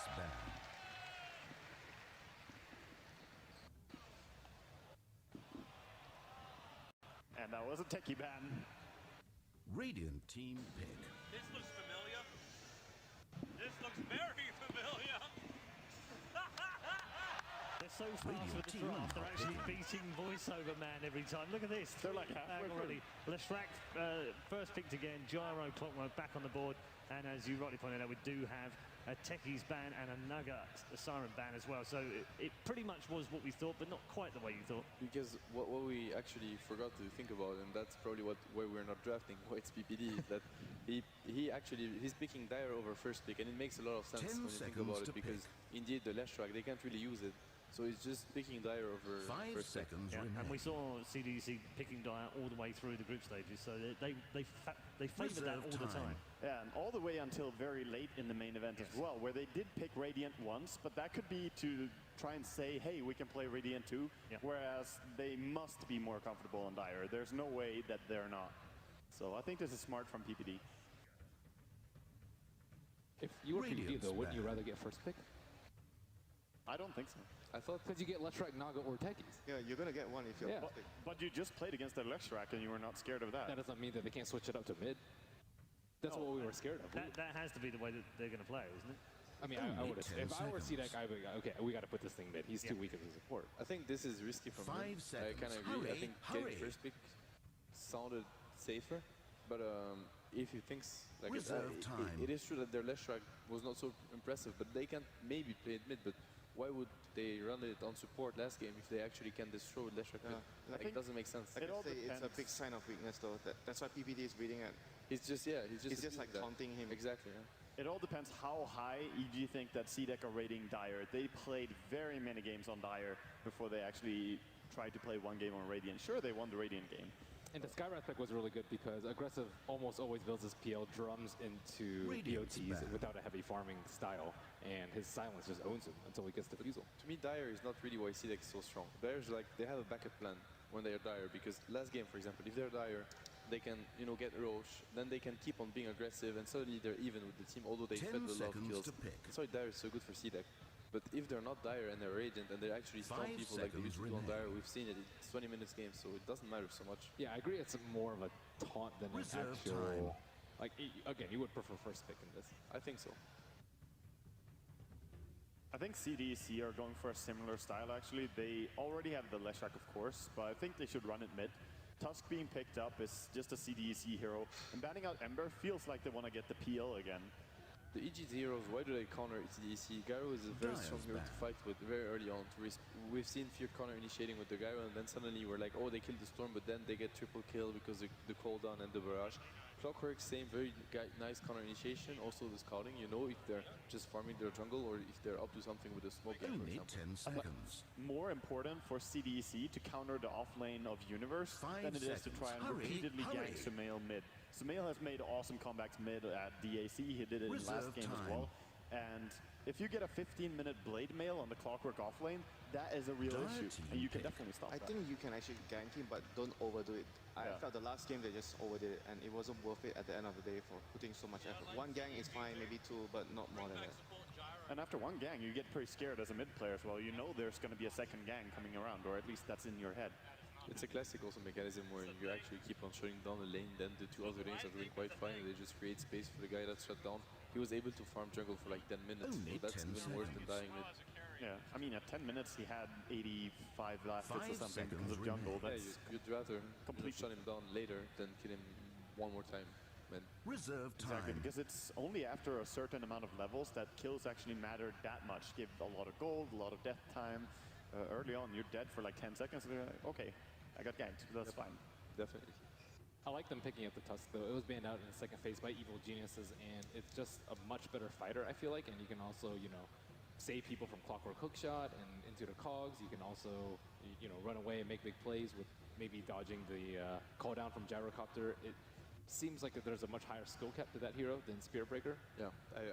Natus ban. And that was a techie ban. Radiant team pick. This looks familiar. This looks very familiar. They're so fast with the draft, they're actually beating voiceover man every time. Look at this. They're like halfway already. Leshrac first picked again, Gyro Clockwork back on the board, and as you rightly pointed out, we do have a Techies ban and a Naga a Siren ban as well. So it pretty much was what we thought, but not quite the way you thought. Because what we actually forgot to think about, and that's probably why we're not drafting White's PPD, is that he's picking Dire over first pick, and it makes a lot of sense when you think about it, because indeed the Leshrac, they can't really use it. So he's just picking Dire over 5 seconds remain. And we saw CDEC picking Dire all the way through the group stages, so they favour that all the time. Yeah, and all the way until very late in the main event as well, where they did pick Radiant once, but that could be to try and say, hey, we can play Radiant too, whereas they must be more comfortable on Dire. There's no way that they're not. So I think this is smart from PPD. If you were PPD though, wouldn't you rather get first pick? I don't think so. I thought because you get Leshrac, Naga, or Techies. Yeah, you're going to get one if you're first pick. But you just played against the Leshrac and you were not scared of that. That doesn't mean that they can't switch it up to mid. That's what we were scared of. That has to be the way that they're going to play, isn't it? I mean, I would have. If I were CDEC, I would go, okay, we got to put this thing mid. He's too weak as a support. I think this is risky from 5 seconds. I kind of agree. I think getting first pick sounded safer. But if he thinks like it is true that their Leshrac was not so impressive, but they can maybe play it mid. But why would they run it on support last game if they actually can destroy Leshrac? Like, it doesn't make sense. It's a big sign of weakness, though. That's why PPD is reading it. He's just like taunting him. Exactly. Yeah. It all depends how high you think that CDEC are rating Dire. They played very many games on Dire before they actually tried to play one game on Radiant. Sure, they won the Radiant game. And the Skywrath pick was really good because Aggressive almost always builds his PL drums into DOTs without a heavy farming style, and his silence just owns him until he gets the Fusel. To me, Dire is not really why CDEC is so strong. Dire's like, they have a backup plan when they are Dire, because last game, for example, if they're Dire, they can, get Roche, then they can keep on being aggressive, and suddenly they're even with the team, although they fed a lot of kills. That's why Dire is so good for CDEC. But if they're not Dire and they're Radiant and they're actually strong people like they used to do on Dire, we've seen it. It's 20 minutes game, so it doesn't matter so much. Yeah, I agree. It's more of a taunt than an actual. Like again, you would prefer first pick in this. I think so. I think CDEC are going for a similar style. Actually, they already have the Leshrac, of course, but I think they should run it mid. Tusk being picked up is just a CDEC hero, and banning out Ember feels like they want to get the PL again. The EG heroes, why do they counter CDEC? Gyro is a very strong hero to fight with very early on. We've seen Fear counter initiating with the Gyro, and then suddenly we're like, oh, they killed the Storm, but then they get triple kill because of the cooldown and the barrage. Clockwork, same, very nice counter initiation. Also the scouting, if they're just farming their jungle or if they're up to something with a smoke game, for example. 10 seconds. More important for CDEC to counter the offlane of Universe than it is to try and repeatedly gank Sumail mid. Sumail has made awesome comebacks mid at DAC. He did it in last game as well. And if you get a 15-minute blade mail on the Clockwork offlane, that is a real issue, and you can definitely stop that. I think you can actually gank him, but don't overdo it. I felt the last game they just overdid it, and it wasn't worth it at the end of the day for putting so much effort. One gang is fine, maybe two, but not more than that. And after one gang, you get pretty scared as a mid player as well. You know there's going to be a second gang coming around, or at least that's in your head. It's a classic also mechanism where you actually keep on shutting down the lane, then the two other lanes are doing quite fine, and they just create space for the guy that's shut down. He was able to farm jungle for like 10 minutes, so that's even worse than dying mid. Yeah, I mean at 10 minutes he had 85 last hits or something because of jungle. That's you'd rather shut him down later than kill him one more time. Reserve time. Exactly, because it's only after a certain amount of levels that kills actually matter that much. Give a lot of gold, a lot of death time. Early on, you're dead for like 10 seconds, and you're like, okay, I got ganked, that's fine. Definitely. I like them picking up the Tusk, though. It was banned out in the second phase by Evil Geniuses, and it's just a much better fighter, I feel like, and you can also, save people from Clockwork Hookshot and into the cogs. You can also, run away and make big plays with maybe dodging the call down from Gyrocopter. It seems like there's a much higher skill cap to that hero than Spirit Breaker. Yeah,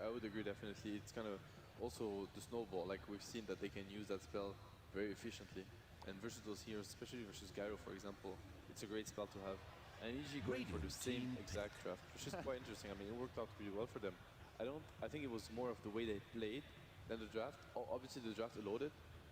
I would agree, definitely. It's kind of also the snowball, like we've seen that they can use that spell very efficiently. And versus those heroes, especially versus Gyro, for example, it's a great spell to have. And EG going for the same exact draft, which is quite interesting. I mean, it worked out pretty well for them. I think it was more of the way they played than the draft. Obviously, the draft allowed it,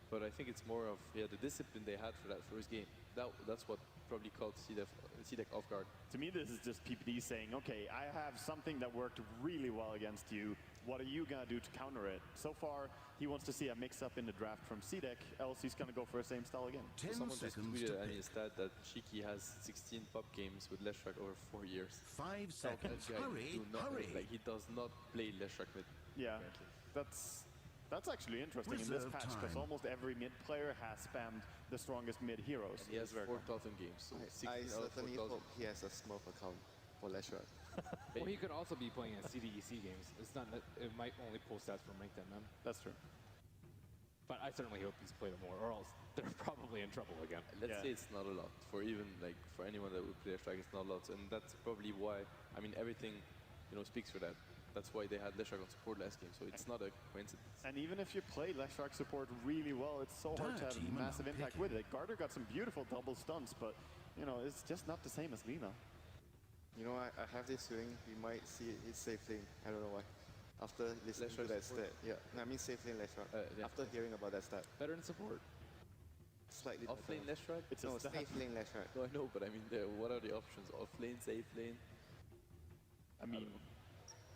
but I think it's more of the discipline they had for that first game. That's what probably caught CDEC off guard. To me, this is just PPD saying, okay, I have something that worked really well against you. What are you going to do to counter it? So far, he wants to see a mix-up in the draft from CDEC, else he's going to go for the same style again. 10 Someone just seconds tweeted to at me pick. a stat that Shiki has 16 pop games with Leshrac over 4 years. 5 seconds. That guy Hurry, hurry. Like, he does not play Leshrac mid. Yeah, apparently. that's actually interesting in this Reserve patch, because time. almost every mid player has spammed the strongest mid heroes. He has It's very 4,000 games, so 16 I out of certainly 4,000. hope he has a Smurf account for Leshrac. Well, he could also be playing in CDEC games. It's not that it might only pull stats from ranked MM. That's true. But I certainly hope he's played it more, or else they're probably in trouble again. Let's Yeah. say it's not a lot for even like for anyone that would play Leshrac. It's not a lot, and that's probably why. I mean, everything, speaks for that. That's why they had Leshrac on support last game. So it's not a coincidence. And even if you play Leshrac support really well, it's so hard to have Team massive not impact picking. with it. Garter got some beautiful double stunts, but it's just not the same as Lina. I have this feeling we might see his safe lane. I don't know why. After listening to Leshrac that support? stat. Yeah, no, I mean safe lane Leshrac. Yeah. After hearing about that stat. Better in support. Slightly Off lane better. Leshrac? It's a No, stat. safe lane Leshrac. No, I know, but I mean, what are the options? Off lane, safe lane? I mean,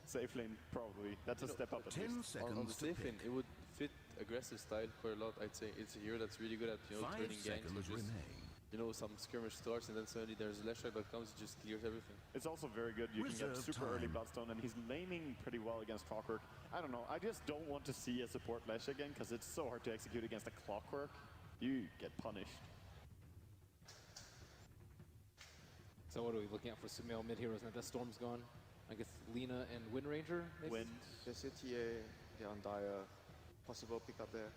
safe lane probably. That's a step up at 10 least. seconds On the to safe pick. lane, it would fit aggressive style quite a lot. I'd say it's a hero that's really good at 5 turning ganks. seconds Or just, remain. some skirmish starts and then suddenly there's a Leshrac that comes and just clears everything. It's also very good. You can get Reserve super early time. Bloodstone, and he's laning pretty well against Clockwork. I don't know. I just don't want to see a support Lesh again, because it's so hard to execute against a Clockwork. You get punished. So what are we looking at for male mid heroes now that Storm's gone? I guess Lina and Wind Ranger, maybe? Wind. Just your TA, they're on dire. Possible pick up there.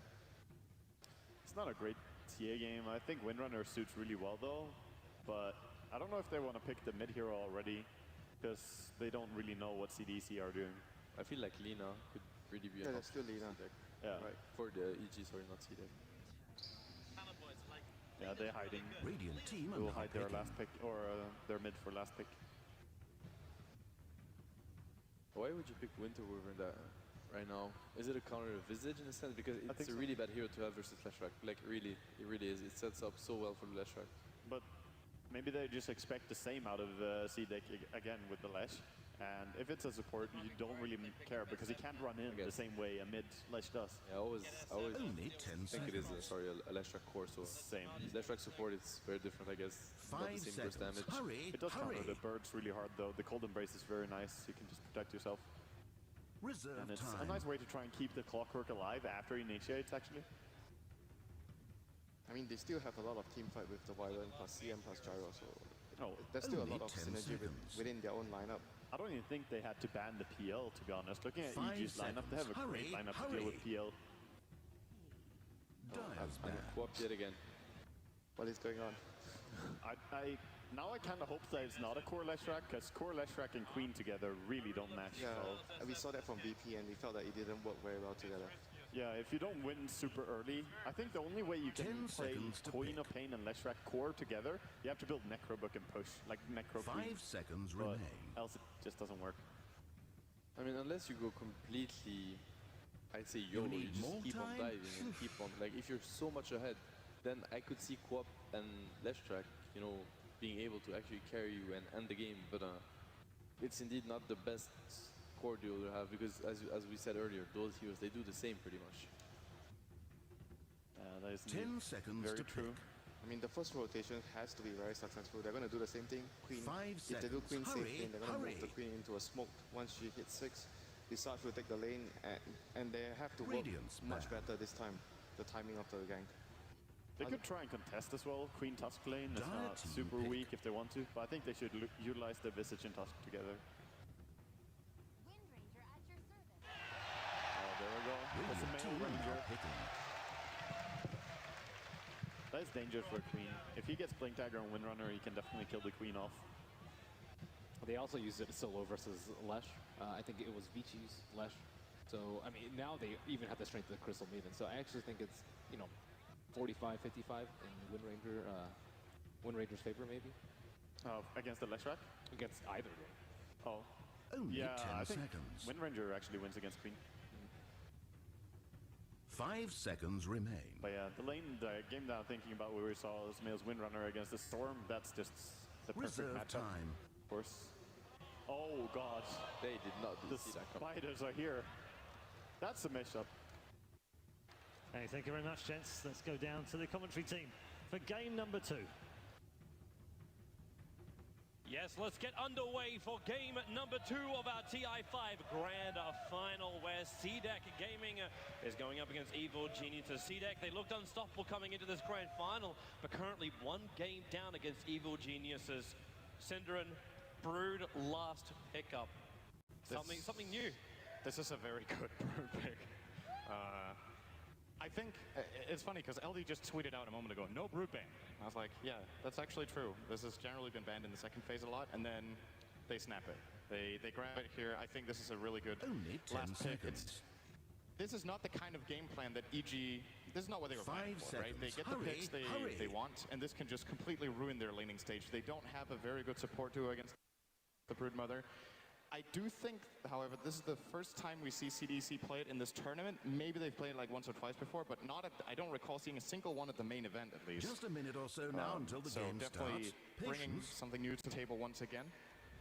It's not a great TA game. I think Windrunner suits really well, though. But I don't know if they want to pick the mid hero already, because they don't really know what CDC are doing. I feel like Lina could really be Yeah, an there's still option Lina. for CDEC. Yeah, Right. For the EG, sorry, not CDEC. Talent boys are like, yeah, they're hiding. Radiant team They are will now hide their picking. last pick, or their mid for last pick. Why would you pick Winter Wyvern that right now? Is it a counter to Visage in a sense? Because it's think a so. really bad hero to have versus Leshrac. Like really, it really is. It sets up so well for the Leshrac. But maybe they just expect the same out of CDEC again with the Lesh. And if it's a support, you don't really care, because he can't run in the guess. same way a mid Lesh does. Yeah, I always Only 10 think it is seconds. a Leshrac core. So Same. Leshrac support is very different, I guess. Not 5 the same burst seconds. damage. Hurry, It does hurry. counter the birds really hard, though. The Cold Embrace is very nice. You can just protect yourself. Reserve And it's time. a nice way to try and keep the Clockwork alive after he initiates, actually. I mean, they still have a lot of team fight with the Wyvern plus CM plus Gyro, so Oh, there's still a Only lot of 10 synergy seconds. within their own lineup. I don't even think they had to ban the PL, to be honest. Looking at 5 EG's lineup, they have a great seconds. lineup to Hurry, deal with PL. Dire's I'm back. co-op yet again. What is going on? Now I kind of hope that it's not a core Leshrac, because core Leshrac and Queen together really don't match Yeah, well. we saw that from VP and we felt that it didn't work very well together. Yeah, if you don't win super early, I think the only way you can 10 play seconds to Queen pick. of Pain and Leshrac core together, you have to build Necrobook and push, like Necro 5 Queen. seconds But remain. else it just doesn't work. I mean, unless you go completely, I'd say YOLO, you need just more keep on time? diving and keep on, like if you're so much ahead, then I could see Quap and Leshrac, being able to actually carry you and end the game, but it's indeed not the best core duo to have, because as we said earlier, those heroes, they do the same pretty much. That is 10 seconds very to true. pick. I mean, the first rotation has to be very successful. They're going to do the same thing. Queen, 5 if they do seconds. Queen safe Hurry, lane, they're going to hurry. move the Queen into a smoke. Once she hits 6, Visage will take the lane, and they have to work Radiant's much back. better this time, the timing of the gank. They could try and contest as well. Queen Tusk lane is Dire not team super pick. weak if they want to, but I think they should utilize the Visage and Tusk together. Wind Ranger at your service. Oh, there we go. That's a Radiant male team are Ranger. now picking. That is dangerous for Queen. If he gets Blink Dagger on Windrunner, he can definitely kill the Queen off. They also used it solo versus Lesh. I think it was Vici's Lesh. So, I mean, now they even have the strength of the Crystal Maiden. So I actually think it's, 45-55 in Wind Ranger's favor, maybe, Against the Leshrac? against either game. Oh. Only Yeah, 10 I think seconds. Wind Ranger actually wins against Queen. 5 seconds remain. But yeah, the lane game now, thinking about where we saw Smail's Windrunner against the Storm, that's just the perfect Reserve matchup. time. Of course. Oh god, They did not the see that coming. spiders are here. That's a mix-up. Hey, thank you very much, gents. Let's go down to the commentary team for game number 2. Yes, let's get underway for game number 2 of our TI5 Grand Final, where CDEC Gaming is going up against Evil Geniuses. CDEC, they looked unstoppable coming into this Grand Final, but currently 1 game down against Evil Geniuses. Synderen, Brood, last pickup. Something new. This is a very good Brood pick. I think it's funny because LD just tweeted out a moment ago, no Brood ban. I was like, yeah, that's actually true. This has generally been banned in the second phase a lot, and then they snap it. They grab it here. I think this is a really good Only 10 last pick. seconds. This is not the kind of game plan that EG, this is not what they were planning 5 for, right? They seconds. get the Hurry, picks hurry. they want, and this can just completely ruin their laning stage. They don't have a very good support duo against the Broodmother. I do think, however, this is the first time we see CDEC play it in this tournament. Maybe they've played it like once or twice before, but not at, I don't recall seeing a single one at the main event at least. Just a minute or so now until the So game definitely starts. bringing Patience. something new to the table once again.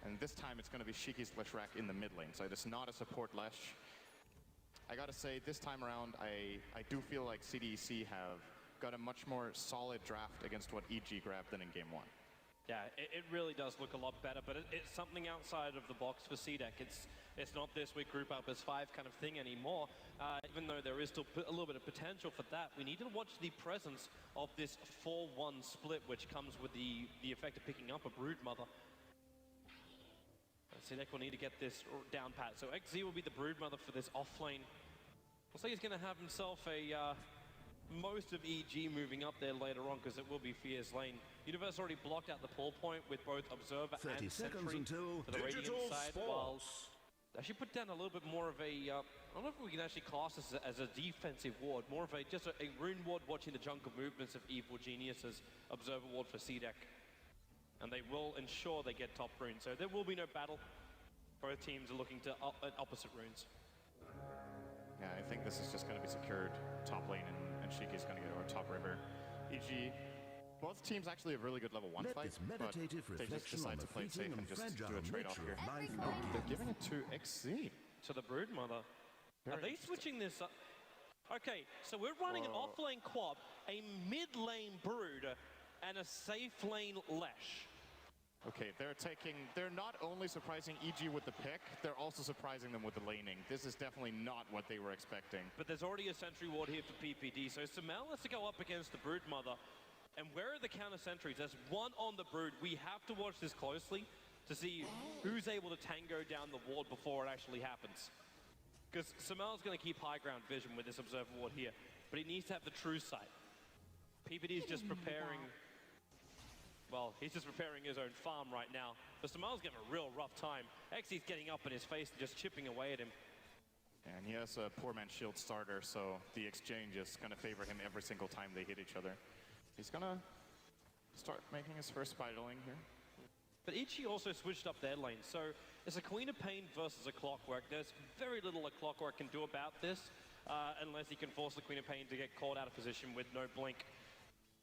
And this time it's going to be Shiki's Leshrac in the mid lane, so it's not a support Lesh. I gotta say, this time around, I do feel like CDEC have got a much more solid draft against what EG grabbed than in game 1. Yeah, it really does look a lot better, but it's something outside of the box for CDEC. It's not this we group up as 5 kind of thing anymore. Even though there is still a little bit of potential for that, we need to watch the presence of this 4-1 split, which comes with the effect of picking up a Broodmother. CDEC will need to get this down pat. So XZ will be the Broodmother for this offlane. Looks like he's going to have himself a most of EG moving up there later on, because it will be Fear's lane. Universe already blocked out the pull point with both Observer 30 and seconds Sentry until to the Radiant Digital side, while Sports. actually put down a little bit more of a, I don't know if we can actually class this as a defensive ward, more of a just a rune ward watching the jungle movements of Evil Geniuses, Observer ward for CDEC. And they will ensure they get top rune, so there will be no battle. Both teams are looking to opposite runes. Yeah, I think this is just going to be secured top lane, and Shiki's going to get over top river. EG, both teams actually have really good level 1 Let fight, this but meditative they just reflection on decide the to play it safe fleeting and just fragile do a trade-off nature here. of life Everything They're giving it to XZ. To the Broodmother. Are they switching this up? Okay, so we're running an off-lane Quab, a mid-lane Brood, and a safe lane Lesh. Okay, they're not only surprising EG with the pick, they're also surprising them with the laning. This is definitely not what they were expecting. But there's already a sentry ward here for PPD, so Sumail has to go up against the Broodmother. And where are the counter sentries? There's one on the Brood. We have to watch this closely to see who's able to tango down the ward before it actually happens. Because Sumail's going to keep high ground vision with this Observer ward here, but he needs to have the true sight. PPD's just preparing... Well, he's just preparing his own farm right now. But Sumail's getting a real rough time. XZ's getting up in his face and just chipping away at him. And he has a poor man's shield starter, so the exchange is going to favor him every single time they hit each other. He's going to start making his first spiraling here. But Ichi also switched up their lane, so it's a Queen of Pain versus a Clockwork. There's very little a Clockwork can do about this, unless he can force the Queen of Pain to get caught out of position with no blink.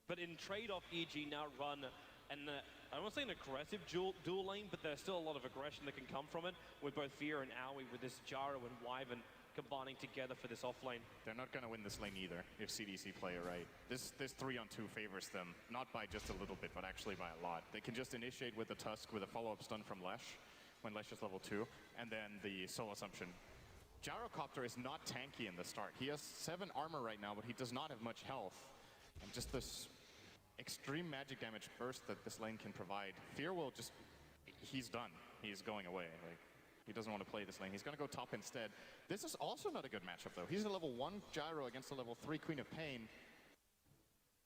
But in trade-off, EG now run and I don't want to say an aggressive dual lane, but there's still a lot of aggression that can come from it, with both Fear and Aoi, with this Jaro and Wyvern combining together for this offlane. They're not going to win this lane either if CDC play it right. This 3-on-2 favors them, not by just a little bit, but actually by a lot. They can just initiate with the Tusk with a follow-up stun from Lesh, when Lesh is level 2, and then the Soul Assumption. Gyrocopter is not tanky in the start. He has 7 armor right now, but he does not have much health. And just this extreme magic damage burst that this lane can provide. Fear will just, he's done. He's going away. Like, he doesn't want to play this lane. He's going to go top instead. This is also not a good matchup though. He's a level 1 Gyro against a level 3 Queen of Pain.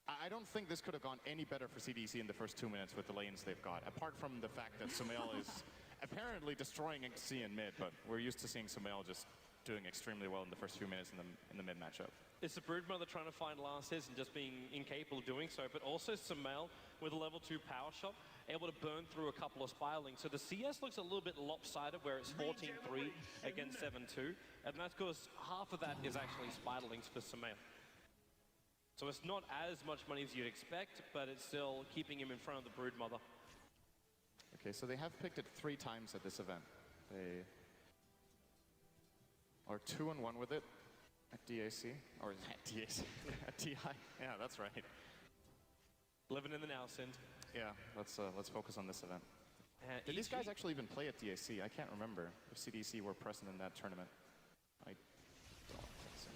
I don't think this could have gone any better for CDC in the first 2 minutes with the lanes they've got, apart from the fact that Sumail is apparently destroying XC in mid, but we're used to seeing Sumail just doing extremely well in the first few minutes in the mid matchup. It's the Broodmother trying to find last hits and just being incapable of doing so, but also Sumail with a level 2 power shot, able to burn through a couple of spiralings. So the CS looks a little bit lopsided, where it's 14-3 against 7-2, and that's because half of that is actually Spiderlings for Sumail. So it's not as much money as you'd expect, but it's still keeping him in front of the Broodmother. Okay, so they have picked it 3 times at this event. They are 2-1 with it at DAC, or at DAC, at TI. Yeah, that's right. Living in the now, Sind. Yeah, let's focus on this event. Did these guys actually even play at DAC? I can't remember if CDEC were present in that tournament. I don't think so.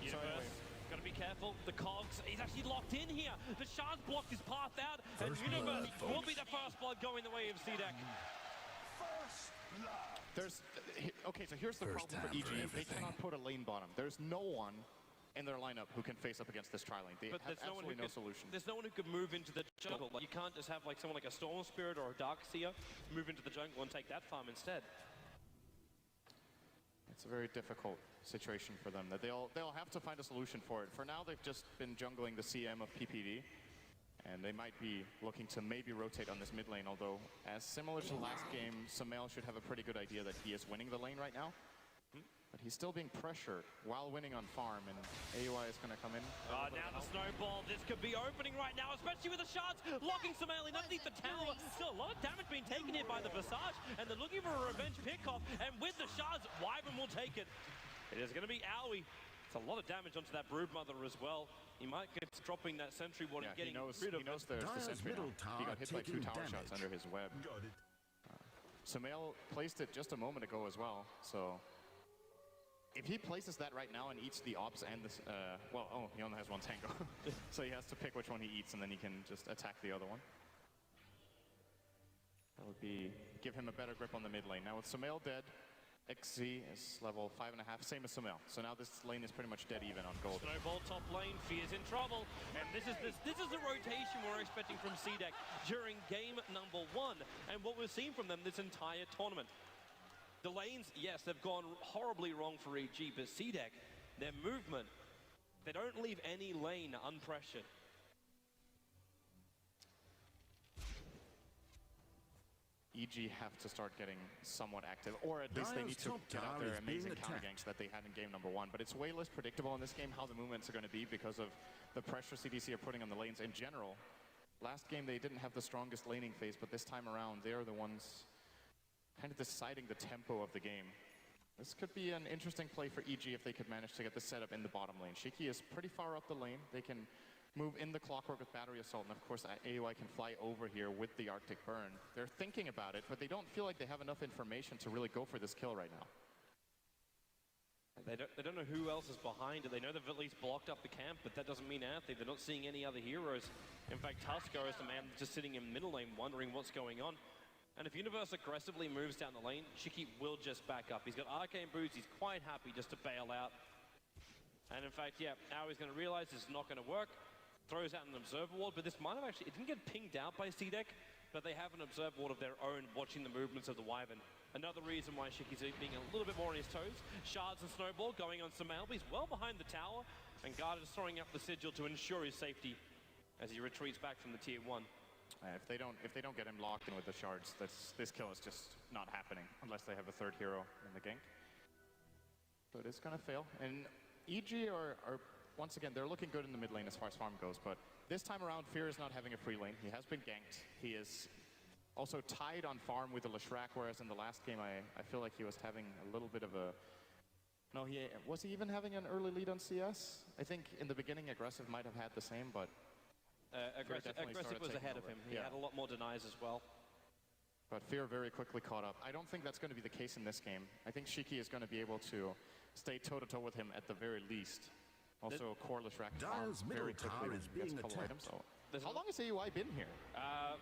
Universe, gotta be careful. The Cogs, he's actually locked in here. The Shards blocked his path out, and Universe will be the first blood going the way of CDEC. Okay, so here's the problem for EG. They cannot put a lane bottom. There's no one in their lineup who can face up against this tri-lane. They have absolutely no solution. There's no one who could move into the jungle. Like, you can't just have like someone like a Storm Spirit or a Darkseer move into the jungle and take that farm instead. It's a very difficult situation for them. That they'll have to find a solution for it. For now, they've just been jungling the CM of PPD, and they might be looking to maybe rotate on this mid lane. Although, as similar to last game, Sumail should have a pretty good idea that he is winning the lane right now. But he's still being pressured while winning on farm, and AUI is going to come in. Now the snowball, this could be opening right now, especially with the Shards locking Sumail in underneath the tower. Still a lot of damage being taken here by the Visage, and they're looking for a revenge pickoff, and with the Shards, Wyvern will take it. It is going to be Owie. It's a lot of damage onto that Broodmother as well. He might get dropping that sentry ward and getting rid of it. He knows there's the sentry now. He got hit by 2 tower shots under his web. Sumail placed it just a moment ago as well, so if he places that right now and eats the ops and this, he only has 1 tango. So he has to pick which one he eats, and then he can just attack the other one. That would give him a better grip on the mid lane. Now with Sumail dead, XZ is level 5.5, same as Sumail. So now this lane is pretty much dead even on gold. Snowball top lane, Fear's in trouble. And this is the rotation we're expecting from CDEC during game number 1. And what we've seen from them this entire tournament. The lanes, yes, they've gone horribly wrong for EG, but CDEC, their movement, they don't leave any lane unpressured. EG have to start getting somewhat active, or at least they need to get out their amazing counter ganks that they had in game number 1. But it's way less predictable in this game how the movements are going to be because of the pressure CDC are putting on the lanes in general. Last game they didn't have the strongest laning phase, but this time around they are the ones kind of deciding the tempo of the game. This could be an interesting play for EG if they could manage to get the setup in the bottom lane. Shiki is pretty far up the lane. They can move in the clockwork with battery assault, and of course AUI can fly over here with the Arctic burn. They're thinking about it, but they don't feel like they have enough information to really go for this kill right now. They don't know who else is behind it. They know they've at least blocked up the camp, but that doesn't mean anything. They're not seeing any other heroes. In fact, Tusker is the man just sitting in middle lane wondering what's going on. And if Universe aggressively moves down the lane, Shiki will just back up. He's got Arcane Boots, he's quite happy just to bail out. And in fact, yeah, now he's going to realize this is not going to work. Throws out an Observer Ward, but this might have actually, it didn't get pinged out by CDEC, but they have an Observer Ward of their own watching the movements of the Wyvern. Another reason why Shiki's being a little bit more on his toes. Shards and Snowball going on Sumail, but he's well behind the tower, and Guard is throwing up the sigil to ensure his safety as he retreats back from the tier 1. If they don't get him locked in with the shards, this kill is just not happening unless they have a 3rd hero in the gank. But it's gonna fail. And EG are once again, they're looking good in the mid lane as far as farm goes, but this time around Fear is not having a free lane. He has been ganked. He is also tied on farm with the Leshrac, whereas in the last game I feel like he was having a little bit of a... No, was he even having an early lead on CS? I think in the beginning Aggressive might have had the same, but Aggressive was ahead of him. He had a lot more denies as well. But Fear very quickly caught up. I don't think that's going to be the case in this game. I think Shiki is going to be able to stay toe-to-toe with him at the very least. Also, Coreless Rack farms very quickly when he gets a couple items. So, how long has AUI been here?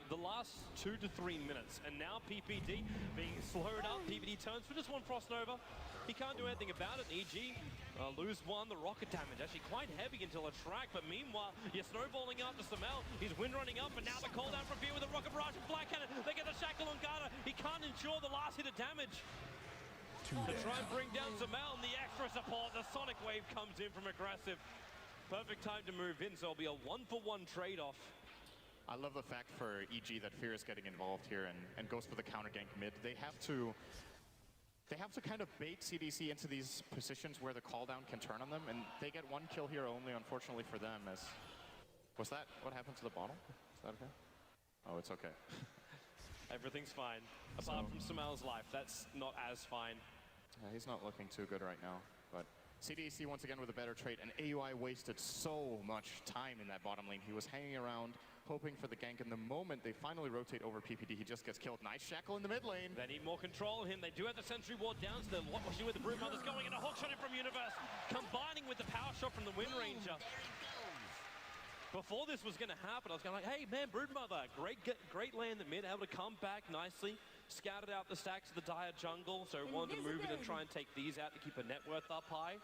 The last 2 to 3 minutes. And now PPD being slowed up. PPD turns for just 1 Frost Nova. He can't do anything about it. EG lose 1. The rocket damage actually quite heavy until a track. But meanwhile, you're snowballing up to Sumail. He's wind running up. And now the call down from Fear with a rocket barrage and Black Cannon. They get the shackle on Garda. He can't ensure the last hit of damage. To try and bring down Sumail, and the extra support, the Sonic Wave comes in from Aggressive. Perfect time to move in, so it'll be a 1-for-1 trade-off. I love the fact for EG that Fear is getting involved here and goes for the counter gank mid. They have to they have to kind of bait CDC into these positions where the cooldown can turn on them, and they get one kill here only, unfortunately for them. As was that what happened to the bottle? Is that okay? Oh, it's okay. Everything's fine. Apart from Sumel's life, that's not as fine. Yeah, he's not looking too good right now, but CDEC once again with a better trade, and AUI wasted so much time in that bottom lane. He was hanging around, hoping for the gank, and the moment they finally rotate over PPD, he just gets killed. Nice shackle in the mid lane. They need more control of him. They do have the sentry ward down, so what was she with the Broodmother's going, and a hook shot in from Universe, combining with the power shot from the Wind Ranger. Before this was going to happen, I was going like, hey man, Broodmother, great land at mid, able to come back nicely, scouted out the stacks of the Dire jungle, so wanted to move in and try and take these out to keep her net worth up high.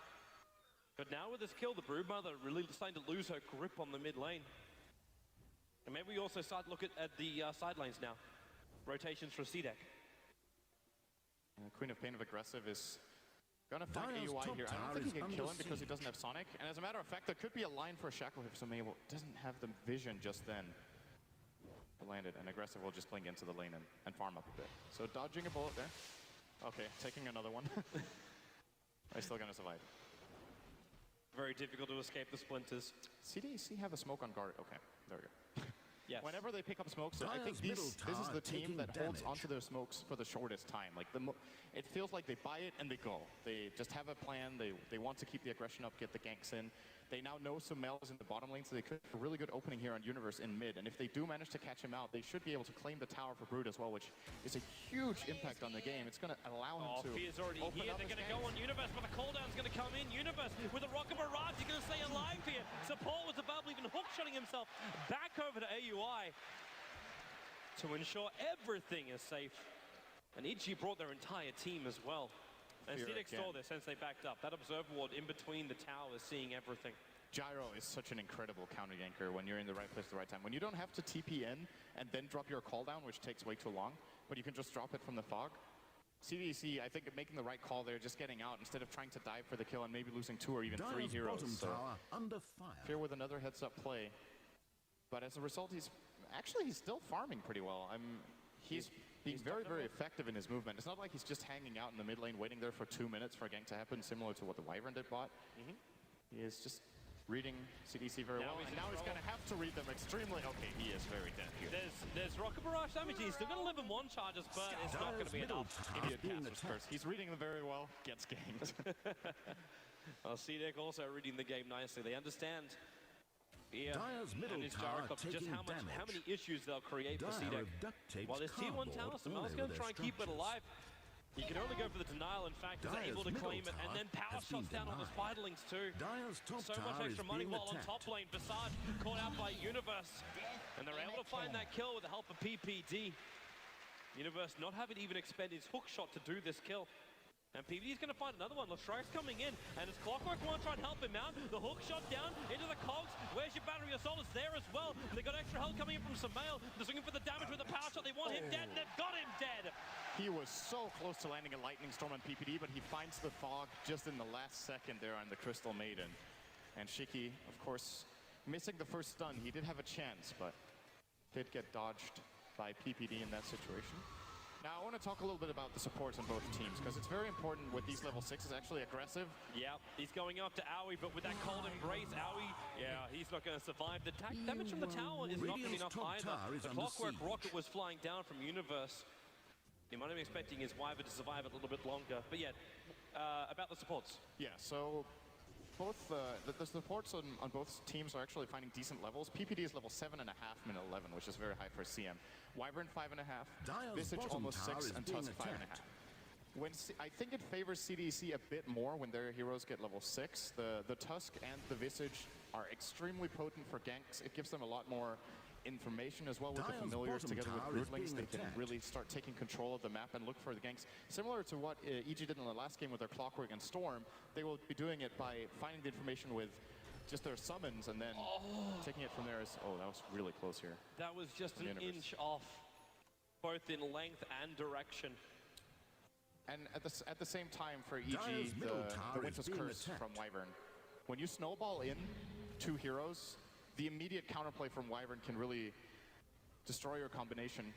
But now with this kill, the Broodmother really starting to lose her grip on the mid lane. And maybe we also start to look at the side lanes now. Rotations for CDEC. Queen of Pain of Aggressive is gonna fight AUI here. I don't think he can kill him because he doesn't have Sonic. And as a matter of fact, there could be a line for a Shackle if Sumail doesn't have the vision just then. Landed, and Aggressive will just blink into the lane and farm up a bit. So dodging a bullet there. Okay, taking another one. Are still gonna survive? Very difficult to escape the splinters. CDEC have a smoke on guard. Okay, there we go. Yes. Whenever they pick up smokes, I think this is the team that holds onto their smokes for the shortest time. Like it feels like they buy it and they go. They just have a plan. They want to keep the aggression up, get the ganks in. They now know Sumail is in the bottom lane, so they could have a really good opening here on Universe in mid. And if they do manage to catch him out, they should be able to claim the tower for Brood as well, which is a huge impact on the game. It's going to allow him to Fear's already open here. up They're his going to go on Universe, but the cooldown's going to come in. Universe with a rocket barrage. He's going to stay alive here. Support was above, even hook-shotting himself back over to AUI to ensure everything is safe. And EG brought their entire team as well. And CDEC saw this since they backed up. That Observer Ward in between the towers, seeing everything. Gyro is such an incredible counter ganker when you're in the right place at the right time. When you don't have to TP in and then drop your cooldown, which takes way too long, but you can just drop it from the fog. CDEC, I think, making the right call there, just getting out instead of trying to dive for the kill and maybe losing 2 or even 3 heroes. So under fire. Fear with another heads-up play. But as a result, he's still farming pretty well. He's being very, very effective in his movement. It's not like he's just hanging out in the mid lane waiting there for 2 minutes for a gank to happen, similar to what the Wyvern did bot. He is just reading CDC very well, and now he's going to have to read them extremely. Okay, he is very dead here. There's Rocket Barrage damage. He's still going to live in 1 charges, but it's not going to be enough. Idiot Casper's curse. He's reading them very well, gets ganked. Well, CDEC also reading the game nicely. They understand Dire's middle and his tower Gyro just taking how many issues they'll create for CDEC. While this Tier 1 tower, Sumail's going to try and keep it alive. He can only go for the denial. In fact, he's able to claim it, and then power shots down on the Spiderlings too. So much extra money while on top lane. Visage caught out by Universe, and they're able to find that kill with the help of PPD. Universe not having to even expend his hook shot to do this kill. And PPD's going to find another one. Strike's coming in, and as Clockwork want to try and help him out. The hook shot down into the cogs. Where's your battery assault? It's there as well. They got extra health coming in from Sumail. They're swinging for the damage with the power shot. They want him dead, and they've got him dead. He was so close to landing a lightning storm on PPD, but he finds the fog just in the last second there on the Crystal Maiden. And Shiki, of course, missing the first stun. He did have a chance, but did get dodged by PPD in that situation. Now, I want to talk a little bit about the supports on both teams, because it's very important with these level 6s, actually aggressive. Yeah, he's going up to Aoi, but with that cold embrace, Aoi, he's not going to survive. The damage from the tower is not going to be enough either. The Clockwork Rocket was flying down from Universe. He might have been expecting his Wyvern to survive a little bit longer. But yeah, about the supports. Yeah, so both the supports on both teams are actually finding decent levels. PPD is level 7.5, min 11, which is very high for CM. Wyvern 5.5, Visage almost 6, and Tusk 5.5. I think it favors CDEC a bit more when their heroes get level 6. The Tusk and the Visage are extremely potent for ganks. It gives them a lot more information as well with the familiars together with Broodlings. They can really start taking control of the map and look for the ganks. Similar to what EG did in the last game with their Clockwork and Storm, they will be doing it by finding the information with just their summons and then taking it from there. That was really close here. That was just an inch off, both in length and direction. And at the same time for EG, the Winter's Curse from Wyvern. When you snowball in 2 heroes, the immediate counterplay from Wyvern can really destroy your combination.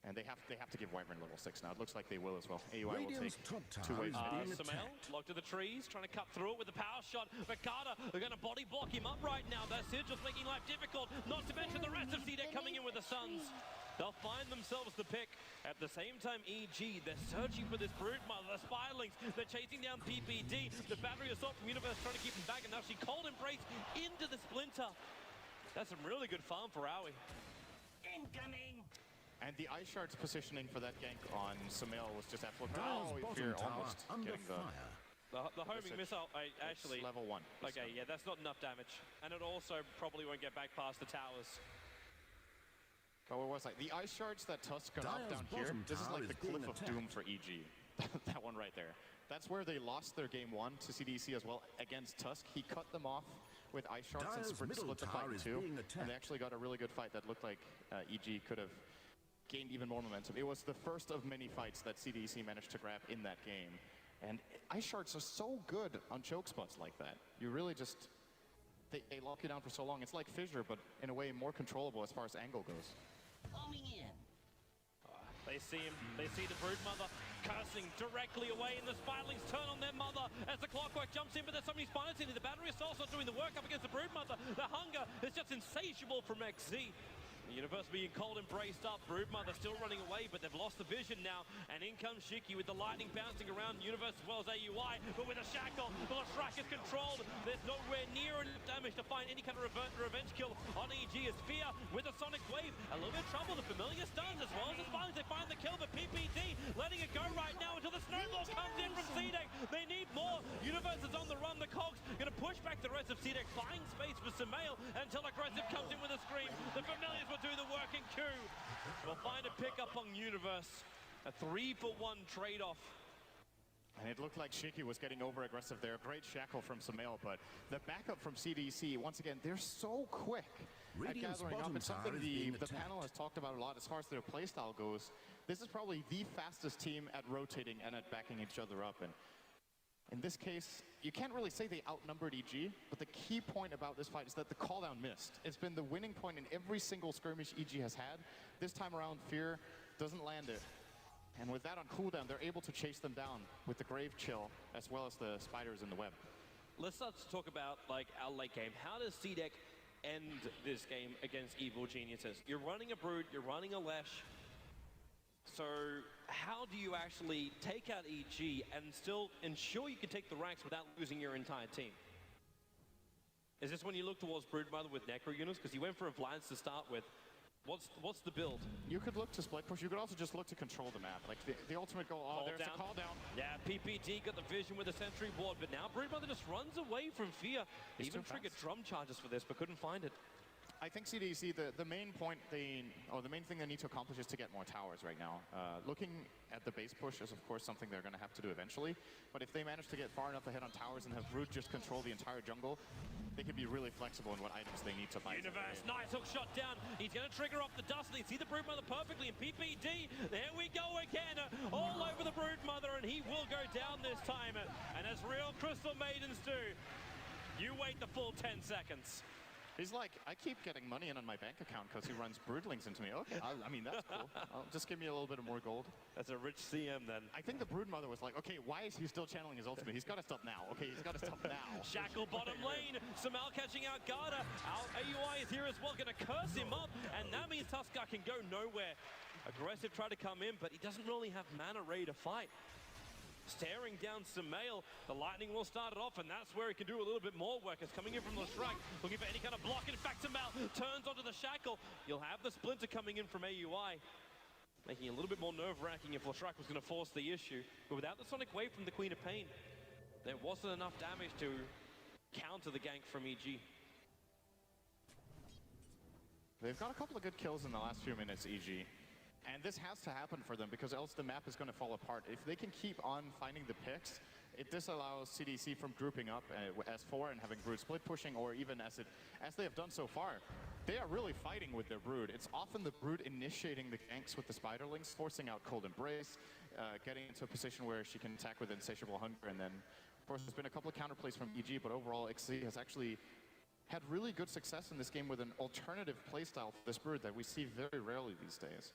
And they have to give Wyvern level 6 now. It looks like they will as well. AUI will take Radiant's top 2 tower waves. is being Samel, attacked. locked to the trees, trying to cut through it with a power shot. But Carter are going to body block him up right now. That's it, just making life difficult. Not to mention the rest of CDEC coming in with the Suns. They'll find themselves the pick. At the same time, EG, they're searching for this Broodmother, the Spirelings. They're chasing down PPD. The battery assault from Universe trying to keep him back, and now she cold embrace into the Splinter. That's some really good farm for Aoi. Incoming! And the Ice Shard's positioning for that gank on Samel was just absolute. Dire's Oh, bottom Fear tower almost under getting the fire. The homing That's missile, actually... level 1. Okay, yeah, that's not enough damage. And it also probably won't get back past the towers. But what was I? The Ice Shards that Tusk got off Dire's down here, bottom this is tower like is the cliff being of doom for EG. That one right there. That's where they lost their game 1 to CDEC as well against Tusk. He cut them off with Ice Shards and Dire's middle split the tower fight is in 2. being And attacked. they actually got a really good fight that looked like EG could have gained even more momentum. It was the first of many fights that CDEC managed to grab in that game. And Ice Shards are so good on choke spots like that. You really just, they lock you down for so long. It's like Fissure, but in a way more controllable as far as angle goes. They see him, they see the Broodmother cursing directly away, and the Spirelings turn on their mother as the Clockwork jumps in, but there's so many Spirelings in. The battery assault's not doing the work up against the Broodmother. The hunger is just insatiable from XZ. The Universe being cold and braced up. Broodmother still running away, but they've lost the vision now. And in comes Shiki with the lightning bouncing around Universe as well as AUI, but with a shackle, the Lashrak is controlled. There's nowhere near enough damage to find any kind of revenge kill on EG as Fear with a Sonic Wave. A little bit of trouble, the familiar stuns as well as the Spirelings. They find the kill, but PPD letting it go right now until the Snowball comes in from CDEC. They need more. Universe is on the run. The Cogs going to push back the rest of CDEC, buying space for Samel until Aggressive comes in with a scream. The familiars will do the work in Q. We'll find a pick up on Universe. A 3-for-1 trade-off. And it looked like Shiki was getting over-aggressive there. Great shackle from Samel, but the backup from CDEC, once again, they're so quick at Radiant's gathering up. bottom It's something tower is being the attacked. panel has talked about a lot as far as their playstyle goes. This is probably the fastest team at rotating and at backing each other up. And in this case, you can't really say they outnumbered EG, but the key point about this fight is that the calldown missed. It's been the winning point in every single skirmish EG has had. This time around, Fear doesn't land it. And with that on cooldown, they're able to chase them down with the Grave Chill, as well as the spiders in the web. Let's start to talk about like our late game. How does CDEC end this game against Evil Geniuses? You're running a Brood, you're running a Lesh. So how do you actually take out EG and still ensure you can take the ranks without losing your entire team? Is this when you look towards Broodmother with Necro units? Because you went for a Blance to start with. What's the build? You could look to split push. You could also just look to control the map. Like the ultimate goal. Oh, there's a call down. Yeah, PPD got the vision with the Sentry Ward, but now Broodmother just runs away from Fear. He's Even too triggered fast. drum charges for this, but couldn't find it. I think CDEC, the main point the main thing they need to accomplish is to get more towers right now. Looking at the base push is of course something they're going to have to do eventually, but if they manage to get far enough ahead on towers and have Brood just control the entire jungle, they can be really flexible in what items they need to buy. Universe, nice hook shot down. He's going to trigger off the dust. They see the Broodmother perfectly, and PPD, there we go again, all over the Broodmother, and he will go down this time. And as real Crystal Maidens do, you wait the full 10 seconds. He's like, I keep getting money in on my bank account because he runs Broodlings into me. Okay, I mean, that's cool. Just give me a little bit of more gold. That's a rich CM then. I think the Broodmother was like, okay, why is he still channeling his ultimate? He's got to stop now. Okay, he's got to stop now. Shackle bottom lane. Samel catching out Garda. Our AUI is here as well, going to curse him up. And that means Tuskar can go nowhere. Aggressive try to come in, but he doesn't really have mana ready to fight. Staring down Samel, the lightning will start it off, and that's where he can do a little bit more work. It's coming in from the Lashrak, looking for any kind of block. In fact, Samel turns onto the shackle. You'll have the Splinter coming in from AUI, making it a little bit more nerve-wracking if Lashrak was going to force the issue. But without the Sonic Wave from the Queen of Pain, there wasn't enough damage to counter the gank from EG. They've got a couple of good kills in the last few minutes, EG. And this has to happen for them because else the map is going to fall apart. If they can keep on finding the picks, it disallows CDEC from grouping up as 4 and having Brood split pushing, or even as they have done so far. They are really fighting with their Brood. It's often the Brood initiating the ganks with the Spiderlings, forcing out Cold Embrace, getting into a position where she can attack with Insatiable Hunger, and then, of course, there's been a couple of counterplays from EG, but overall, XZ has actually had really good success in this game with an alternative playstyle for this Brood that we see very rarely these days.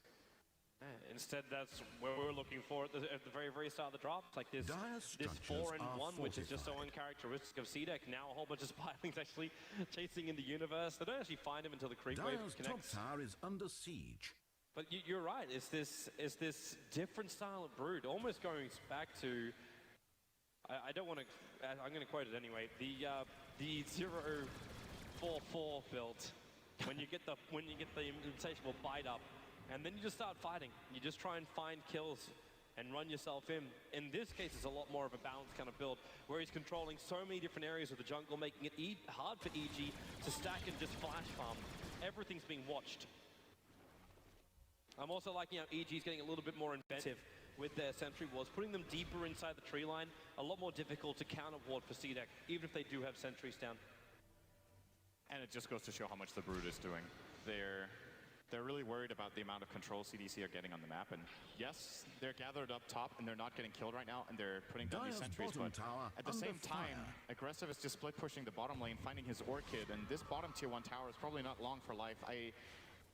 Instead, that's where we were looking for at the very, very start of the drop. It's like this 4-in-1, which is just so uncharacteristic of CDEC. Now a whole bunch of spylings actually chasing in the universe. They don't actually find him until the creep wave connects. Top tower is under siege. But you're right. It's this different style of Brood, almost going back to. I don't want to. I'm going to quote it anyway. The 044 build. When you get the insatiable bite up. And then you just start fighting. You just try and find kills and run yourself in. In this case, it's a lot more of a balanced kind of build, where he's controlling so many different areas of the jungle, making it hard for EG to stack and just flash farm. Everything's being watched. I'm also liking how EG's getting a little bit more inventive with their sentry wards, putting them deeper inside the tree line, a lot more difficult to counter ward for CDEC, even if they do have sentries down. And it just goes to show how much the Brood is doing. They're really worried about the amount of control CDC are getting on the map, and yes, they're gathered up top and they're not getting killed right now, and they're putting down these sentries, but at the same time, Aggressive is just split pushing the bottom lane, finding his Orchid, and this bottom tier 1 tower is probably not long for life. I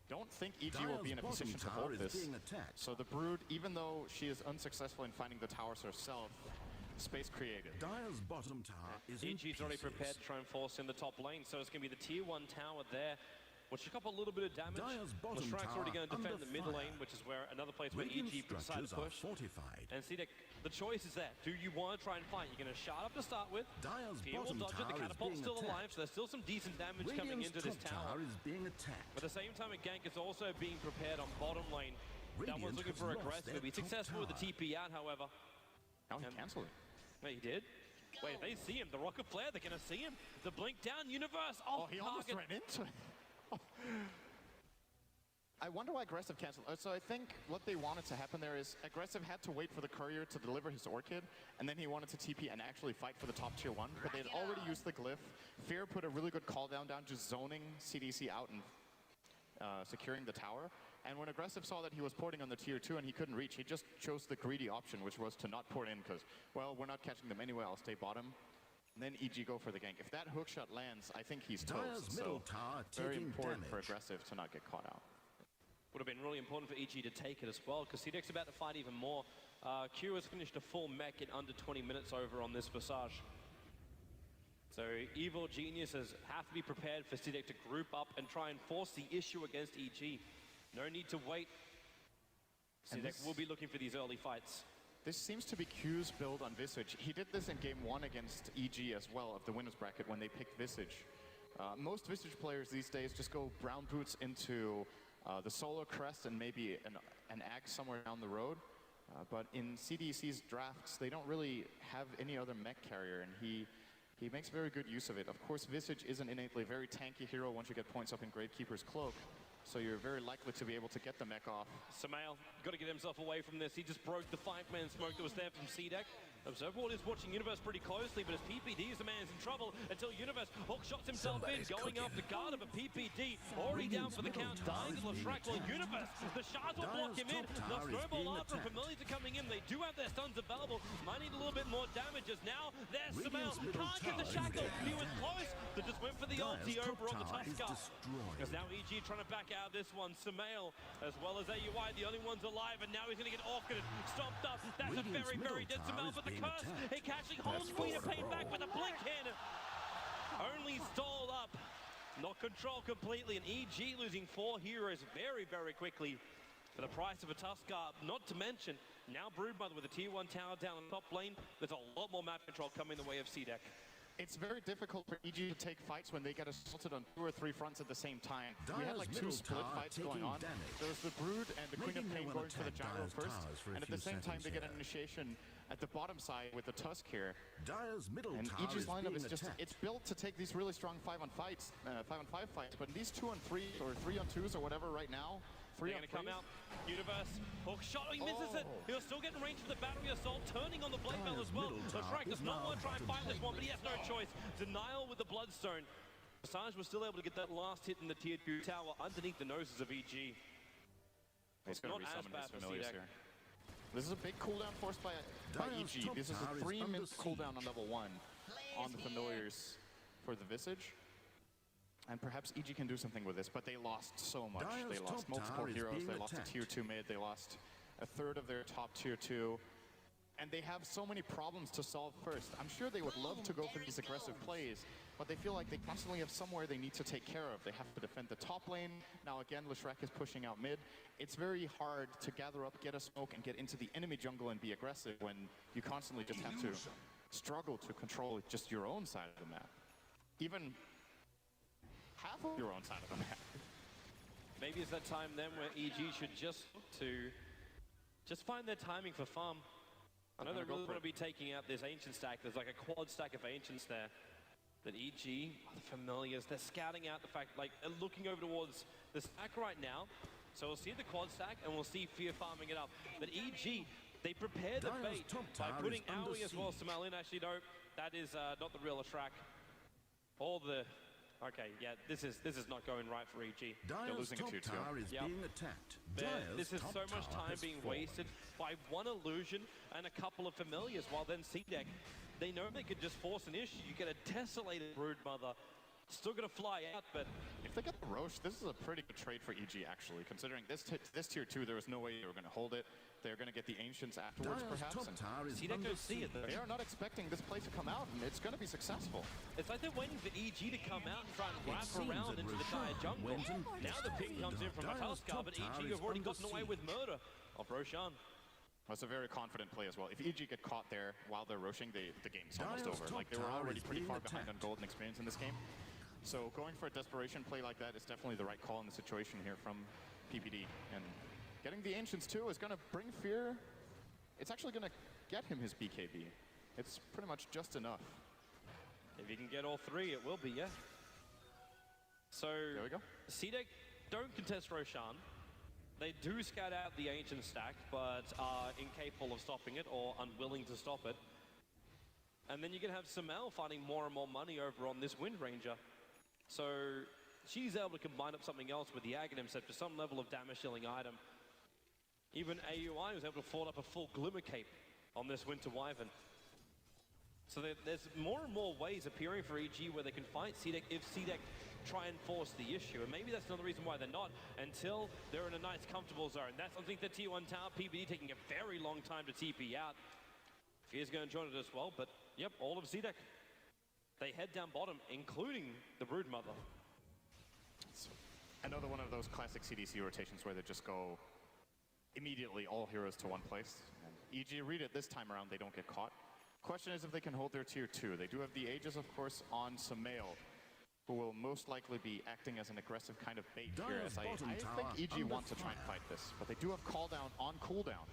don't think EG will be in a position to hold this. So the Brood, even though she is unsuccessful in finding the towers herself, space created. Dire's bottom tower is EG's already prepared to try and force in the top lane, so it's going to be the tier 1 tower there, which took up a little bit of damage. Shrike's already going to defend the mid lane, which is where another place where EG decided to push. And CDEC, the choice is there. Do you want to try and fight? You're going to shard up to start with. Fear will dodge it. The catapult's still alive, so there's still some decent damage coming into this tower. But at the same time, a gank is also being prepared on bottom lane. That one's looking for aggressive. He's successful with the TP out, however. Now he canceled it. No, he did. Wait, they see him. The Rocket Flare, they're going to see him. The blink down, Universe off he almost ran into it. I wonder why Aggressive canceled. So I think what they wanted to happen there is Aggressive had to wait for the courier to deliver his Orchid, and then he wanted to TP and actually fight for the top tier 1, but they had already used the glyph. Fear put a really good call down, just zoning CDC out and securing the tower. And when Aggressive saw that he was porting on the tier 2 and he couldn't reach, he just chose the greedy option, which was to not port in because, well, we're not catching them anyway, I'll stay bottom. And then EG go for the gank. If that hookshot lands, I think he's toast. So very important for Aggressive to not get caught out. Would have been really important for EG to take it as well, because CDEC's about to fight even more. Q has finished a full mech in under 20 minutes over on this Visage. So Evil Geniuses have to be prepared for CDEC to group up and try and force the issue against EG. No need to wait. CDEC will be looking for these early fights. This seems to be Q's build on Visage. He did this in game 1 against EG as well of the winners bracket when they picked Visage. Most Visage players these days just go brown boots into the solo crest and maybe an axe somewhere down the road. But in CDEC's drafts, they don't really have any other mech carrier, and he makes very good use of it. Of course, Visage is an innately very tanky hero once you get points up in Gravekeeper's Cloak. So you're very likely to be able to get the mech off. Samael, got to get himself away from this. He just broke the 5-man smoke that was there from CDEC. Observable is watching Universe pretty closely, but as PPD is the man in trouble until Universe hook shots himself in, going after guard of a PPD, already down for the count, dying to Shrike, while Universe, the shards will block him in. The snowball after Familiars are coming in. They do have their stuns available. Might need a little bit more damage as now there's Samael. Can't get the shackle. He was close. They just went for the ulti over on the Tusker. As now EG trying to back out this one. Samael, as well as AUI, the only ones alive, and now he's going to get orchided, stomped up. That's a very, very dead Samael, but the curse, he catching whole screen of pain back with a blink in. Only stalled up, not controlled completely, and EG losing 4 heroes very, very quickly for the price of a Tusker. Not to mention, now Broodmother with a tier 1 tower down on the top lane. There's a lot more map control coming the way of CDEC. It's very difficult for EG to take fights when they get assaulted on 2 or 3 fronts at the same time. We had like 2 split fights going on. There's the Brood and the Queen of Pain going for the gyro first, and at the same time they get an initiation at the bottom side with the Tusk here. And EG's lineup is just, it's built to take these really strong 5-on-5 fights, but in these 2-on-3 or 3-on-2s or whatever right now, They're going to come out. Universe, hook shot, he misses it. He'll still get in range for the battery assault, turning on the Blade Bell as well. The Shrike does not want to try and fight this one, but he has no choice. Denial with the Bloodstone. Visage was still able to get that last hit in the tier 2 tower underneath the noses of EG. It's not as bad for CDEC. This is a big cooldown forced by EG. This is a 3-minute cooldown on level 1 on the familiars for the Visage. And perhaps EG can do something with this, but they lost so much. Dire's They lost top multiple tower is heroes, being they lost a attacked. tier 2 mid, they lost a third of their top tier 2. And they have so many problems to solve first. I'm sure they would love to go for these aggressive plays, but they feel like they constantly have somewhere they need to take care of. They have to defend the top lane. Now again, Leshrac is pushing out mid. It's very hard to gather up, get a smoke, and get into the enemy jungle and be aggressive when you constantly just have to struggle to control just your own side of the map. Even half of your own side of the map. Maybe it's that time then where EG should just find their timing for farm. I know they're really going to be taking out this ancient stack. There's like a quad stack of ancients there. That EG, the familiars, they're scouting out the fact, like looking over towards the stack right now. So we'll see the quad stack and we'll see Fear farming it up. But EG, they prepare the Dire's bait top by tower putting is under Aoi as well as siege. Samal in. Actually, no, that is not the real Leshrac. All the... Okay, yeah, this is not going right for EG. Dire's losing a top tier 2. tower is Yep. being attacked. There- Dire's this is top so much tower time has being fallen. wasted by one illusion and a couple of familiars, while then CDEC, they know they could just force an issue. You get a tessellated Broodmother, still gonna fly out, but If they get the Roche, this is a pretty good trade for EG, actually. Considering this tier 2, there was no way they were going to hold it. They're going to get the Ancients afterwards, Dire's perhaps. top And tower is CDEC under don't see siege. it though. they are not expecting this play to come out, and it's going to be successful. It's like they're waiting for EG to come out and try and wrap seems around that into the Roshan dire jungle. went and Now the ping comes in from Dire's Mataska, top but tower EG is have already under gotten away with murder of Roshan. That's a very confident play as well. If EG get caught there while they're rushing, the game's almost Dire's over. top Like, they were tower already is pretty being far behind on attacked. golden experience in this game. So going for a desperation play like that is definitely the right call in the situation here from PPD. And getting the Ancients too is going to bring Fear. It's actually going to get him his BKB. It's pretty much just enough. If you can get all three, it will be, yeah. So, There we go. CDEC don't contest Roshan. They do scout out the Ancient stack, but are incapable of stopping it or unwilling to stop it. And then you can have Samel finding more and more money over on this Wind Ranger. So she's able to combine up something else with the Aghanim set for some level of damage dealing item. Even AUI was able to forward up a full Glimmer Cape on this Winter Wyvern. So there's more and more ways appearing for EG where they can fight CDEC if CDEC try and force the issue. And maybe that's another reason why they're not until they're in a nice comfortable zone. That's something that T1 Tower PBD taking a very long time to TP out. Fear's going to join it as well, but yep, all of CDEC. They head down bottom, including the Broodmother. It's another one of those classic CDC rotations where they just go immediately all heroes to one place. And EG read it this time around, they don't get caught. Question is if they can hold their tier 2. They do have the Aegis, of course, on Samale, who will most likely be acting as an aggressive kind of bait here. Dire's As I bottom think tower EG under wants to try and fire. fight this, but they do have call down on cooldown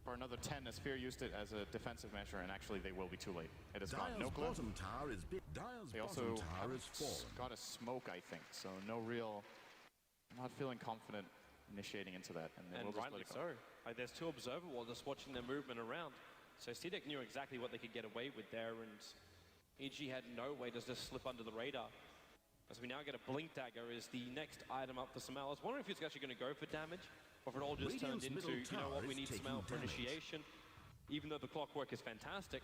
for another 10 as Fear used it as a defensive measure, and actually they will be too late. It has gone. Dire's No glyph. bottom tower is big. Dire's They also bottom tower haven't is fallen. got a smoke, I think, so no real, not feeling confident initiating into that, and they And will just let rightly it go. so. Like, there's two observer walls just watching their movement around. So CDEC knew exactly what they could get away with there, and EG had no way to just slip under the radar. As we now get a Blink Dagger is the next item up for Samel. I was wondering if it's actually going to go for damage, or if it all just turned Radiant's into, middle you know what, tower we is need taking Samel for damage. initiation. Even though the clockwork is fantastic,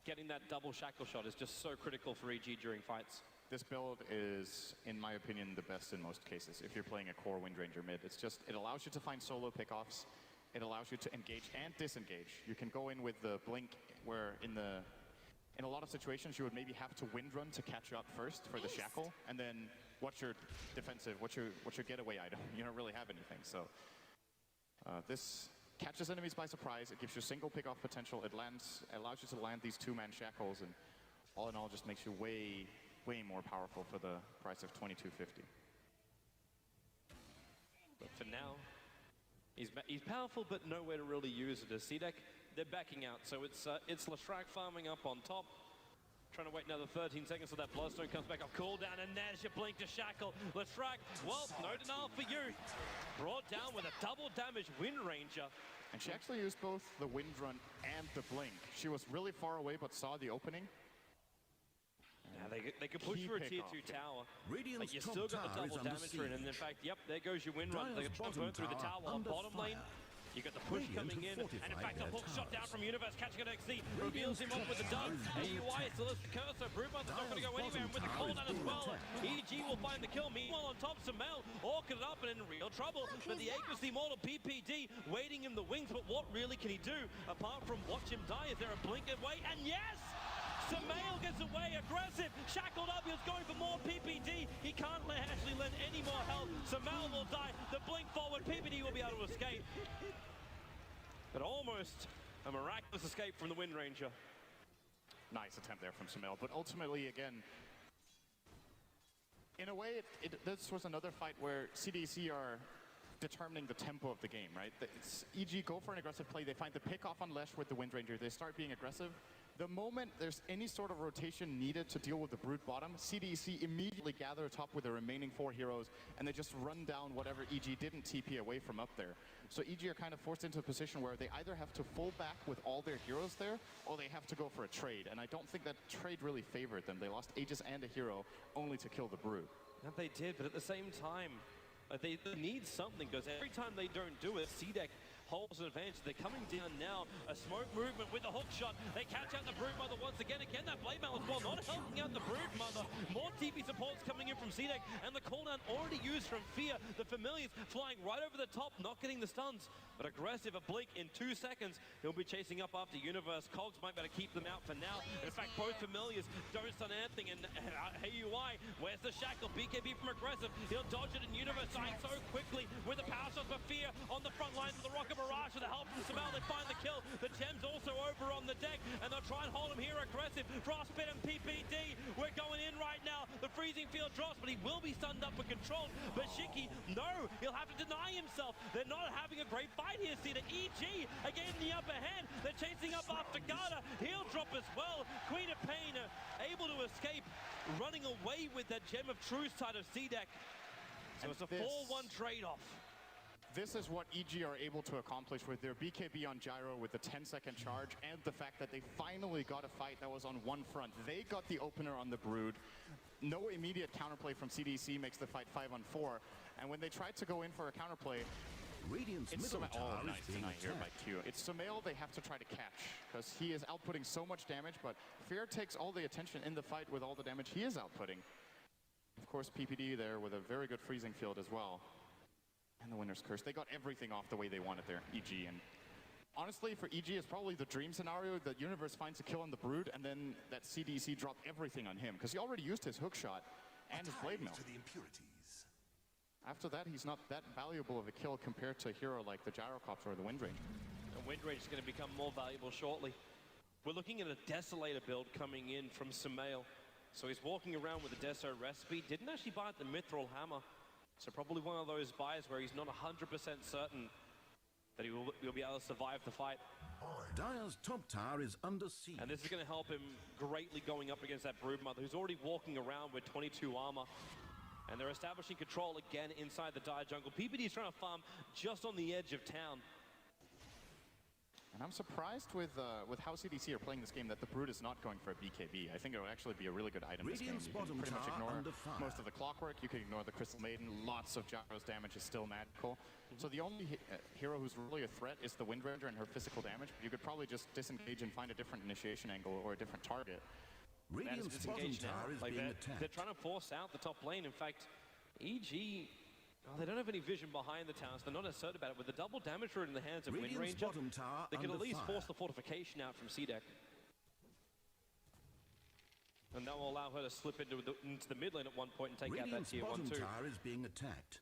getting that double shackle shot is just so critical for EG during fights. This build is, in my opinion, the best in most cases. If you're playing a core Wind Ranger mid, it's just, it allows you to find solo pickoffs. It allows you to engage and disengage. You can go in with the blink where in a lot of situations you would maybe have to wind run to catch up first for the shackle, and then what's your defensive, what's your getaway item? You don't really have anything. So this catches enemies by surprise. It gives you single pickoff potential. It allows you to land these two-man shackles, and all in all just makes you way more powerful for the price of $22.50. But for now, he's powerful, but nowhere to really use it. As CDEC, they're backing out. So it's Leshrac farming up on top. Trying to wait another 13 seconds so that Bloodstone comes back off cooldown, and there's your blink to shackle. Leshrac, well, no denial for you. Brought down with a double damage Wind Ranger. And she actually used both the wind run and the blink. She was really far away, but saw the opening. Now they could push Key for a tier pickoff. 2 tower, Radiant's but you top still got the tower is double under damage for it. And in siege. fact, yep, there goes your wind run. They Dire's can bottom burn through the tower tower on under bottom lane. fire. You got the push coming in, and in fact, the hook shot down from Universe, catching an XC, reveals him off with the dub. AUI still has the cursor. Broodmother's not going to go anywhere, and with the cooldown as well, EG will find the kill. Meanwhile, on top, Sumail orchid up and in real trouble. But the Aegis Immortal PPD waiting in the wings, but what really can he do apart from watch him die? Is there a blink away? And yes! Sumail gets away, aggressive, shackled up, he was going for more PPD. He can't actually lend any more help. Sumail will die, the blink forward, PPD will be able to escape. But almost a miraculous escape from the Wind Ranger. Nice attempt there from Sumail, but ultimately, again, in a way, this was another fight where CDEC are determining the tempo of the game, right? EG go for an aggressive play, they find the pick off on Lesh with the Wind Ranger, they start being aggressive. The moment there's any sort of rotation needed to deal with the brute bottom, CDEC immediately gather top with the remaining 4 heroes, and they just run down whatever EG didn't TP away from up there. So EG are kind of forced into a position where they either have to full back with all their heroes there, or they have to go for a trade. And I don't think that trade really favored them. They lost Aegis and a hero only to kill the brute. And they did, but at the same time, they need something, because every time they don't do it, CDEC holds an advantage. They're coming down now. A smoke movement with a hook shot. They catch out the Broodmother once again. Again, that Blade Mail as well, not helping out the Broodmother. More TP supports coming in from CDEC, and the cooldown already used from Fear. The Familiars flying right over the top, not getting the stuns. But aggressive, a blink in 2 seconds. He'll be chasing up after Universe. Cogs might better keep them out for now. In fact, both Familiars don't stun anything. And AUI, where's the shackle? BKB from aggressive. He'll dodge it, and Universe dying so quickly with the power shot for Fear on the front lines of the Rocket Barrage with the help from Sumail. They find the kill. The Gem's also over on the deck, and they'll try and hold him here aggressive. Frostbite and PPD. We're going in right now. The freezing field drops, but he will be stunned up and controlled. But Shiki, no, he'll have to deny himself. They're not having a great fight here, CDEC. EG again in the upper hand. They're chasing up after Garda. He'll drop as well. Queen of Pain able to escape, running away with that Gem of Truth side of CDEC. So it's a 4-1 trade-off. This is what EG are able to accomplish with their BKB on Gyro with the 10-second charge, and the fact that they finally got a fight that was on one front. They got the opener on the Brood. No immediate counterplay from CDEC makes the fight 5-on-4. And when they tried to go in for a counterplay, it's Sumail. Oh, nice deny here by Q. It's Sumail they have to try to catch, because he is outputting so much damage, but Fear takes all the attention in the fight with all the damage he is outputting. Of course, PPD there with a very good freezing field as well. And the Winner's Curse. They got everything off the way they wanted there, EG. And honestly, for EG, it's probably the dream scenario that Universe finds a kill on the Brood, and then that CDEC drop everything on him, because he already used his hook shot and his Blade Mail. After that, he's not that valuable of a kill compared to a hero like the Gyrocopter or the Wind Ranger. And Wind Ranger is going to become more valuable shortly. We're looking at a Desolator build coming in from Sumail. So he's walking around with a Deso recipe. Didn't actually buy the Mithril Hammer. So probably one of those buys where he's not 100% certain that he'll be able to survive the fight. Dire's top tower is under siege. And this is going to help him greatly going up against that Broodmother, who's already walking around with 22 armor. And they're establishing control again inside the Dire jungle. PPD is trying to farm just on the edge of town. And I'm surprised with how CDEC are playing this game that the Brood is not going for a BKB. I think it will actually be a really good item this game. You can pretty much ignore most of the clockwork. You can ignore the Crystal Maiden. Lots of Gyro's damage is still magical. So the only hero who's really a threat is the Wind Ranger and her physical damage. You could probably just disengage and find a different initiation angle or a different target. Radiant's bottom tower is being attacked. They're trying to force out the top lane. In fact, EG... Oh, they don't have any vision behind the towers. They're not assertive about it. With the double damage route in the hands of Wind Ranger, they can at least force the fortification out from CDEC. And that will allow her to slip into the mid lane at one point and take out that tier 1-2. Bottom tower is being attacked.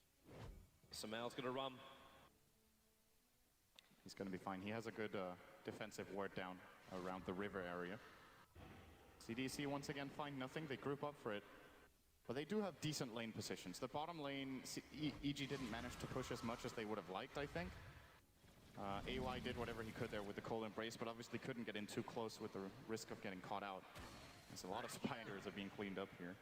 Sumail's going to run. He's going to be fine. He has a good defensive ward down around the river area. CDEC once again find nothing. They group up for it. But they do have decent lane positions. The bottom lane, EG didn't manage to push as much as they would have liked, I think. AY did whatever he could there with the Cold Embrace, but obviously couldn't get in too close with the risk of getting caught out. There's a lot of spiders are being cleaned up here.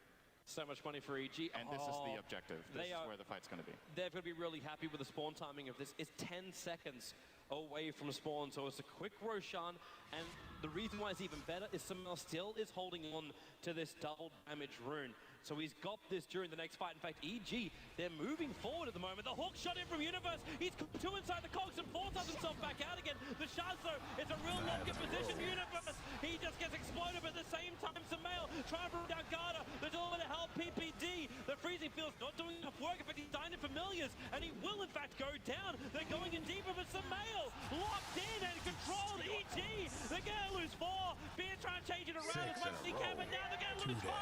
So much money for EG. And this is the objective. This is where the fight's going to be. They're going to be really happy with the spawn timing of this. It's 10 seconds away from spawn, so it's a quick Roshan. And the reason why it's even better is Sumail still is holding on to this double damage rune. So he's got this during the next fight. In fact, EG, they're moving forward at the moment. The hook shot in from Universe. He's two inside the cogs and forces himself back out again. The Shaz, though, is a real lock-in position. Universe, he just gets exploded, but at the same time, Sumail trying to bring down Garda. There's a little bit of help. PPD, the freezing field's not doing enough work. In fact, he's dying in familiars, and he will, in fact, go down. They're going in deeper, but Sumail locked in and controlled EG. They're going to lose 4. Beer trying to change it around as much as he can, but now they're going to lose 5.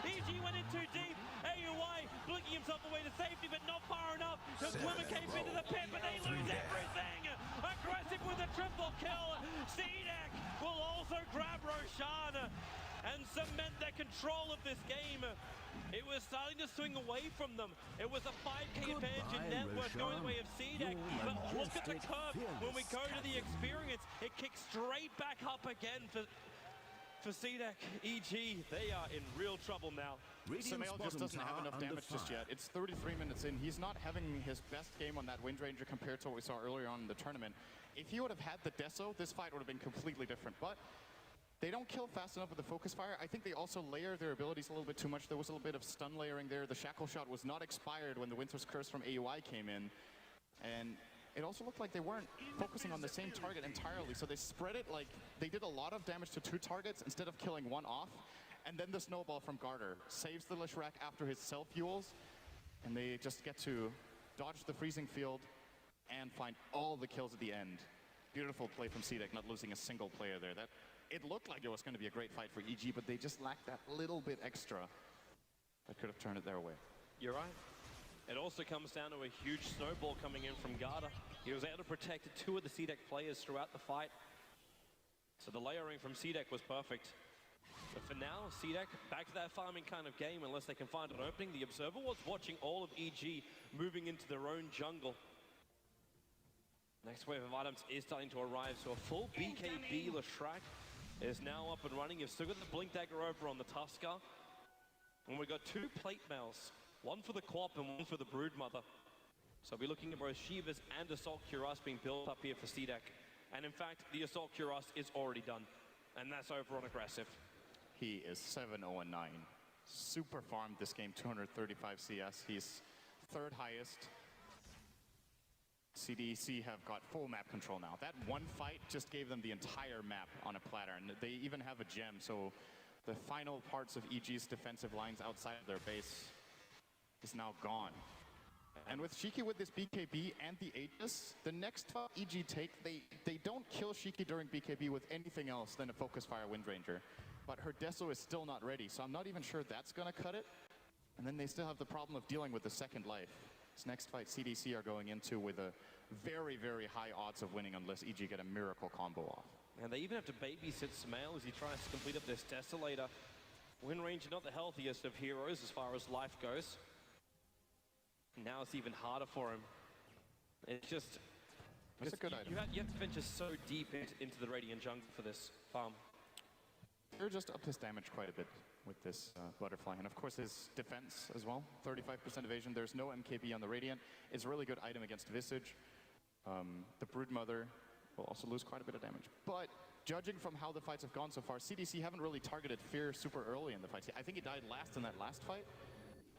EG went in too deep. AUI blinking himself away to safety, but not far enough. The Swimmer came into the pit, but they lose everything. Aggressive with a triple kill. CDEC will also grab Roshan and cement their control of this game. It was starting to swing away from them. It was a 5K advantage in net worth going the way of CDEC, but look at the curve. When we go to the experience, it kicks straight back up again for CDEC. EG, they are in real trouble now. Sumail just doesn't have enough damage just yet. It's 33 minutes in. He's not having his best game on that Wind Ranger compared to what we saw earlier on in the tournament. If he would have had the Deso, this fight would have been completely different. But they don't kill fast enough with the focus fire. I think they also layer their abilities a little bit too much. There was a little bit of stun layering there. The shackle shot was not expired when the Winter's Curse from AUI came in. And it also looked like they weren't focusing on the same target entirely. So they spread it, like they did a lot of damage to 2 targets instead of killing 1 off. And then the snowball from Garter saves the Leshrac after his self-fuels. And they just get to dodge the freezing field and find all the kills at the end. Beautiful play from CDEC, not losing a single player there. It looked like it was going to be a great fight for EG, but they just lacked that little bit extra that could have turned it their way. You're right. It also comes down to a huge snowball coming in from Garda. He was able to protect 2 of the CDEC players throughout the fight. So the layering from CDEC was perfect. But for now, CDEC, back to that farming kind of game, unless they can find an opening. The Observer was watching all of EG moving into their own jungle. Next wave of items is starting to arrive, so a full BKB Leshrac is now up and running. You've still got the Blink Dagger over on the Tusker. And we've got 2 plate mails. One for the Quap and one for the Broodmother. So we'll be looking at both Shivas and Assault Cuirass being built up here for CDEC. And in fact, the Assault Cuirass is already done. And that's over on Aggressive. He is 7-0-9. Super farmed this game, 235 CS. He's 3rd highest. CDEC have got full map control now. That one fight just gave them the entire map on a platter, and they even have a gem, so the final parts of EG's defensive lines outside of their base is now gone. And with Shiki with this BKB and the Aegis, the next fight EG take, they don't kill Shiki during BKB with anything else than a Focus Fire Wind Ranger. But her Deso is still not ready, so I'm not even sure that's gonna cut it. And then they still have the problem of dealing with the second life. This next fight CDC are going into with a very, very high odds of winning unless EG get a miracle combo off. And they even have to babysit Sumail as he tries to complete up this Desolator. Wind Ranger not the healthiest of heroes as far as life goes. Now it's even harder for him. It's just... That's a good item. You have to venture so deep into the Radiant jungle for this farm. They're just upped his damage quite a bit with this Butterfly. And of course his defense as well. 35% evasion. There's no MKB on the Radiant. It's a really good item against Visage. The Broodmother will also lose quite a bit of damage. But judging from how the fights have gone so far, CDC haven't really targeted Fear super early in the fights. I think he died last in that last fight.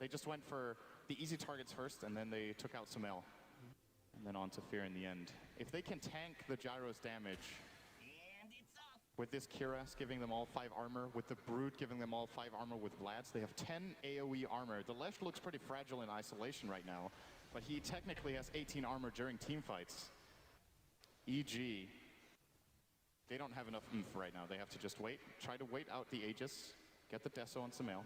They just went for the easy targets first, and then they took out Sumail. And then on to Fear in the end. If they can tank the Gyro's damage, with this Cuirass giving them all 5 armor, with the Brood giving them all 5 armor with Vlad's, they have 10 AoE armor. The Lesh looks pretty fragile in isolation right now, but he technically has 18 armor during team fights. EG, they don't have enough oomph right now. They have to just wait, try to wait out the Aegis, get the Deso on Sumail,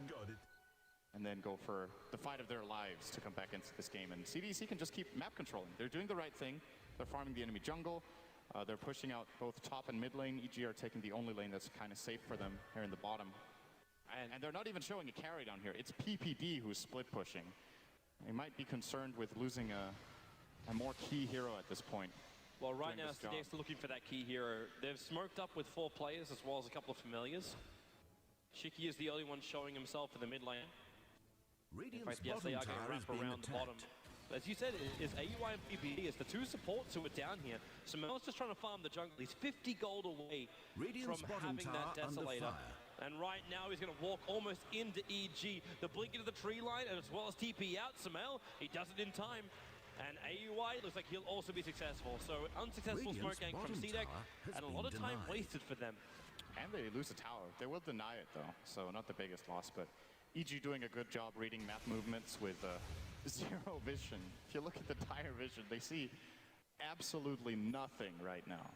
and then go for the fight of their lives to come back into this game. And CDC can just keep map controlling. They're doing the right thing. They're farming the enemy jungle. They're pushing out both top and mid lane. EG are taking the only lane that's kind of safe for them here in the bottom. And they're not even showing a carry down here. It's PPD who's split pushing. They might be concerned with losing a more key hero at this point. Well, right now, CDEC's looking for that key hero. They've smoked up with 4 players as well as a couple of familiars. Shiki is the only one showing himself in the mid lane. In fact, yes, they are going to wrap around the bottom. But as you said, it's AUI and PPD. It's the 2 supports who are down here. Sumail's just trying to farm the jungle. He's 50 gold away from having that Desolator. And right now he's going to walk almost into EG. The blink into the tree line as well as TP out. Samel, he does it in time. And AUI looks like he'll also be successful. So unsuccessful smoke gang from CDEC and a lot of time wasted for them. And they lose the tower. They will deny it though, so not the biggest loss, but EG doing a good job reading map movements with zero vision. If you look at the dire vision, they see absolutely nothing right now.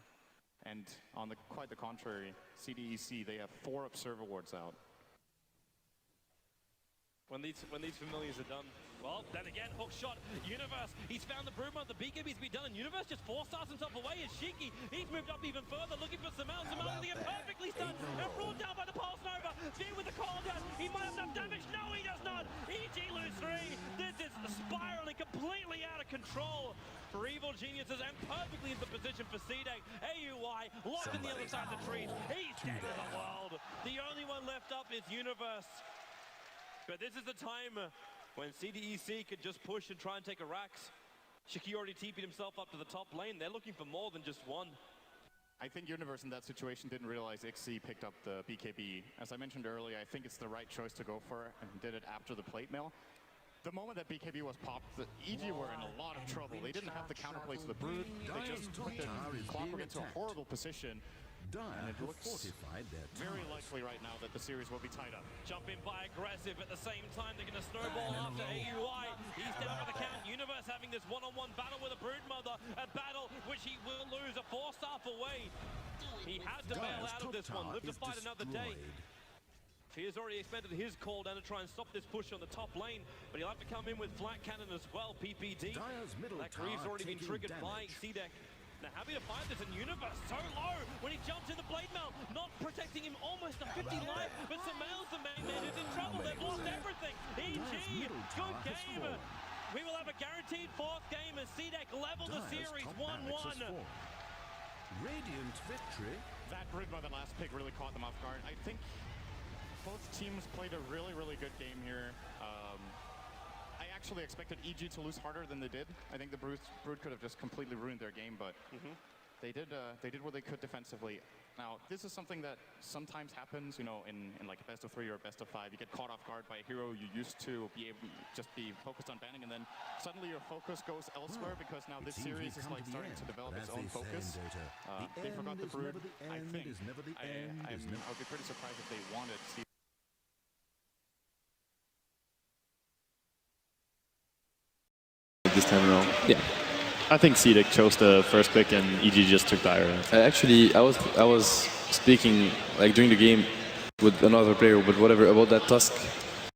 And on the quite the contrary, CDEC, they have 4 observer wards out. When these familiars are done, well, then again, hook shot, Universe, he's found the Broodmother, the BKB's been done, and Universe just 4-stars himself away as Shiki, he's moved up even further, looking for Samel, Samel to get perfectly stunned, and brought down by the Pulse Nova, Fear with the call down, he might have enough damage, no he does not, EG lose 3, this is spiraling completely out of control for Evil Geniuses, and perfectly into position for CDEC, AUI, locked in the other side of the trees, he's dead to the world, the only one left up is Universe. But this is the time when CDEC could just push and try and take a Rax. Shiki already TP'd himself up to the top lane. They're looking for more than just one. I think Universe in that situation didn't realize XC picked up the BKB. As I mentioned earlier, I think it's the right choice to go for and did it after the plate mail. The moment that BKB was popped, the EG were in a lot of trouble. They didn't have the counterplays to the Brood. They just put the Clockwork into a horrible position. And it looks very likely right now that the series will be tied up. Jump in by aggressive at the same time. They're going to snowball after AUI. He's down for the count. Universe having this one-on-one battle with a Broodmother. A battle which he will lose a 4-star away. He had to bail out of this one. Live to fight another day. He has already expended his call down to try and stop this push on the top lane, but he'll have to come in with flat cannon as well, PPD. That Greaves already been triggered by CDEC. Now happy to find this in Universe, so low when he jumps in the blade mail, not protecting him almost a 50 life, but Samel's the main man who's in trouble, they've lost everything. EG, good game. We will have a guaranteed 4th game as CDEC level the series 1-1. Radiant victory. That Broodmother last pick really caught them off guard. I think both teams played a really, really good game here. I actually expected EG to lose harder than they did. I think the Brood could have just completely ruined their game, but they did what they could defensively. Now, this is something that sometimes happens, you know, in like a best of 3 or a best of 5. You get caught off guard by a hero you used to just be focused on banning, and then suddenly your focus goes elsewhere because now this series is like starting to develop its own focus. They forgot the Brood. I think I would be pretty surprised if they wanted to see this time around. Yeah. I think CDEC chose the first pick and EG just took dire. Actually, I was speaking like during the game with another player, but whatever, about that Tusk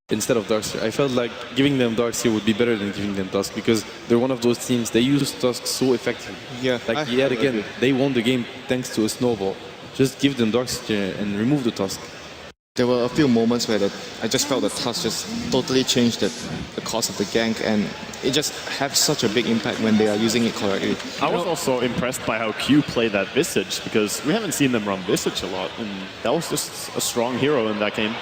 instead of Darkseer. I felt like giving them Darkseer would be better than giving them Tusk because they're one of those teams, they use Tusk so effectively. Yeah. Like yet again, they won the game thanks to a snowball. Just give them Darkseer and remove the Tusk. There were a few moments where I just felt the Tusk just totally changed the course of the gank, and it just has such a big impact when they are using it correctly. I was also impressed by how Q played that Visage, because we haven't seen them run Visage a lot, and that was just a strong hero in that game.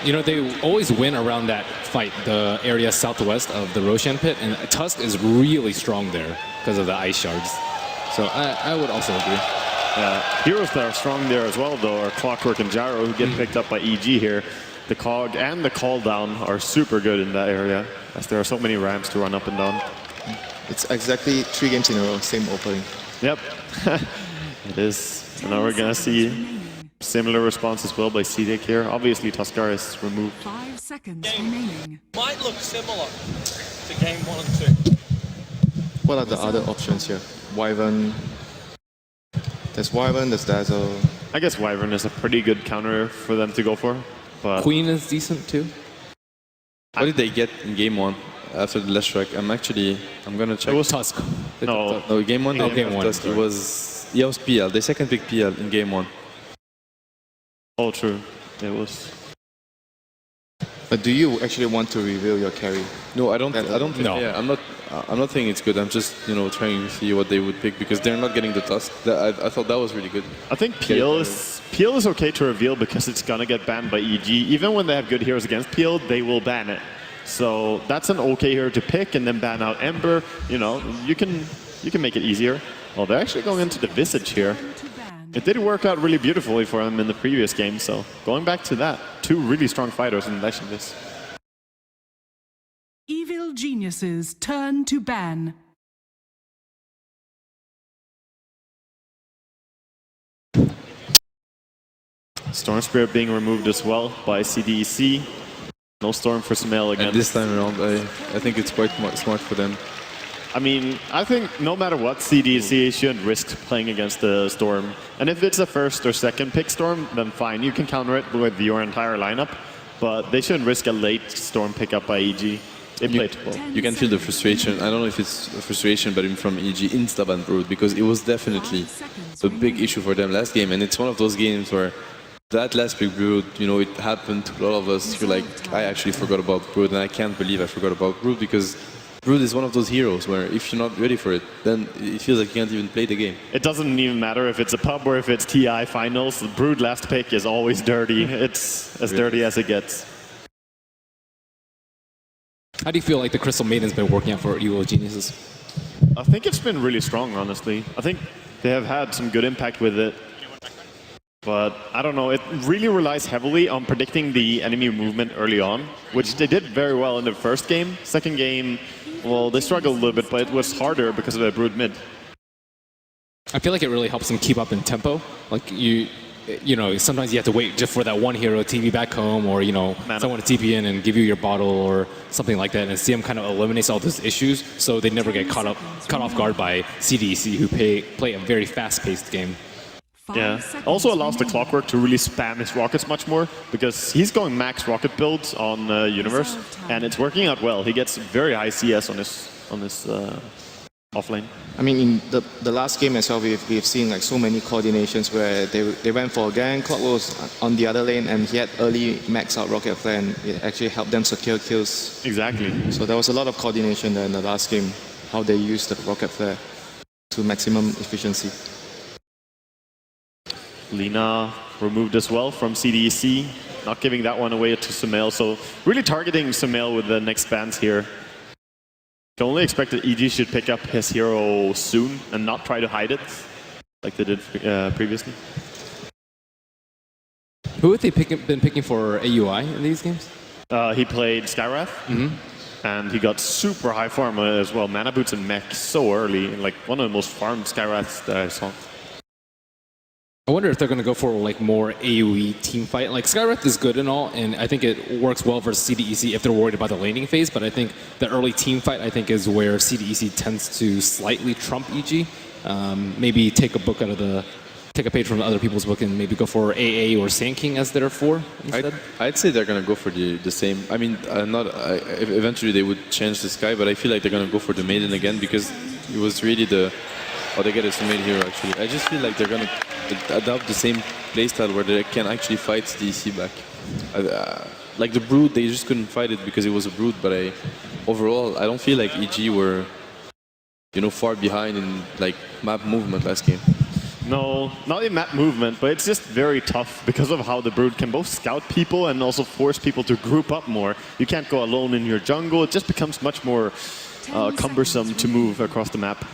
You know, they always win around that fight, the area southwest of the Roshan pit, and Tusk is really strong there because of the ice shards. So I would also agree. Heroes that are strong there as well, though, are Clockwork and Gyro, who get picked up by EG here. The Cog and the Call Down are super good in that area, as there are so many ramps to run up and down. It's exactly 3 games in a row, same opening. Yep, it is. And now we're going to see similar response as well by CDEC here. Obviously, Tuskar is removed. 5 seconds remaining. Might look similar to game 1 and 2. What are the other options here? Wyvern. There's Wyvern, there's Dazzle. I guess Wyvern is a pretty good counter for them to go for. But Queen is decent too. What did they get in game 1 after the Leshrac? I'm gonna check. It was Tusk. No, game 1. Game 1. Tusk. It was PL. They second pick PL in game 1. Oh, true. It was. But do you actually want to reveal your carry? No, I don't. Think, no. Yeah, I'm not saying it's good. I'm just trying to see what they would pick because they're not getting the Tusk. I thought that was really good. I think PL is okay to reveal because it's gonna get banned by EG. Even when they have good heroes against PL, they will ban it. So that's an okay hero to pick and then ban out Ember. You know, you can make it easier. Oh, they're actually going into the Visage here. It did work out really beautifully for him in the previous game, so going back to that, two really strong fighters in Lesh in this. Evil geniuses turn to ban. Storm Spirit being removed as well by CDEC. No Storm for Sumail again. And this time around, I think it's quite smart for them. I mean, I think no matter what, CDEC shouldn't risk playing against the Storm. And if it's a first or second pick Storm, then fine, you can counter it with your entire lineup. But they shouldn't risk a late Storm pickup by EG. They played well. You can feel the frustration. I don't know if it's a frustration, but from EG in Stab and Brood, because it was definitely a big issue for them last game. And it's one of those games where that last pick Brood, you know, it happened to a lot of us. You're like, I actually forgot about Brood, and I can't believe I forgot about Brood, because Brood is one of those heroes where if you're not ready for it, then it feels like you can't even play the game. It doesn't even matter if it's a pub or if it's TI finals. The Brood last pick is always dirty. It's as dirty as it gets. How do you feel like the Crystal Maiden's been working out for Evil Geniuses? I think it's been really strong, honestly. I think they have had some good impact with it. But I don't know, it really relies heavily on predicting the enemy movement early on, which they did very well in the first game. Second game, well, they struggled a little bit, but it was harder because of the Brood mid. I feel like it really helps them keep up in tempo. Like you know, sometimes you have to wait just for that one hero to TP back home, or, you know, someone to TP in and give you your bottle or something like that. And CM kind of eliminates all those issues, so they never get caught off guard by CDEC, who play a very fast-paced game. Yeah, also allows the Clockwork to really spam his rockets much more, because he's going max rocket builds on Universe, and it's working out well. He gets very high CS on this offlane. I mean, in the last game as well, we've seen like so many coordinations where they went for a gang, Clockwork was on the other lane, and he had early max out rocket flare, and it actually helped them secure kills. Exactly. So there was a lot of coordination there in the last game, how they used the rocket flare to maximum efficiency. Lina removed as well from CDEC, not giving that one away to Sumail. So really targeting Sumail with the next bans here. Can only expect that EG should pick up his hero soon and not try to hide it like they did previously. Who have they been picking for AUI in these games? He played Skywrath, and he got super high farm as well. Mana Boots and Mech so early, like one of the most farmed Skywraths that I saw. I wonder if they're going to go for like more AoE team fight. Like Skywrath is good and all, and I think it works well versus CDEC if they're worried about the laning phase. But I think the early team fight, I think, is where CDEC tends to slightly trump EG. Maybe take a page from other people's book and maybe go for AA or Sand King as their 4 instead. I'd say they're going to go for the same. I mean, eventually they would change the Sky, but I feel like they're going to go for the Maiden again, because it was really they get a Maiden hero actually. I just feel like they're going to adopt the same playstyle where they can actually fight DC back. Like the Brood, they just couldn't fight it because it was a Brood, but overall, I don't feel like EG were, you know, far behind in like map movement last game. No, not in map movement, but it's just very tough because of how the Brood can both scout people and also force people to group up more. You can't go alone in your jungle. It just becomes much more cumbersome to move across the map.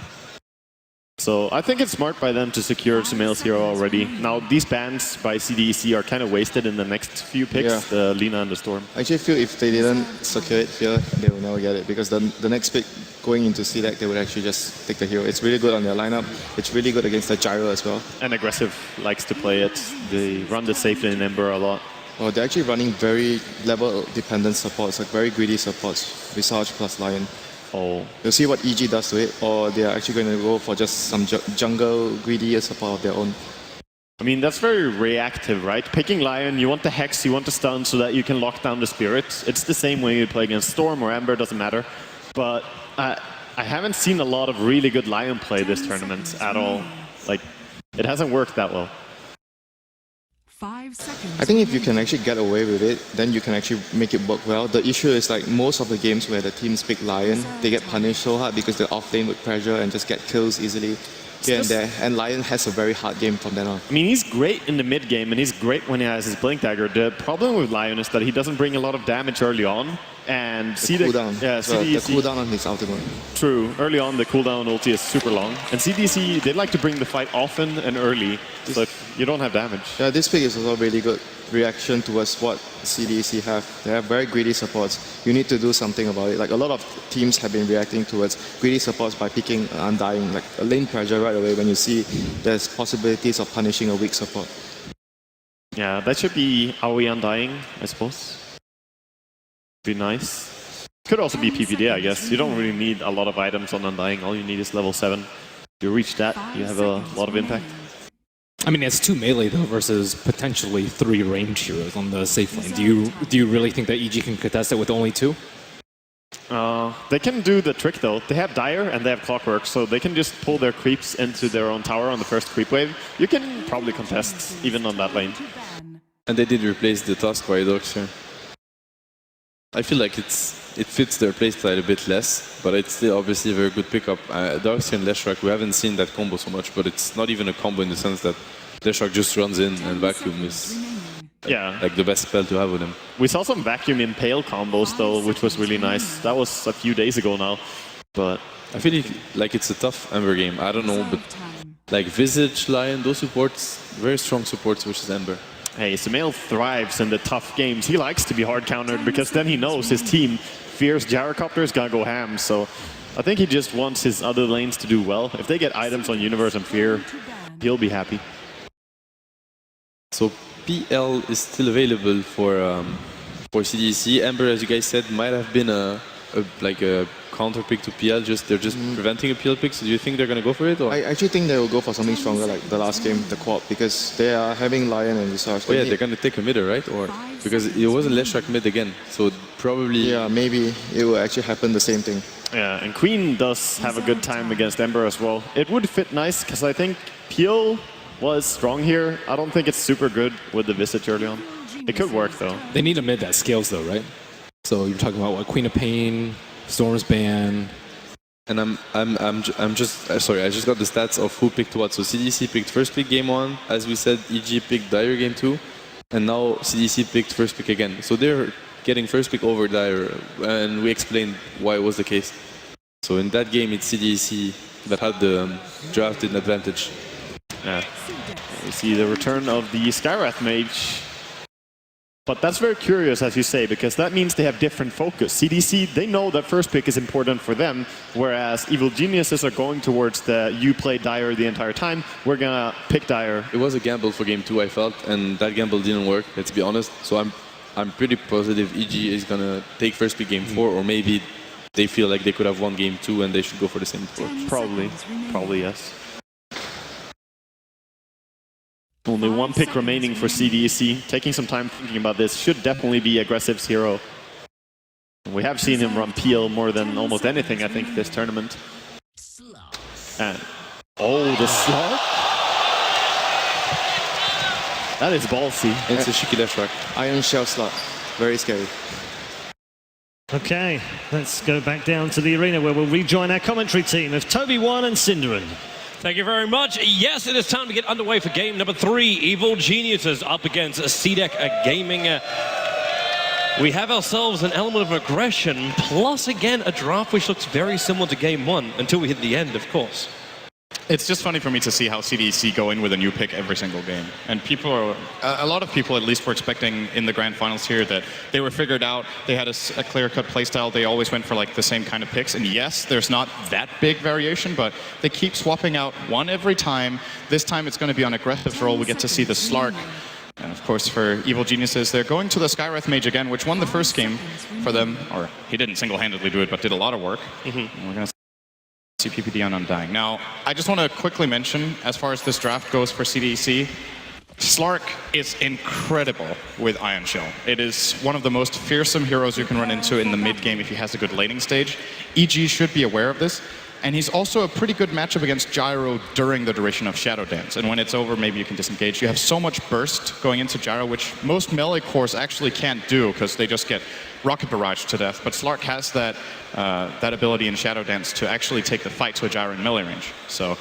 So I think it's smart by them to secure Sumail's hero already. Now these bans by CDEC are kind of wasted in the next few picks, the Lina and the Storm. I actually feel if they didn't secure it here, they will never get it, because the next pick going into CDEC, they would actually just take the hero. It's really good on their lineup. It's really good against the Gyro as well. And Aggressive likes to play it. They run the safety in Ember a lot. Well, they're actually running very level-dependent supports, like very greedy supports, Visage plus Lion. Oh. We'll see what EG does to it, or they're actually going to go for just some jungle greedy support of their own. I mean, that's very reactive, right? Picking Lion, you want the Hex, you want the stun so that you can lock down the Spirit. It's the same way you play against Storm or Ember, doesn't matter. But I haven't seen a lot of really good Lion play this tournament at all. Like, it hasn't worked that well. 5 seconds. I think if you can actually get away with it, then you can actually make it work well. The issue is like most of the games where the teams pick Lion, they get punished so hard because they're off lane with pressure and just get kills easily here and there. And Lion has a very hard game from then on. I mean, he's great in the mid game and he's great when he has his Blink Dagger. The problem with Lion is that he doesn't bring a lot of damage early on, And cooldown. Yeah, so the CDEC. cooldown on his ultimate. True. Early on, the cooldown ulti is super long. And CDEC, they like to bring the fight often and early, so you don't have damage. Yeah, this pick is also a really good reaction towards what CDEC have. They have very greedy supports. You need to do something about it. Like a lot of teams have been reacting towards greedy supports by picking Undying, like a lane pressure right away when you see there's possibilities of punishing a weak support. Yeah, that should be AoE Undying, I suppose. Be nice. Could also be PPD, I guess. You don't really need a lot of items on Undying. All you need is level 7. If you reach that, you have a lot of impact. I mean, it's 2 melee though versus potentially 3 range heroes on the safe lane. Do you really think that EG can contest it with only 2? They can do the trick though. They have Dire and they have Clockwork, so they can just pull their creeps into their own tower on the first creep wave. You can probably contest even on that lane. And they did replace the Tusk by Darkseer. I feel like it fits their playstyle a bit less, but it's still obviously a very good pickup. Darkseer and Leshrac, we haven't seen that combo so much, but it's not even a combo in the sense that Leshrac just runs in and Vacuum is like the best spell to have with him. We saw some Vacuum Impale combos though, which was really nice. That was a few days ago now, but I feel like it's a tough Ember game. I don't know, but like Visage, Lion, those supports, very strong supports versus Ember. Hey, Sumail thrives in the tough games. He likes to be hard countered because then he knows his team fears Gyrocopter is gonna go ham. So I think he just wants his other lanes to do well. If they get items on Universe and Fear, he'll be happy. So PL is still available for CDEC. Ember, as you guys said, might have been a counter pick to PL. They're just preventing a PL pick. So do you think they're gonna go for it? Or? I actually think they will go for something stronger, like the last game, the Quad, because they are having Lion and Resource. Oh yeah, they're gonna take a midder, right? Or because it wasn't Leshrac mid again, so probably. Yeah, maybe it will actually happen the same thing. Yeah, and Queen does have a good time against Ember as well. It would fit nice because I think PL was strong here. I don't think it's super good with the Visage early on. It could work though. They need a mid that scales though, right? So you're talking about what, Queen of Pain, Storm's Ban. And I'm just sorry, I just got the stats of who picked what. So CDEC picked first pick game 1, as we said. EG picked Dire game 2, and now CDEC picked first pick again. So they're getting first pick over Dire, and we explained why it was the case. So in that game, it's CDEC that had the drafted advantage. Yeah. We see the return of the Skywrath Mage. But that's very curious, as you say, because that means they have different focus. CDC, they know that first pick is important for them, whereas Evil Geniuses are going towards the you play Dire the entire time, we're gonna pick Dire. It was a gamble for game 2, I felt, and that gamble didn't work, let's be honest. So I'm pretty positive EG is gonna take first pick game 4, or maybe they feel like they could have won game 2 and they should go for the same approach. Probably yes. Only 1 pick remaining for CDEC. Taking some time thinking about this. Should definitely be Aggressive's hero. We have seen him run PL more than almost anything, I think, this tournament. And the slug. That is ballsy. It's a Shiki Leshrac. Iron Shell slot. Very scary. Okay, let's go back down to the arena where we'll rejoin our commentary team of Toby1 and Cinderin. Thank you very much. Yes, it is time to get underway for game number 3. Evil Geniuses up against CDEC Gaming. We have ourselves an element of aggression, plus again a draft which looks very similar to game 1 until we hit the end, of course. It's just funny for me to see how CDEC go in with a new pick every single game. And people are, a lot of people at least were expecting in the grand finals here that they were figured out, they had a clear-cut playstyle, they always went for like the same kind of picks. And yes, there's not that big variation, but they keep swapping out one every time. This time it's going to be on aggressive roll. We get to see the Slark. And of course for Evil Geniuses, they're going to the Skywrath Mage again, which won the first game for them. Or he didn't single-handedly do it, but did a lot of work. And we're going to see PPD on Undying. Now, I just want to quickly mention, as far as this draft goes for CDEC, Slark is incredible with Iron Shell. It is one of the most fearsome heroes you can run into in the mid-game if he has a good laning stage. EG should be aware of this. And he's also a pretty good matchup against Gyro during the duration of Shadow Dance. And when it's over, maybe you can disengage. You have so much burst going into Gyro, which most melee cores actually can't do because they just get rocket barrage to death. But Slark has that that ability in Shadow Dance to actually take the fight to a Gyro in melee range. So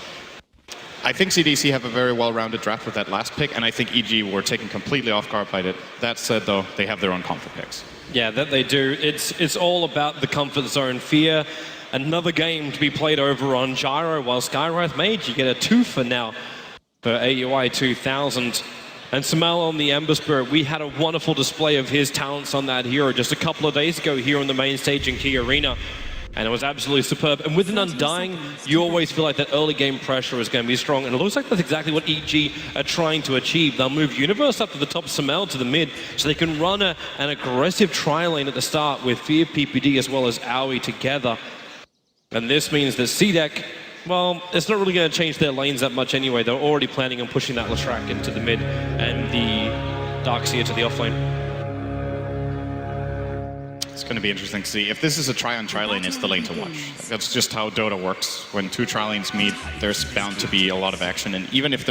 I think CDEC have a very well-rounded draft with that last pick, and I think EG were taken completely off guard by it. That said, though, they have their own comfort picks. Yeah, that they do. It's all about the comfort zone. Fear, another game to be played over on Gyro, while Skywrath Mage, you get a 2 for now for AUI 2000. And Samal on the Ember Spirit, we had a wonderful display of his talents on that hero just a couple of days ago here on the main stage in Key Arena. And it was absolutely superb. And with an Undying, you always feel like that early game pressure is going to be strong. And it looks like that's exactly what EG are trying to achieve. They'll move Universe up to the top, Samel to the mid, so they can run an aggressive tri-lane at the start with Fear, PPD, as well as Aoi together. And this means that CDEC, well, it's not really going to change their lanes that much anyway. They're already planning on pushing that Leshrac into the mid and the Darkseer to the offlane. It's going to be interesting to see. If this is a try-on-try lane, it's the lane to watch. That's just how Dota works. When two tri-lanes meet, there's bound to be a lot of action. And even if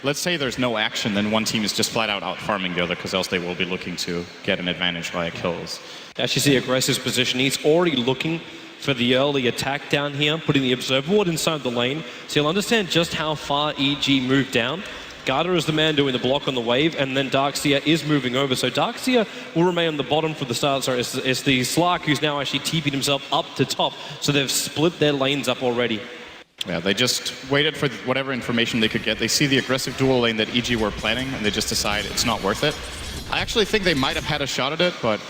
let's say there's no action, then one team is just flat-out out-farming the other, because else they will be looking to get an advantage via kills. As you see aggressive position, he's already looking for the early attack down here, putting the observer ward inside the lane, so you'll understand just how far EG moved down. Garda is the man doing the block on the wave, and then Darkseer is moving over. So Darkseer will remain on the bottom for the start. Sorry, it's the Slark who's now actually TP'd himself up to top. So they've split their lanes up already. Yeah, they just waited for whatever information they could get. They see the aggressive dual lane that EG were planning, and they just decide it's not worth it. I actually think they might have had a shot at it, but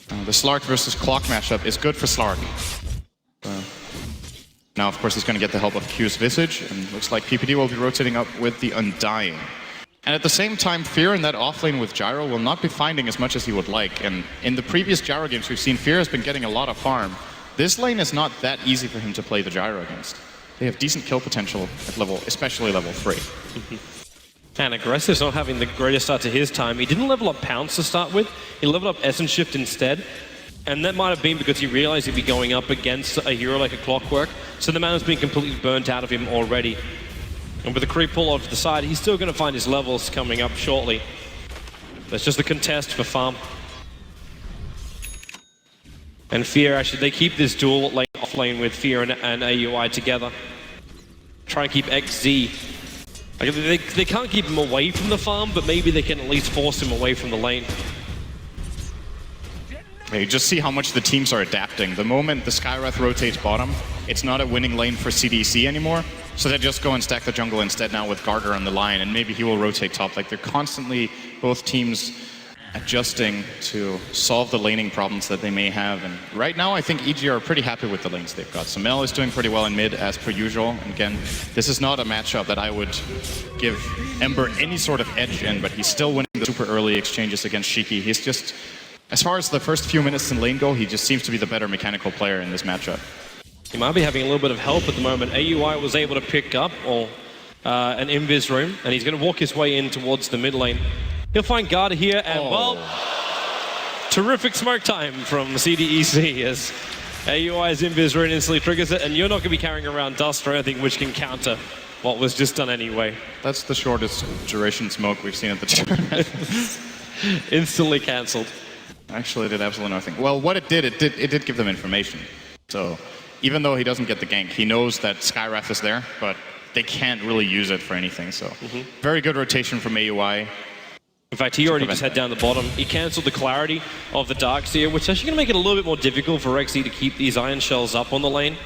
the Slark versus Clock matchup is good for Slark. Now, of course, he's going to get the help of Q's Visage, and looks like PPD will be rotating up with the Undying. And at the same time, Fear in that offlane with Gyro will not be finding as much as he would like. And in the previous Gyro games we've seen, Fear has been getting a lot of farm. This lane is not that easy for him to play the Gyro against. They have decent kill potential at level, especially level 3. And Aggressive's not having the greatest start to his time. He didn't level up Pounce to start with. He leveled up Essence Shift instead. And that might have been because he realized he'd be going up against a hero like a Clockwork. So the mana's been completely burnt out of him already. And with the creep pull off to the side, he's still going to find his levels coming up shortly. That's just the contest for farm. And Fear, actually, they keep this dual lane off lane with Fear and AUI together. Try and keep XZ. Like, they can't keep him away from the farm, but maybe they can at least force him away from the lane. You just see how much the teams are adapting. The moment the Skywrath rotates bottom, it's not a winning lane for CDEC anymore. So they just go and stack the jungle instead now with Garter on the line, and maybe he will rotate top. Like, they're constantly, both teams, adjusting to solve the laning problems that they may have. And right now, I think EG are pretty happy with the lanes they've got. Samel is doing pretty well in mid, as per usual. And again, this is not a matchup that I would give Ember any sort of edge in, but he's still winning the super early exchanges against Shiki. He's just, as far as the first few minutes in lane go, he just seems to be the better mechanical player in this matchup. He might be having a little bit of help at the moment. AUI was able to pick up an Invis room, and he's going to walk his way in towards the mid lane. He'll find Garda here, and well, terrific smoke time from CDEC as AUI's Invis rune instantly triggers it, and you're not going to be carrying around dust or anything which can counter what was just done anyway. That's the shortest duration smoke we've seen at the tournament. Instantly cancelled. Actually, it did absolutely nothing. Well, what it did give them information. So even though he doesn't get the gank, he knows that Skywrath is there, but they can't really use it for anything. So very good rotation from AUI. In fact, he already just had down the bottom. He cancelled the clarity of the Darkseer, which is actually going to make it a little bit more difficult for Rexy to keep these Iron Shells up on the lane,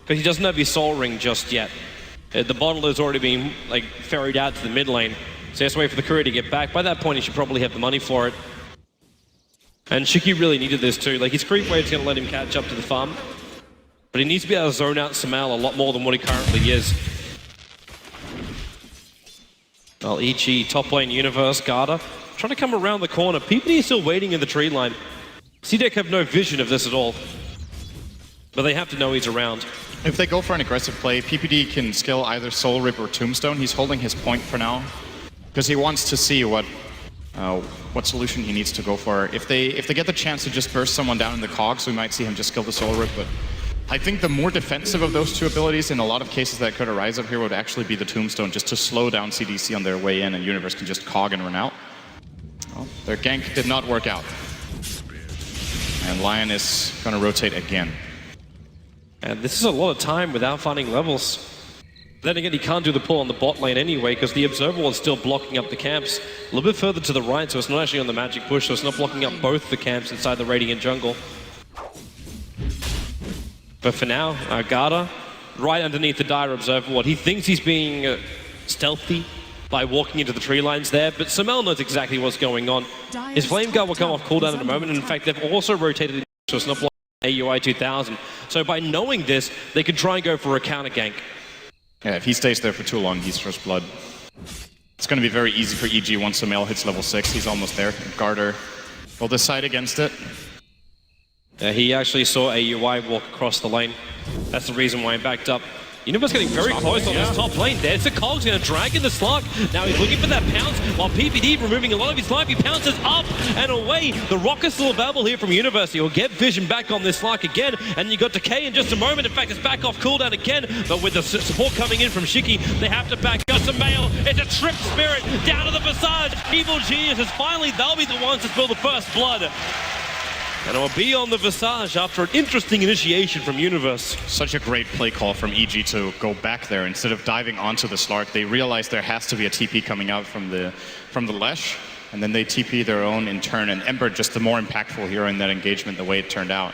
because he doesn't have his Soul Ring just yet. The bottle has already been like ferried out to the mid lane, so he has to wait for the courier to get back. By that point, he should probably have the money for it. And Shiki really needed this too. Like, his creep wave's going to let him catch up to the farm, but he needs to be able to zone out Samal a lot more than what he currently is. Well, Ichi, top lane Universe, Garda, trying to come around the corner. PPD is still waiting in the tree line. CDEC have no vision of this at all, but they have to know he's around. If they go for an aggressive play, PPD can skill either Soul Rip or Tombstone. He's holding his point for now, because he wants to see what solution he needs to go for. If they get the chance to just burst someone down in the cogs, we might see him just skill the Soul Rip, but I think the more defensive of those two abilities in a lot of cases that could arise up here would actually be the Tombstone, just to slow down CDC on their way in, and Universe can just cog and run out. Well, their gank did not work out. And Lion is going to rotate again. And this is a lot of time without finding levels. Then again, he can't do the pull on the bot lane anyway because the Observer Ward's still blocking up the camps a little bit further to the right, so it's not actually on the magic push, so it's not blocking up both the camps inside the Radiant jungle. But for now, Garda, right underneath the Dire Observer Ward. He thinks he's being stealthy by walking into the tree lines there, but Sumail knows exactly what's going on. His Flame Guard will come off cooldown in a moment, and in fact, they've also rotated into so it's not blocking AUI 2000. So by knowing this, they could try and go for a counter gank. Yeah, if he stays there for too long, he's first blood. It's going to be very easy for EG once Sumail hits level 6. He's almost there. Garter will decide against it. He actually saw AUI walk across the lane. That's the reason why he backed up. Universe getting very close on this top lane there. It's a Cog's going to drag in the slug. Now he's looking for that pounce, while PPD removing a lot of his life. He pounces up and away. The rocket's still available here from University. He'll get vision back on this slug again, and you got Decay in just a moment. In fact, it's back off cooldown again, but with the support coming in from Shiki, they have to back up Sumail. It's a Trip Spirit down to the Visage. Evil Geniuses, finally, they'll be the ones to spill the first blood. And it will be on the Visage after an interesting initiation from Universe. Such a great play call from EG to go back there. Instead of diving onto the Slark, they realize there has to be a TP coming out from the Lesh, and then they TP their own in turn, and Ember just the more impactful hero in that engagement the way it turned out.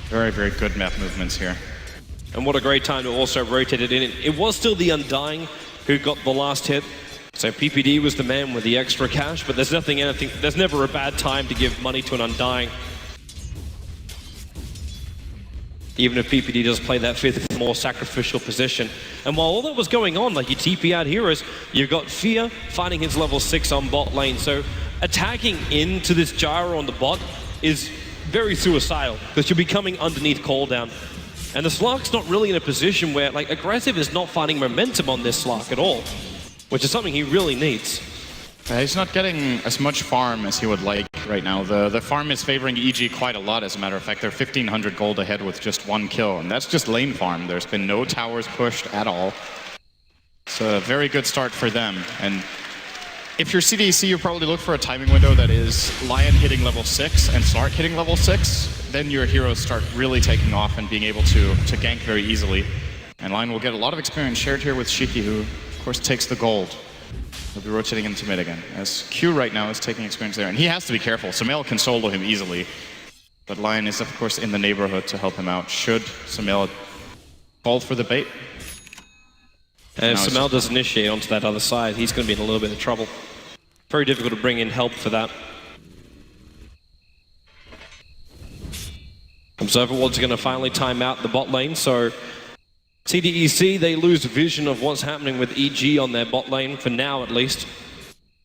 Very, very good map movements here. And what a great time to also rotate it in. It was still the Undying who got the last hit. So PPD was the man with the extra cash, but there's never a bad time to give money to an Undying. Even if PPD does play that fifth more sacrificial position. And while all that was going on, like you TP out heroes, you've got Fear fighting his level 6 on bot lane. So attacking into this gyro on the bot is very suicidal because you'll be coming underneath cooldown. And the Slark's not really in a position where, like, Aggressive is not finding momentum on this Slark at all, which is something he really needs. He's not getting as much farm as he would like right now. The farm is favoring EG quite a lot, as a matter of fact. They're 1,500 gold ahead with just 1 kill, and that's just lane farm. There's been no towers pushed at all. It's a very good start for them. And if you're CDEC, you probably look for a timing window that is Lion hitting level 6 and Slark hitting level 6. Then your heroes start really taking off and being able to gank very easily. And Lion will get a lot of experience shared here with Shiki, who of course takes the gold. He'll be rotating into mid again, as Q right now is taking experience there. And he has to be careful. Sumail can solo him easily. But Lion is, of course, in the neighborhood to help him out, should Sumail fall for the bait. And if Sumail does initiate onto that other side, he's going to be in a little bit of trouble. Very difficult to bring in help for that. Observer Ward's going to finally time out the bot lane, so CDEC, they lose vision of what's happening with EG on their bot lane, for now at least.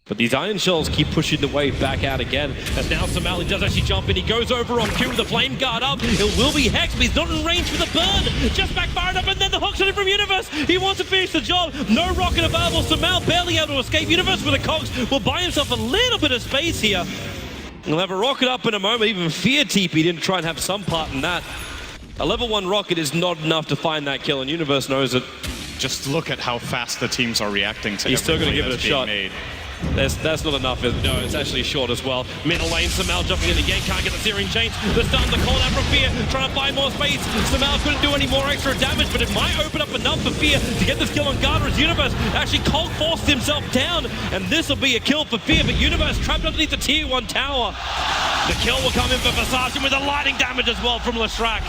But these Iron Shells keep pushing the wave back out again. As now Sumail, he does actually jump in. He goes over on Q with the Flame Guard up. It will be Hex, but he's not in range for the burn. Just backfired up, and then the hook's on it from Universe. He wants to finish the job. No rocket available. Sumail barely able to escape. Universe with the Cogs will buy himself a little bit of space here. He'll have a rocket up in a moment. Even Fear TP'd in to try and have some part in that. A level 1 rocket is not enough to find that kill, and Universe knows it. Just look at how fast the teams are reacting to He's still going to give it a shot. Made. That's not enough. No, it's actually short as well. Middle lane, Sumail jumping in again, can't get the searing chains. The stun, the call out from Fear, trying to find more space. Sumail couldn't do any more extra damage, but it might open up enough for Fear to get this kill on Garda as Universe actually cold forced himself down, and this will be a kill for Fear, but Universe trapped underneath the tier 1 tower. The kill will come in for Visage with a lightning damage as well from Leshrac.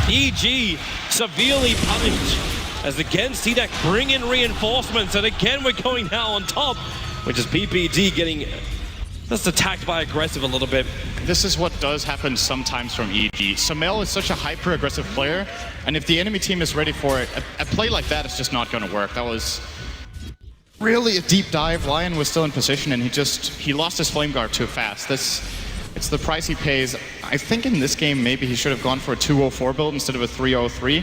EG severely punished as again CDEC bring in reinforcements, and again we're going now on top, which is PPD getting just attacked by Aggressive a little bit. This is what does happen sometimes from EG. Sumail is such a hyper-aggressive player, and if the enemy team is ready for it, a play like that is just not going to work. That was really a deep dive. Lion was still in position, and he lost his Flame Guard too fast. It's the price he pays. I think in this game, maybe he should have gone for a 204 build instead of a 303.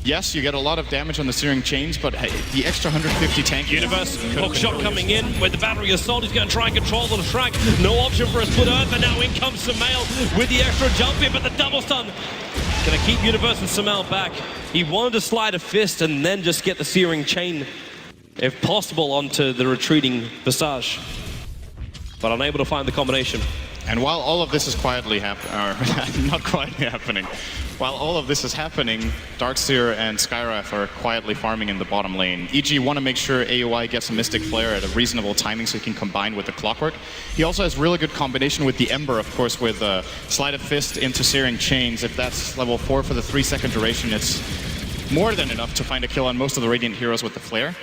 Yes, you get a lot of damage on the searing chains, but hey, the extra 150 tank... Universe, hook shot coming in with the battery assault. He's going to try and control the track. No option for a split earth, and now in comes Sumail with the extra jump in, but the double stun going to keep Universe and Sumail back. He wanted to slide a fist and then just get the searing chain, if possible, onto the retreating Visage, but unable to find the combination. And while all of this is quietly happening, or not quietly happening, While all of this is happening, Darkseer and Skywrath are quietly farming in the bottom lane. EG want to make sure AOI gets a Mystic Flare at a reasonable timing so he can combine with the Clockwork. He also has really good combination with the Ember, of course, with Sleight of Fist into Searing Chains. If that's level 4 for the 3-second duration, it's more than enough to find a kill on most of the Radiant heroes with the Flare.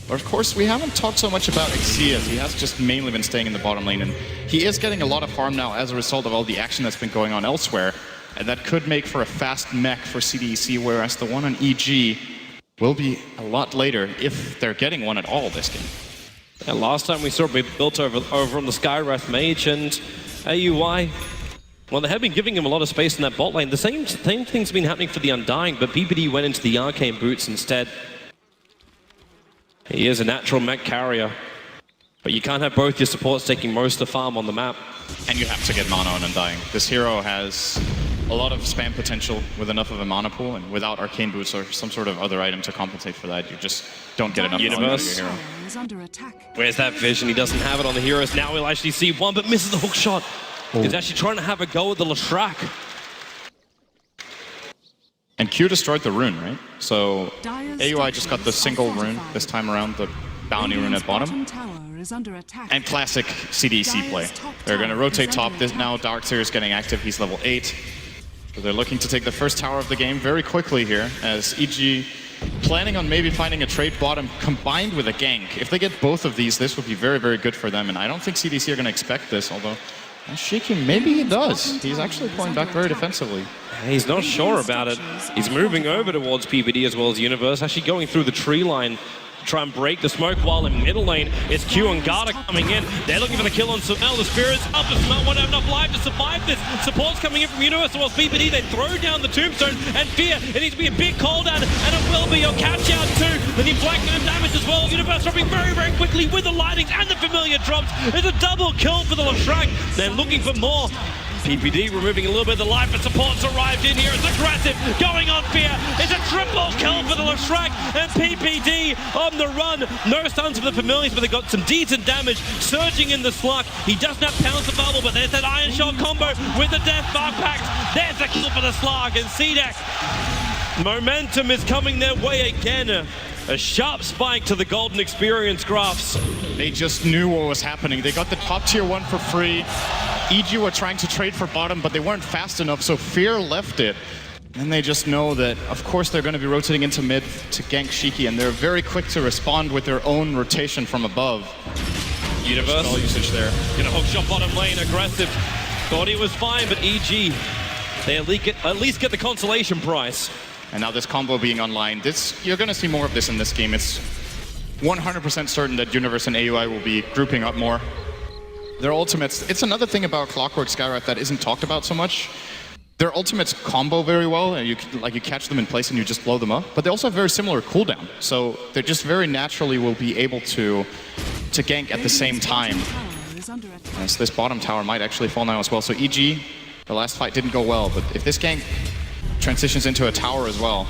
But of course, we haven't talked so much about Xyz. He has just mainly been staying in the bottom lane, and he is getting a lot of farm now as a result of all the action that's been going on elsewhere. And that could make for a fast mech for CDEC, whereas the one on EG will be a lot later if they're getting one at all this game. And last time we saw it built over on the Skywrath Mage, and AUI, well, they have been giving him a lot of space in that bot lane. The same thing's been happening for the Undying, but PPD went into the Arcane Boots instead. He is a natural mech carrier, but you can't have both your supports taking most of the farm on the map. And you have to get mana on Undying. This hero has a lot of spam potential with enough of a mana pool, and without Arcane Boots or some sort of other item to compensate for that, you just don't get enough mana out of your hero. Is under attack. Where's that vision? He doesn't have it on the heroes. Now we'll actually see one, but misses the hook shot. He's actually trying to have a go at the Leshrac. And Q destroyed the rune, right? So AUI just got the single rune this time around, the bounty rune at bottom. Is under attack. And classic CDEC play. They're going to rotate top. This now Darkseer is getting active. He's level 8. So they're looking to take the first tower of the game very quickly here, as EG planning on maybe finding a trade bottom combined with a gank. If they get both of these, this would be very, very good for them. And I don't think CDEC are going to expect this, although Shiki, maybe he does. He's actually playing back very defensively. He's not sure about it. He's moving over towards PPD as well as Universe, actually going through the tree line. Try and break the smoke, while in middle lane, it's Q and Garda coming in. They're looking for the kill on Summel. The Spirits up, but Summel won't have enough life to survive this. Support's coming in from Universe, while PPD, they throw down the Tombstone, and Fear, it needs to be a big call down, and it will be your catch out too. The deflecting and damage as well. Universe dropping very, very quickly with the lightings and the familiar drops. It's a double kill for the Leshrac. They're looking for more. PPD removing a little bit of the life, but support's arrived in here. It's aggressive, going on Fear. It's a triple kill for the Leshrac, and PPD on the run. No stuns for the Familiars, but they got some decent damage. Surging in the Slug. He doesn't have Pounce of Bubble, but there's that Iron Shot combo with the Death Spark Pact. There's the kill for the Slug, and CDEC. Momentum is coming their way again. A sharp spike to the Golden Experience graphs. They just knew what was happening. They got the top tier 1 for free. EG were trying to trade for bottom, but they weren't fast enough, so Fear left it. And they just know that, of course, they're going to be rotating into mid to gank Shiki, and they're very quick to respond with their own rotation from above. Universe. All usage there. Gonna hook shot bottom lane, aggressive. Thought he was fine, but EG, they at least get the consolation prize. And now this combo being online, you're going to see more of this in this game. It's 100% certain that Universe and AUI will be grouping up more. Their ultimates, it's another thing about Clockwork Skywrath that isn't talked about so much. Their ultimates combo very well, and you catch them in place and you just blow them up. But they also have very similar cooldown, so they just very naturally will be able to gank at the same time. And so this bottom tower might actually fall now as well. So EG, the last fight didn't go well, but if this gank transitions into a tower as well,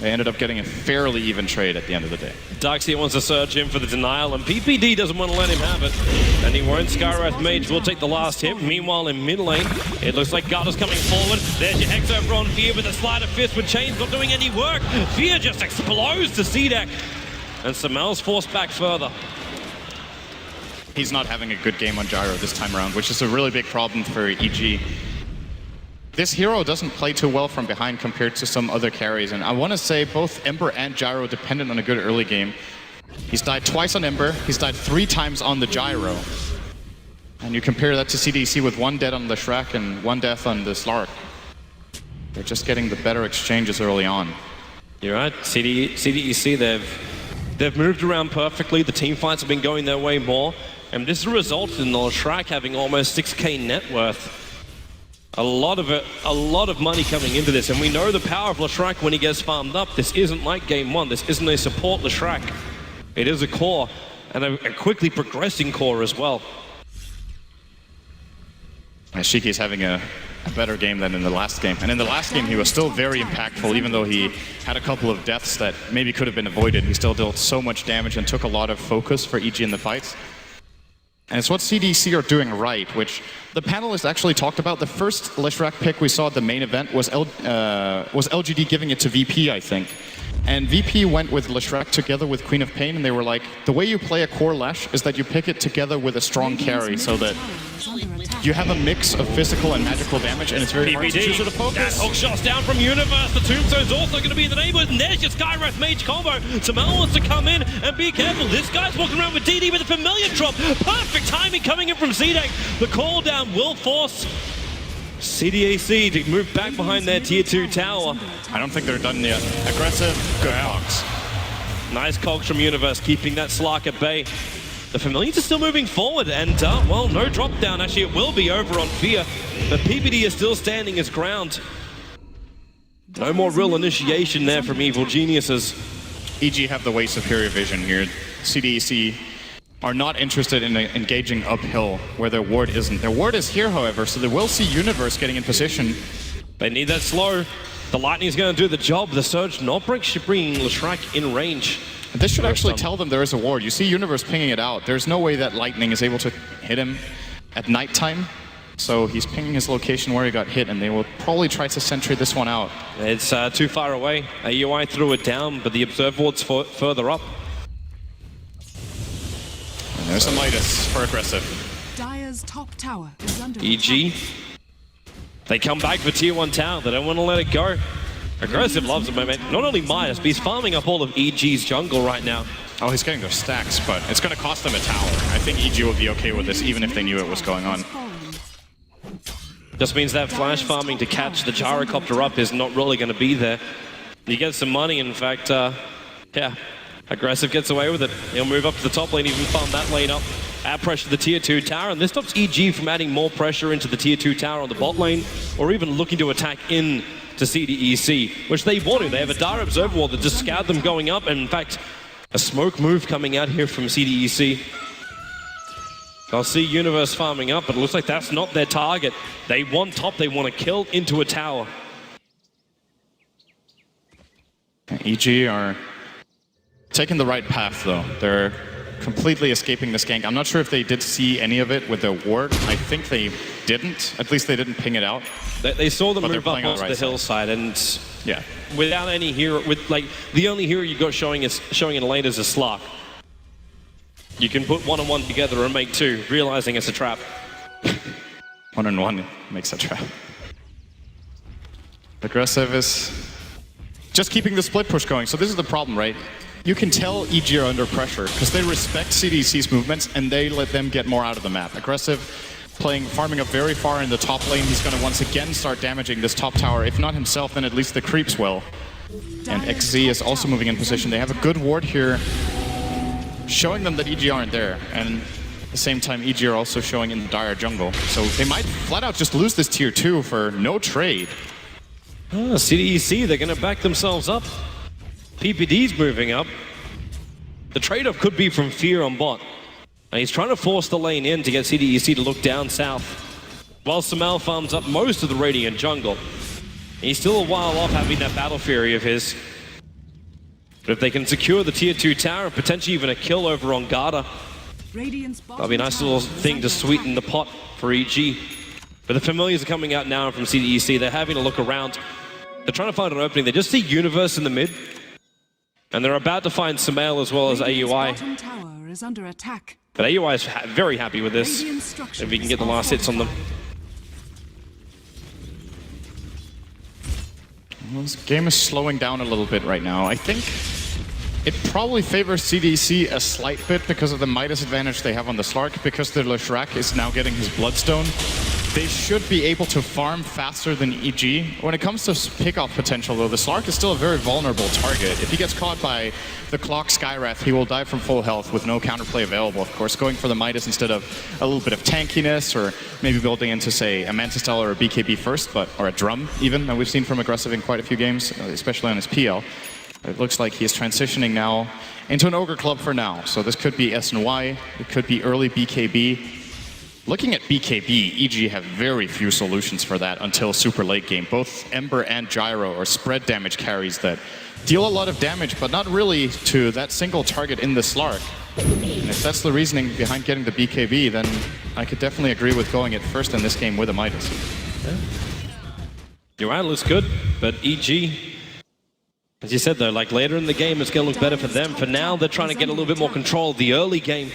they ended up getting a fairly even trade at the end of the day. Darkseer wants to surge in for the denial, and PPD doesn't want to let him have it. And he won't. Skywrath Mage will take the last hit. Meanwhile, in mid lane, it looks like Garda's coming forward. There's your Hex over on Fear with a Sleight of Fist with Chains not doing any work. Fear just explodes to CDEC. And Sumel's forced back further. He's not having a good game on Gyro this time around, which is a really big problem for EG. This hero doesn't play too well from behind compared to some other carries, and I want to say both Ember and Gyro dependent on a good early game. He's died twice on Ember, he's died 3 times on the Gyro. And you compare that to CDEC with 1 dead on the Shrek and 1 death on the Slark. They're just getting the better exchanges early on. You're right, CDEC, they've moved around perfectly, the team fights have been going their way more, and this resulted in the Shrek having almost 6k net worth. A lot of money coming into this, and we know the power of Leshrac when he gets farmed up. This isn't like game 1. This isn't a support Leshrac. It is a core, and a quickly progressing core as well. Shiki is having a better game than in the last game. And in the last game, he was still very impactful, even though he had a couple of deaths that maybe could have been avoided. He still dealt so much damage and took a lot of focus for EG in the fights. And it's what CDEC are doing right, which the panelists actually talked about. The first Leshrac pick we saw at the main event was LGD giving it to VP, I think. And VP went with Leshrac together with Queen of Pain, and they were like, the way you play a core Lesh is that you pick it together with a strong carry, so that you have a mix of physical and magical damage, and it's very hard to choose where to focus. That hook shot's down from Universe. The Tombstone's also going to be in the neighborhood, and there's your Skywrath Mage combo. Samel wants to come in and be careful. This guy's walking around with DD with a familiar drop. Perfect timing coming in from CDEC. The call down will force CDEC to move back behind their tier 2 tower. I don't think they're done yet. Aggressive, good cogs. Nice cogs from Universe, keeping that Slark at bay. The Familiars are still moving forward, and well, no drop down. Actually, it will be over on Fear, but PPD is still standing his ground. No more real initiation there from Evil Geniuses. EG have the way superior vision here. CDEC are not interested in engaging uphill where their ward isn't. Their ward is here, however, so they will see Universe getting in position. They need that slow. The Lightning is going to do the job. The Surge not bringing Leshrac in range. This should actually tell them there is a ward. You see Universe pinging it out. There's no way that Lightning is able to hit him at nighttime. So he's pinging his location where he got hit, and they will probably try to sentry this one out. It's too far away. AUI threw it down, but the Observe ward's further up. And there's a Midas for aggressive. Dire's top tower is under EG. They come back for tier 1 tower. They don't want to let it go. Aggressive loves it, man. Not only Midas, but he's farming up all of EG's jungle right now. Oh, he's getting their stacks, but it's going to cost them a tower. I think EG would be okay with this, even if they knew it was going on. Just means that flash farming to catch the gyrocopter up is not really going to be there. You get some money, in fact, yeah. Aggressive gets away with it. He'll move up to the top lane, even farm that lane up. Add pressure to the tier 2 tower, and this stops EG from adding more pressure into the tier 2 tower on the bot lane, or even looking to attack in to CDEC, which they want to. They have a Dire Observer wall that just scared them going up, and in fact, a smoke move coming out here from CDEC. I'll see Universe farming up, but it looks like that's not their target. They want top, they want to kill into a tower. EG are taking the right path, though. They're completely escaping this gank. I'm not sure if they did see any of it with their ward. I think they didn't. At least they didn't ping it out. They saw them move up onto the hillside, and yeah, without any hero, the only hero you got showing in lane is a Slark. You can put 1-on-1 together and make 2, realizing it's a trap. 1-on-1 makes a trap. Aggressive is just keeping the split push going. So this is the problem, right? You can tell EG are under pressure because they respect CDEC's movements and they let them get more out of the map. Aggressive, farming up very far in the top lane. He's going to once again start damaging this top tower. If not himself, then at least the creeps will. And XZ is also moving in position. They have a good ward here, showing them that EG aren't there. And at the same time, EG are also showing in the Dire jungle. So they might flat out just lose this tier 2 for no trade. CDEC, they're going to back themselves up. PPD's moving up. The trade-off could be from Fear on bot. And he's trying to force the lane in to get CDEC to look down south, while Samel farms up most of the Radiant jungle. He's still a while off having that Battle Fury of his. But if they can secure the tier 2 tower, potentially even a kill over on Garda, that'll be a nice little thing to sweeten the pot for EG. But the Familiars are coming out now from CDEC. They're having a look around. They're trying to find an opening. They just see Universe in the mid. And they're about to find Samel as well as AUI. Tower is under attack. But AUI is very happy with this, if we can get the last hits on them. Well, this game is slowing down a little bit right now. I think it probably favors CDEC a slight bit because of the Midas advantage they have on the Slark, because the Leshrac is now getting his Bloodstone. They should be able to farm faster than EG. When it comes to pick-off potential, though, the Slark is still a very vulnerable target. If he gets caught by the Clock Skywrath, he will die from full health with no counterplay available, of course. Going for the Midas instead of a little bit of tankiness, or maybe building into, say, a Mantis Style or a BKB first, or a Drum, even, that we've seen from Aggressive in quite a few games, especially on his PL. It looks like he is transitioning now into an Ogre Club for now. So this could be SNY, it could be early BKB. Looking at BKB, EG have very few solutions for that until super late game. Both Ember and Gyro are spread damage carries that deal a lot of damage, but not really to that single target in the Slark. And if that's the reasoning behind getting the BKB, then I could definitely agree with going it first in this game with a Midas. Yeah. Your ad looks good, but EG, as you said though, like later in the game it's going to look better for them. For now, they're trying to get a little bit more control of the early game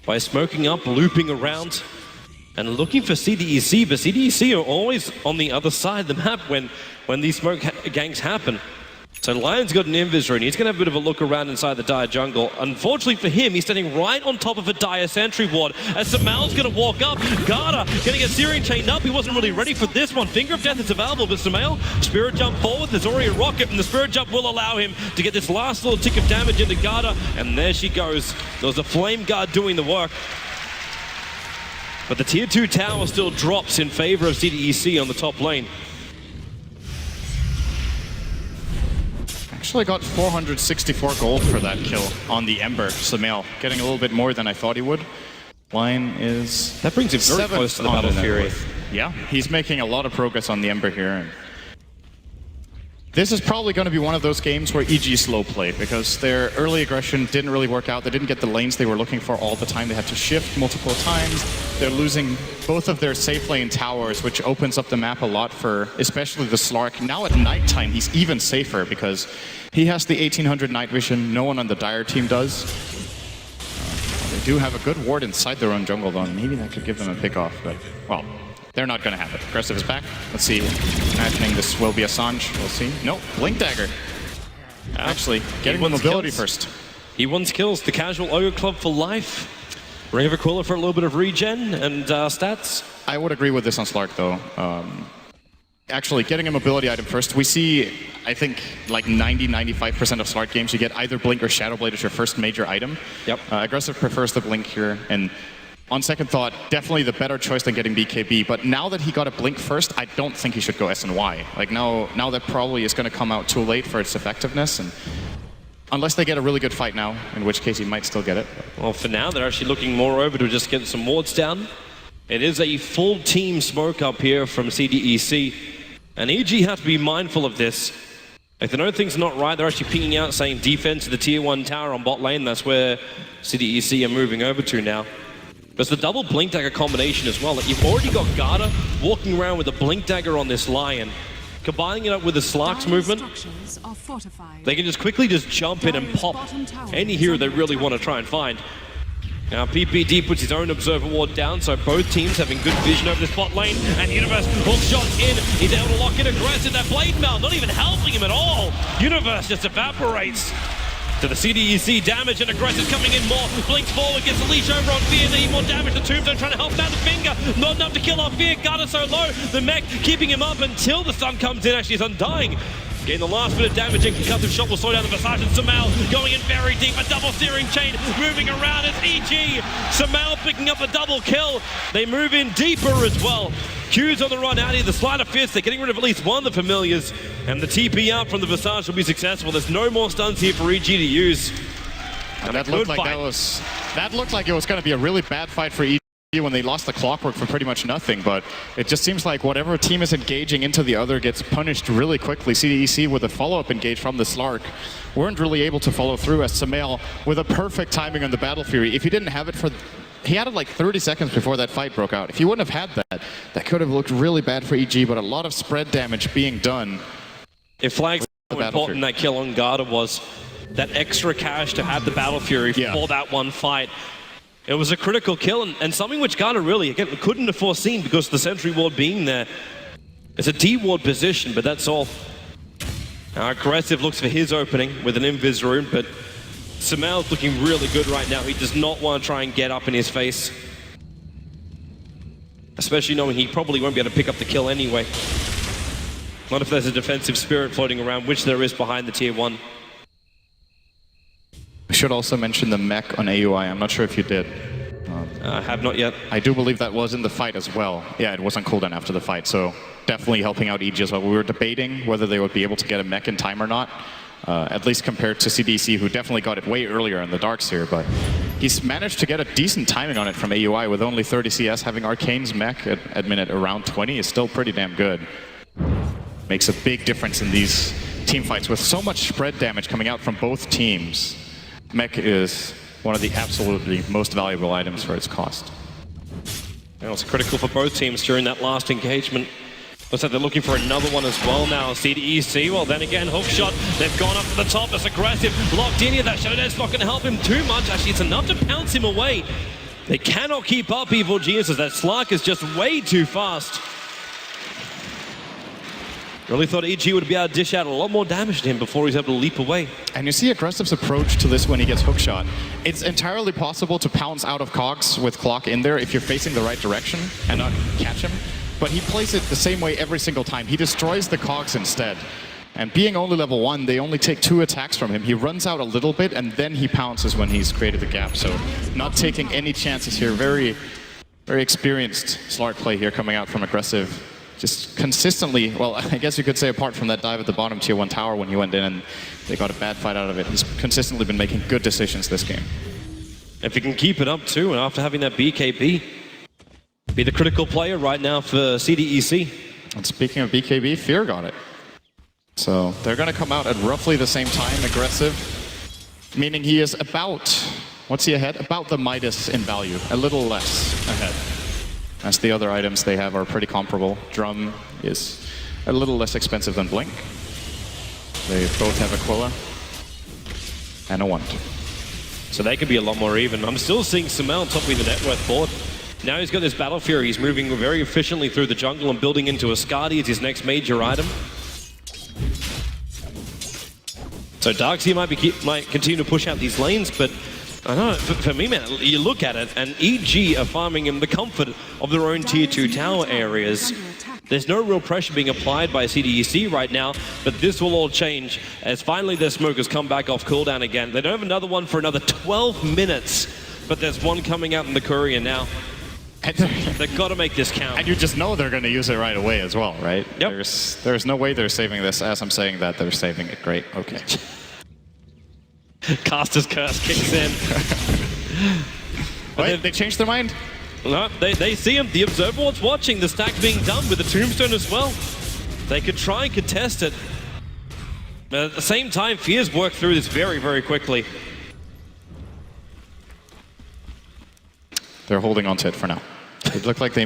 by smoking up, looping around, and looking for CDEC, but CDEC are always on the other side of the map when these smoke gangs happen. So Lion's got an invis rune. He's going to have a bit of a look around inside the Dire jungle. Unfortunately for him, he's standing right on top of a Dire sentry ward. As Samal's going to walk up, Garda going to get Syrian chained up. He wasn't really ready for this one. Finger of Death is available, but Samal, Spirit Jump forward. There's already a rocket, and the Spirit Jump will allow him to get this last little tick of damage into Garda. And there she goes. There was a Flame Guard doing the work. But the Tier 2 tower still drops in favor of CDEC on the top lane. Actually got 464 gold for that kill on the Ember. Sumail getting a little bit more than I thought he would. Line is... That brings him very close to the Battle Fury. Yeah, he's making a lot of progress on the Ember here. This is probably going to be one of those games where EG slow play, because their early aggression didn't really work out. They didn't get the lanes they were looking for all the time. They had to shift multiple times. They're losing both of their safe lane towers, which opens up the map a lot for especially the Slark. Now at nighttime, he's even safer because he has the 1800 night vision. No one on the Dire team does. They do have a good ward inside their own jungle, though. Maybe that could give them a pick off, but, well, they're not going to have it. Aggressive is back. Let's see. Imagining this will be Assange. We'll see. Nope. Blink Dagger. Actually, getting the mobility first. He wants kills. The casual Ogre Club for life. Ring of Aquila for a little bit of regen and stats. I would agree with this on Slark, though. Actually, getting a mobility item first. We see, I think, like 90-95% of Slark games, you get either Blink or Shadow Blade as your first major item. Yep. Aggressive prefers the Blink here, and on second thought, definitely the better choice than getting BKB, but now that he got a Blink first, I don't think he should go SNY. Like now that probably is going to come out too late for its effectiveness, and unless they get a really good fight now, in which case he might still get it. Well, for now, they're actually looking more over to just get some wards down. It is a full team smoke up here from CDEC, and EG have to be mindful of this. If they know things are not right, they're actually pinging out saying defense to the Tier 1 tower on bot lane. That's where CDEC are moving over to now. There's the double Blink Dagger combination as well. Like, you've already got Garda walking around with a Blink Dagger on this Lion. Combining it up with the Slark's movement, they can just quickly just jump in and pop any hero they really want to try and find. Now PPD puts his own Observer Ward down, so both teams having good vision over this bot lane, and Universe hook shot in. He's able to lock in aggressive. That Blade Mail not even helping him at all. Universe just evaporates. To the CDEC, damage and aggressive coming in more. Blinks forward, gets the leash over on Fear. They need more damage. The Tombstone trying to help out the finger. Not enough to kill off Fear. Garda so low. The mech keeping him up until the sun comes in. Actually, is undying. Getting the last bit of damage, and concussive shot will slow down the Visage, and Samal going in very deep. A double Searing Chain moving around as EG. Samal picking up a double kill. They move in deeper as well. Q's on the run out here. The Sleight of Fist. They're getting rid of at least one of the familiars. And the TP out from the Visage will be successful. There's no more stuns here for EG to use. And that looked like it was going to be a really bad fight for EG when they lost the Clockwork for pretty much nothing, but it just seems like whatever team is engaging into the other gets punished really quickly. CDEC with a follow-up engage from the Slark weren't really able to follow through, as Samal with a perfect timing on the Battle Fury. If he didn't have it for... He had it like 30 seconds before that fight broke out. If he wouldn't have had that, that could have looked really bad for EG, but a lot of spread damage being done. It flags how important that kill on Garda was. That extra cash to have the Battle Fury for that one fight. It was a critical kill, and something which Garda really, again, couldn't have foreseen because of the Sentry Ward being there. It's a D-Ward position, but that's all. Now, Aggressive looks for his opening with an Invis Rune, but Samal's looking really good right now. He does not want to try and get up in his face. Especially knowing he probably won't be able to pick up the kill anyway. Not if there's a defensive spirit floating around, which there is behind the Tier 1. We should also mention the mech on AUI. I'm not sure if you did. I have not yet. I do believe that was in the fight as well. Yeah, it was on cooldown after the fight, so definitely helping out EG as well. We were debating whether they would be able to get a mech in time or not, at least compared to CDC, who definitely got it way earlier in the Darks here, but he's managed to get a decent timing on it from AUI with only 30 CS. Having Arcane's mech at minute around 20 is still pretty damn good. Makes a big difference in these team fights. With so much spread damage coming out from both teams, mech is one of the absolutely most valuable items for its cost. And it's critical for both teams during that last engagement. Looks like they're looking for another one as well now. CDEC, well then again, hookshot. They've gone up to the top. It's aggressive. Locked in here. That Shadow Dance's not going to help him too much. Actually, it's enough to pounce him away. They cannot keep up, Evil Geniuses. That Slark is just way too fast. Really thought EG would be able to dish out a lot more damage to him before he's able to leap away. And you see Aggressive's approach to this when he gets hookshot. It's entirely possible to pounce out of cogs with Clock in there if you're facing the right direction and not catch him. But he plays it the same way every single time. He destroys the cogs instead. And being only level 1, they only take 2 attacks from him. He runs out a little bit and then he pounces when he's created the gap. So not taking any chances here. Very, very experienced Slark play here coming out from Aggressive. Just consistently, well, I guess you could say apart from that dive at the bottom tier 1 tower when he went in and they got a bad fight out of it, he's consistently been making good decisions this game. If he can keep it up too, and after having that BKB, be the critical player right now for CDEC. And speaking of BKB, Fear got it. So they're going to come out at roughly the same time, Aggressive, meaning he is about, what's he ahead? About the Midas in value, a little less ahead. As the other items they have are pretty comparable. Drum is a little less expensive than Blink. They both have Aquila and a Wand. So they could be a lot more even. I'm still seeing Samel top of the net worth board. Now he's got this Battle Fury. He's moving very efficiently through the jungle and building into a Skadi as his next major item. So Darkseer might continue to push out these lanes, but I don't know, for me, man, you look at it, and EG are farming in the comfort of their own tier 2 tower areas. There's no real pressure being applied by CDEC right now, but this will all change as finally their smoke has come back off cooldown again. They don't have another one for another 12 minutes, but there's one coming out in the courier now. They've got to make this count. And you just know they're going to use it right away as well, right? Yep. There's no way they're saving this. As I'm saying that, they're saving it. Great, okay. Caster's Curse kicks in. Wait, they changed their mind? No, they see him. The Observer was watching. The stack being done with the Tombstone as well. They could try and contest it. But at the same time, Fears work through this very, very quickly. They're holding on to it for now. It looked like they...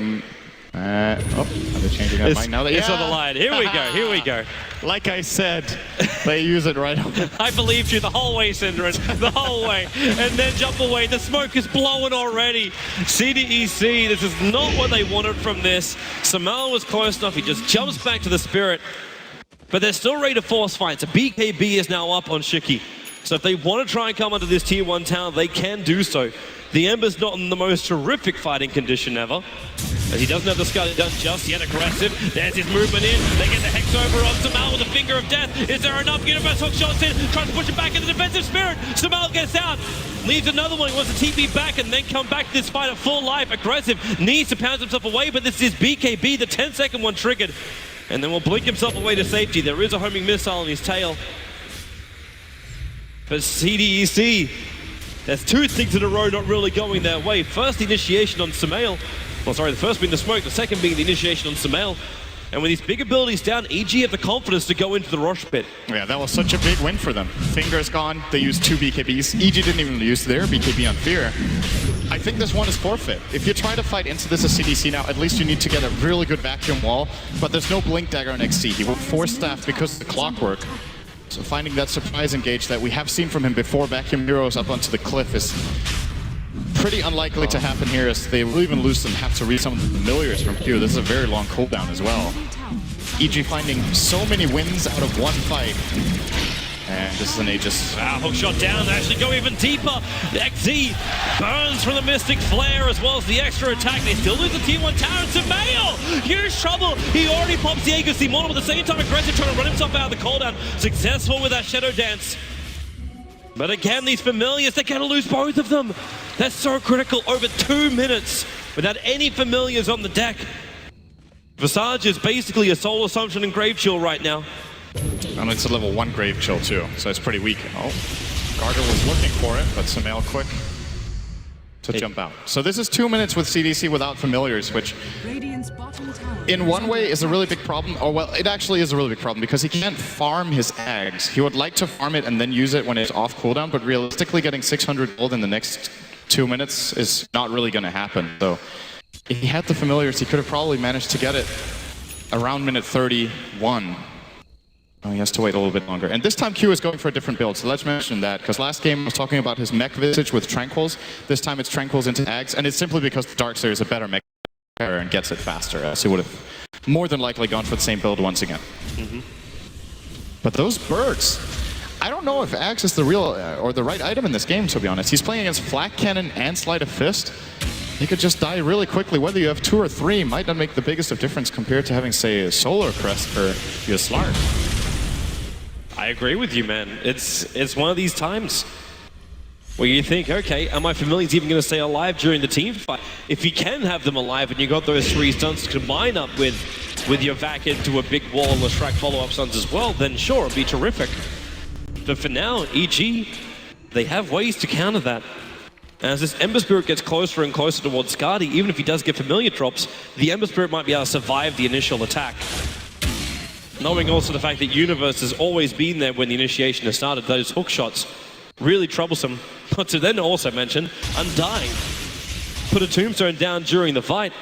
are they changing their mind now? It's on the line. Here we go, here we go. Like I said, they use it right away. I believed you the whole way, Synderen, the whole way. And then jump away. The smoke is blowing already. CDEC, this is not what they wanted from this. Samel was close enough. He just jumps back to the Spirit. But they're still ready to force fights. A BKB is now up on Shiki. So if they want to try and come under this tier 1 tower, they can do so. The Ember's not in the most terrific fighting condition ever, as he doesn't have the Skadi done just yet. Aggressive. There's his movement in. They get the Hex over on Samel with a Finger of Death. Is there enough? Universe hook shots in. Tries to push it back into the defensive Spirit. Samel gets out. Leaves another one. He wants to TP back and then come back to this fight at full life. Aggressive needs to pound himself away, but this is BKB. The 10-second one triggered. And then will blink himself away to safety. There is a homing missile in his tail. But CDEC, there's 2 things in a row not really going their way. First, the initiation on Samel. Well, sorry, the first being the smoke, the second being the initiation on Samel. And with these big abilities down, EG have the confidence to go into the Rosh pit. Yeah, that was such a big win for them. Finger's gone, they used 2 BKBs. EG didn't even use their BKB on Fear. I think this one is forfeit. If you try to fight into this as CDC now, at least you need to get a really good vacuum wall, but there's no Blink Dagger on XC. He will force staff because of the clockwork. So finding that surprise engage that we have seen from him before, vacuum heroes up onto the cliff, is pretty unlikely to happen here, as they will even lose and have to read some of the familiars from Q. This is a very long cooldown as well. EG finding so many wins out of one fight. And this is an Aegis. Wow, hook shot down. They actually go even deeper. The XZ burns from the Mystic Flare as well as the extra attack. They still lose the tier 1 tower. And Samel, huge trouble. He already pops the Aegis Immortal, at the same time Aggressive trying to run himself out of the cooldown. Successful with that Shadow Dance. But again, these familiars, they're going to lose both of them. That's so critical. Over 2 minutes without any familiars on the deck. Visage is basically a soul assumption and Grave Chill right now. And it's a level 1 Grave Chill too, so it's pretty weak. Oh, Garter was looking for it, but Samel quick. to jump out. So this is 2 minutes with CDC without familiars, which Radiant's bottom tower in one way is a under really big problem. Oh, well, it actually is a really big problem because he can't farm his Ags. He would like to farm it and then use it when it's off cooldown, but realistically getting 600 gold in the next 2 minutes is not really going to happen. So if he had the familiars, he could have probably managed to get it around minute 31. Oh, he has to wait a little bit longer. And this time Q is going for a different build, so let's mention that. Because last game I was talking about his mech visage with Tranquils. This time it's Tranquils into Ags, and it's simply because the Darkseer is a better mech and gets it faster, else he would have more than likely gone for the same build once again. But those birds, I don't know if Ags is the real or the right item in this game, to be honest. He's playing against Flak Cannon and Sleight of Fist. He could just die really quickly. Whether you have 2 or 3 might not make the biggest of difference compared to having, say, a Solar Crest for your Slark. I agree with you, man. It's one of these times where you think, okay, are my familiars even going to stay alive during the team fight? If you can have them alive and you got those 3 stunts to combine up with your vac into a big wall and Leshrac follow-up stunts as well, then sure, it'd be terrific. But for now, EG, they have ways to counter that. As this Ember Spirit gets closer and closer towards Skadi, even if he does get familiar drops, the Ember Spirit might be able to survive the initial attack. Knowing also the fact that Universe has always been there when the initiation has started, those hook shots, really troublesome. But to then also mention, Undying put a tombstone down during the fight.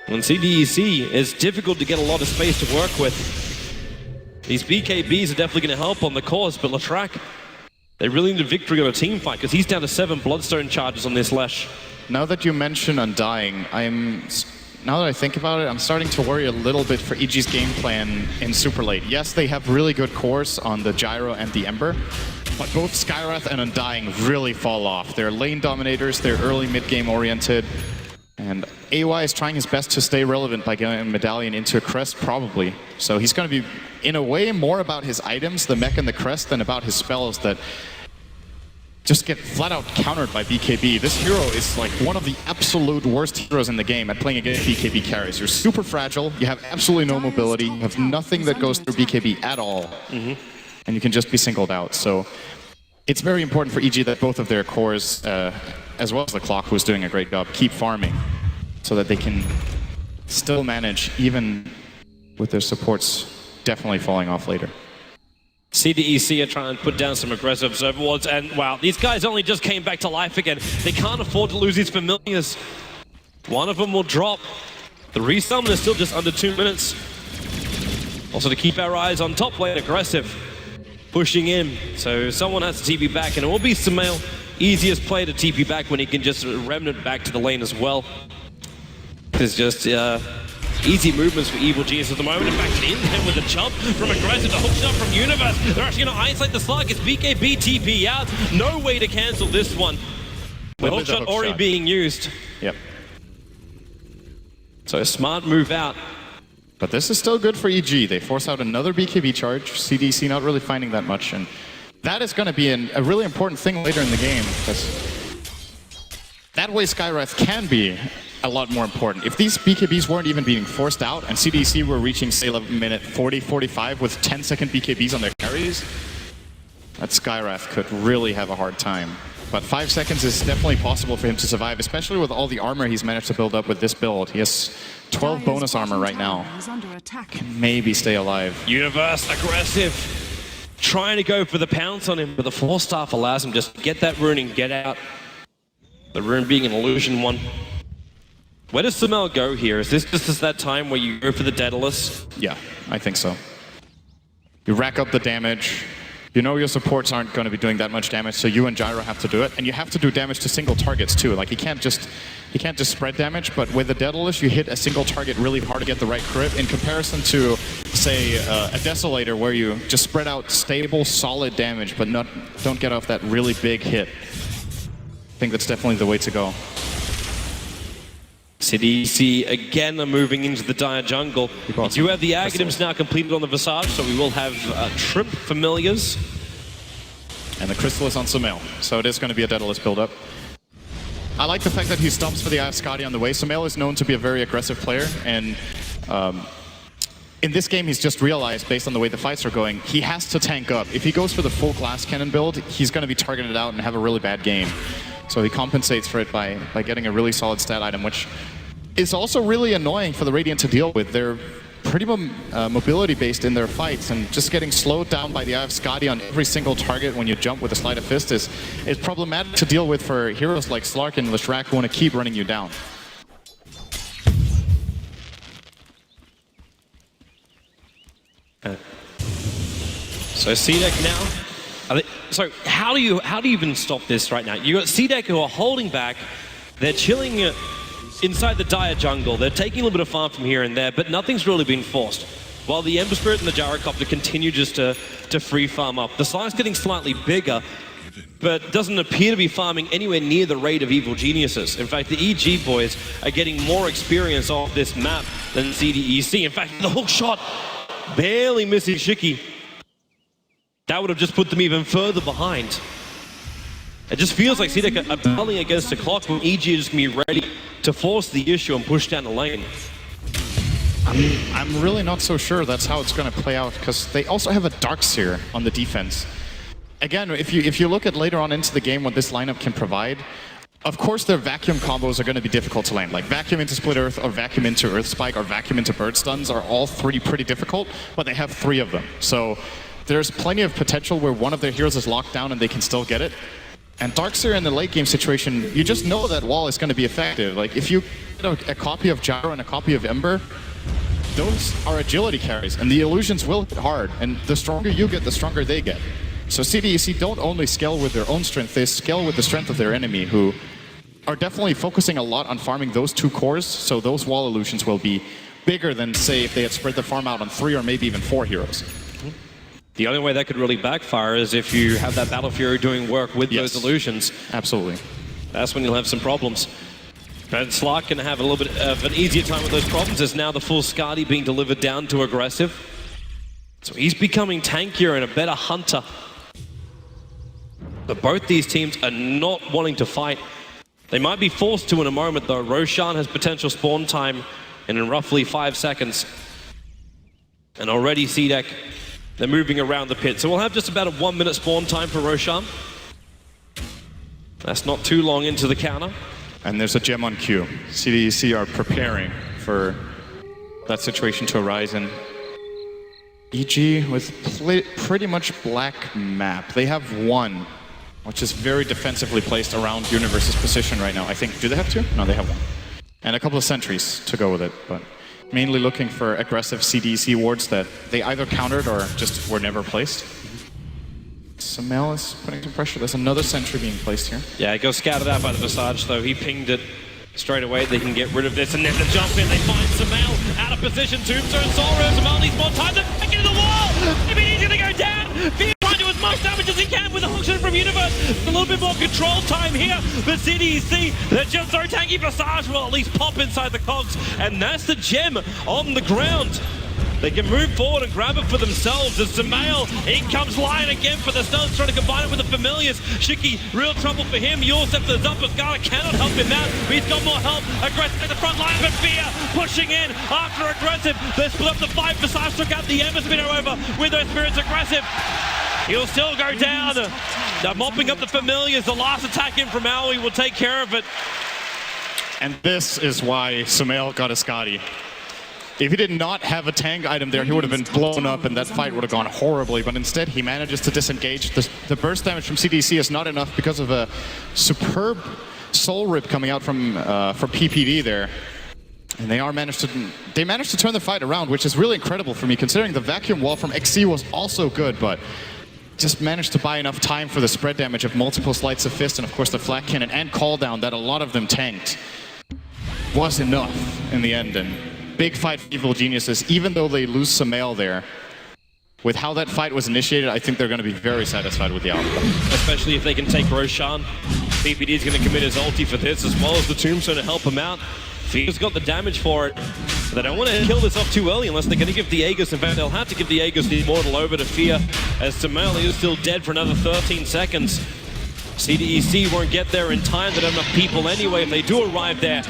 And CDEC is difficult to get a lot of space to work with. These BKBs are definitely going to help on the cause, but Leshrac, they really need a victory on a team fight because he's down to 7 Bloodstone charges on this Lesh. Now that you mention Undying, now that I think about it, I'm starting to worry a little bit for EG's game plan in super late. Yes, they have really good cores on the Gyro and the Ember, but both Skywrath and Undying really fall off. They're lane dominators, they're early mid-game oriented, and AY is trying his best to stay relevant by getting a Medallion into a Crest, probably. So he's going to be, in a way, more about his items, the mech and the Crest, than about his spells that just get flat out countered by BKB. This hero is like one of the absolute worst heroes in the game at playing against BKB carries. You're super fragile, you have absolutely no mobility, you have nothing that goes through BKB at all, and you can just be singled out. So it's very important for EG that both of their cores, as well as the Clock, who's doing a great job, keep farming so that they can still manage, even with their supports definitely falling off later. CDEC are trying to put down some aggressive overwards, and wow, these guys only just came back to life again. They can't afford to lose these familiars. One of them will drop. The resummon is still just under 2 minutes. Also to keep our eyes on top lane, aggressive, pushing in. So someone has to TP back, and it will be Sumail. Easiest play to TP back when he can just remnant back to the lane as well. It's just easy movements for Evil Genius at the moment. In fact, in him with a jump from aggressive to hook shot from Universe. They're actually going to isolate the slug. It's BKB TP out. No way to cancel this one. The hook shot already being used. Yep. So a smart move out. But this is still good for EG. They force out another BKB charge. CDC not really finding that much. And that is going to be a really important thing later in the game, because that way Skywrath can be a lot more important. If these BKBs weren't even being forced out and CDC were reaching, say, minute 40, 45 with 10-second BKBs on their carries, that Skywrath could really have a hard time. But 5 seconds is definitely possible for him to survive, especially with all the armor he's managed to build up with this build. He has 12 bonus armor right now. Can maybe stay alive. Universe aggressive. Trying to go for the pounce on him, but the Force Staff allows him just to get that rune and get out. The rune being an illusion one. Where does Sumail go here? Is this just that time where you go for the Daedalus? Yeah, I think so. You rack up the damage. You know your supports aren't going to be doing that much damage, so you and Gyro have to do it. And you have to do damage to single targets too. Like, he can't just spread damage, but with the Daedalus, you hit a single target really hard to get the right crit, in comparison to, say, a Desolator, where you just spread out stable, solid damage, but don't get off that really big hit. I think that's definitely the way to go. CDEC again are moving into the Dire jungle. We do have the Aghanims now completed on the Visage, so we will have Shrimp Familiars. And the Chrysalis on Sumail, so it is going to be a Daedalus build-up. I like the fact that he stops for the Skadi on the way. Sumail is known to be a very aggressive player, and in this game he's just realized, based on the way the fights are going, he has to tank up. If he goes for the full glass cannon build, he's going to be targeted out and have a really bad game. So he compensates for it by getting a really solid stat item, which is also really annoying for the Radiant to deal with. They're pretty mobility based in their fights, and just getting slowed down by the Eye of Skadi on every single target when you jump with a Sleight of Fist is problematic to deal with for heroes like Slark and Leshrac who want to keep running you down. So CDEC now. So how do you even stop this right now? You got CDEC who are holding back. They're chilling inside the Dire jungle. They're taking a little bit of farm from here and there, but nothing's really been forced. While the Ember Spirit and the Gyrocopter continue just to free farm up. The slide's getting slightly bigger, but doesn't appear to be farming anywhere near the rate of Evil Geniuses. In fact, the EG boys are getting more experience off this map than CDEC. In fact, the hook shot barely missing Shiki. That would have just put them even further behind. It just feels like CDEC are battling against the clock when EG is going to be ready to force the issue and push down the lane. I'm really not so sure that's how it's going to play out, because they also have a Darkseer on the defense. Again, if you look at later on into the game what this lineup can provide, of course their vacuum combos are going to be difficult to land. Like vacuum into Split Earth, or vacuum into Earth Spike, or vacuum into Bird Stuns are all three pretty difficult, but they have 3 of them. So there's plenty of potential where one of their heroes is locked down and they can still get it. And Darkseer in the late game situation, you just know that wall is going to be effective. Like if you get a copy of Gyro and a copy of Ember, those are agility carries, and the illusions will hit hard. And the stronger you get, the stronger they get. So CDEC don't only scale with their own strength, they scale with the strength of their enemy, who are definitely focusing a lot on farming those 2 cores, so those wall illusions will be bigger than, say, if they had spread the farm out on 3 or maybe even 4 heroes. The only way that could really backfire is if you have that Battle Fury doing work with those illusions. Absolutely. That's when you'll have some problems. But Slark can have a little bit of an easier time with those problems. There's now the full Skadi being delivered down to aggressive. So he's becoming tankier and a better hunter. But both these teams are not wanting to fight. They might be forced to in a moment though. Roshan has potential spawn time in roughly 5 seconds. And already CDEC, they're moving around the pit. So we'll have just about a 1 minute spawn time for Roshan. That's not too long into the counter. And there's a gem on Q. CDEC are preparing for that situation to arise. And EG with pretty much black map. They have 1, which is very defensively placed around Universe's position right now. I think, do they have 2? No, they have 1. And a couple of sentries to go with it, but mainly looking for aggressive CDEC wards that they either countered or just were never placed. Sumail is putting some pressure. There's another sentry being placed here. Yeah, it goes scouted out by the Visage though. He pinged it straight away. They can get rid of this, and then the jump in. They find Sumail out of position. Tombstone Sora. Sumail needs more time. They're back into the wall. Maybe he's going to go down. Fear trying to do as much damage as he can with the hook shot from Universe. A little bit more control time here. But CDEC, they're just so tanky. Visage will at least pop inside the cogs, and that's the gem on the ground. They can move forward and grab it for themselves. As Sumail, in comes Lion again for the stuns, trying to combine it with the familiars. Shiki, real trouble for him. Yosef, the Zupper Scarlet cannot help him out, but he's got more help. Aggressive at the front line, but Fear pushing in after aggressive. They split up the fight. Visage took out the Ember Spinner over with those spirits aggressive. He'll still go down. They're mopping up the familiars. The last attack in from Aoi will take care of it. And this is why Sumail got a Skadi. If he did not have a tank item there, he would have been blown up and that fight would have gone horribly. But instead, he manages to disengage. The burst damage from CDC is not enough because of a superb soul rip coming out from PPD there. And they managed to turn the fight around, which is really incredible for me, considering the vacuum wall from XC was also good, but just managed to buy enough time for the spread damage of multiple Sleights of Fist and of course the Flak Cannon and Call Down that a lot of them tanked was enough in the end. And big fight for Evil Geniuses, even though they lose Sumail there. With how that fight was initiated, I think they're going to be very satisfied with the outcome. Especially if they can take Roshan. PPD is going to commit his ulti for this, as well as the Tombstone to help him out. Fear's got the damage for it. They don't want to kill this off too early unless they're going to give the Aegis. In fact, they'll have to give the Aegis the Immortal over to Fear, as Sumail is still dead for another 13 seconds. CDEC won't get there in time. They don't have enough people anyway if they do arrive there.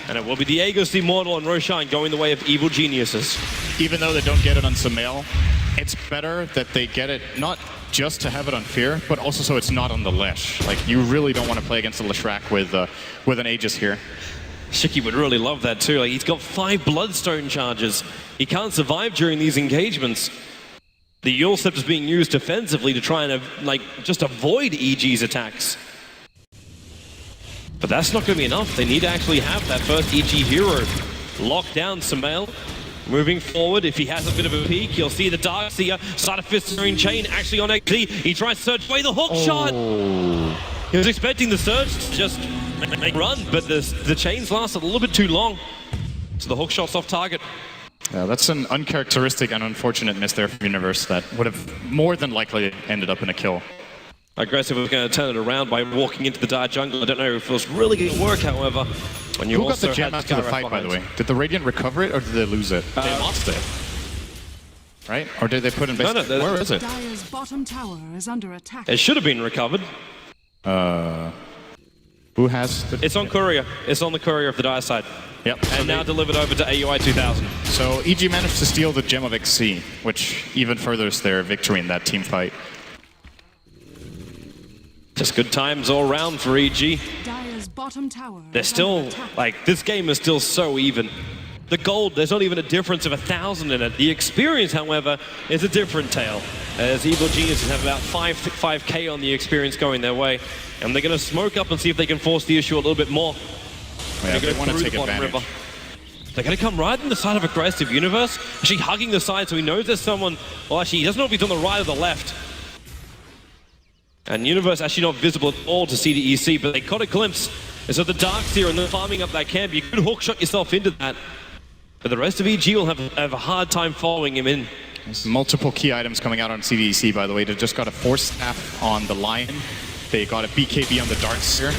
And it will be the Aegis, the Immortal, and Roshan going the way of Evil Geniuses. Even though they don't get it on Sumail, it's better that they get it not just to have it on Fear, but also so it's not on the Lesh. Like, you really don't want to play against the Leshrac with an Aegis here. Shiki would really love that too. Like, he's got 5 Bloodstone charges. He can't survive during these engagements. The Yule Scepter is being used defensively to try and just avoid EG's attacks. But that's not going to be enough. They need to actually have that first EG hero lock down Sumail. Moving forward, if he has a bit of a peek, you'll see the Darkseer start a fist-searing chain actually on XZ. He tries to surge away the hook shot. He was expecting the surge to just make a run, but the chains last a little bit too long. So the hook shot's off target. Yeah, that's an uncharacteristic and unfortunate miss there from Universe that would have more than likely ended up in a kill. Aggressive was going to turn it around by walking into the Dire Jungle. I don't know if it was really going to work, however. When you Who got also the gem after the fight, by the way? Did the Radiant recover it or did they lose it? They lost it. Right? Or did they put in base? No, where is it? Dire's bottom tower is under attack. It should have been recovered. Who has the... It's on Courier. It's on the Courier of the Dire side. Yep. And now delivered over to AUI 2000. So EG managed to steal the Gem of XC, which even furthers their victory in that team fight. Just good times all round for EG. Dire's bottom tower. They're still, this game is still so even. The gold, there's not even a difference of 1,000 in it. The experience, however, is a different tale. As Evil Geniuses have about 5K on the experience going their way. And they're going to smoke up and see if they can force the issue a little bit more. Yeah, they want to take advantage. They're going to come right on the side of Aggressive Universe. Actually hugging the side so he knows there's someone. Well, actually, he doesn't know if he's on the right or the left. And Universe actually not visible at all to CDEC, but they caught a glimpse. And so the Darkseer and they're farming up that camp. You could hook shot yourself into that. But the rest of EG will have a hard time following him in. There's multiple key items coming out on CDEC, by the way. They just got a Force Staff on the Lion. They got a BKB on the Darkseer.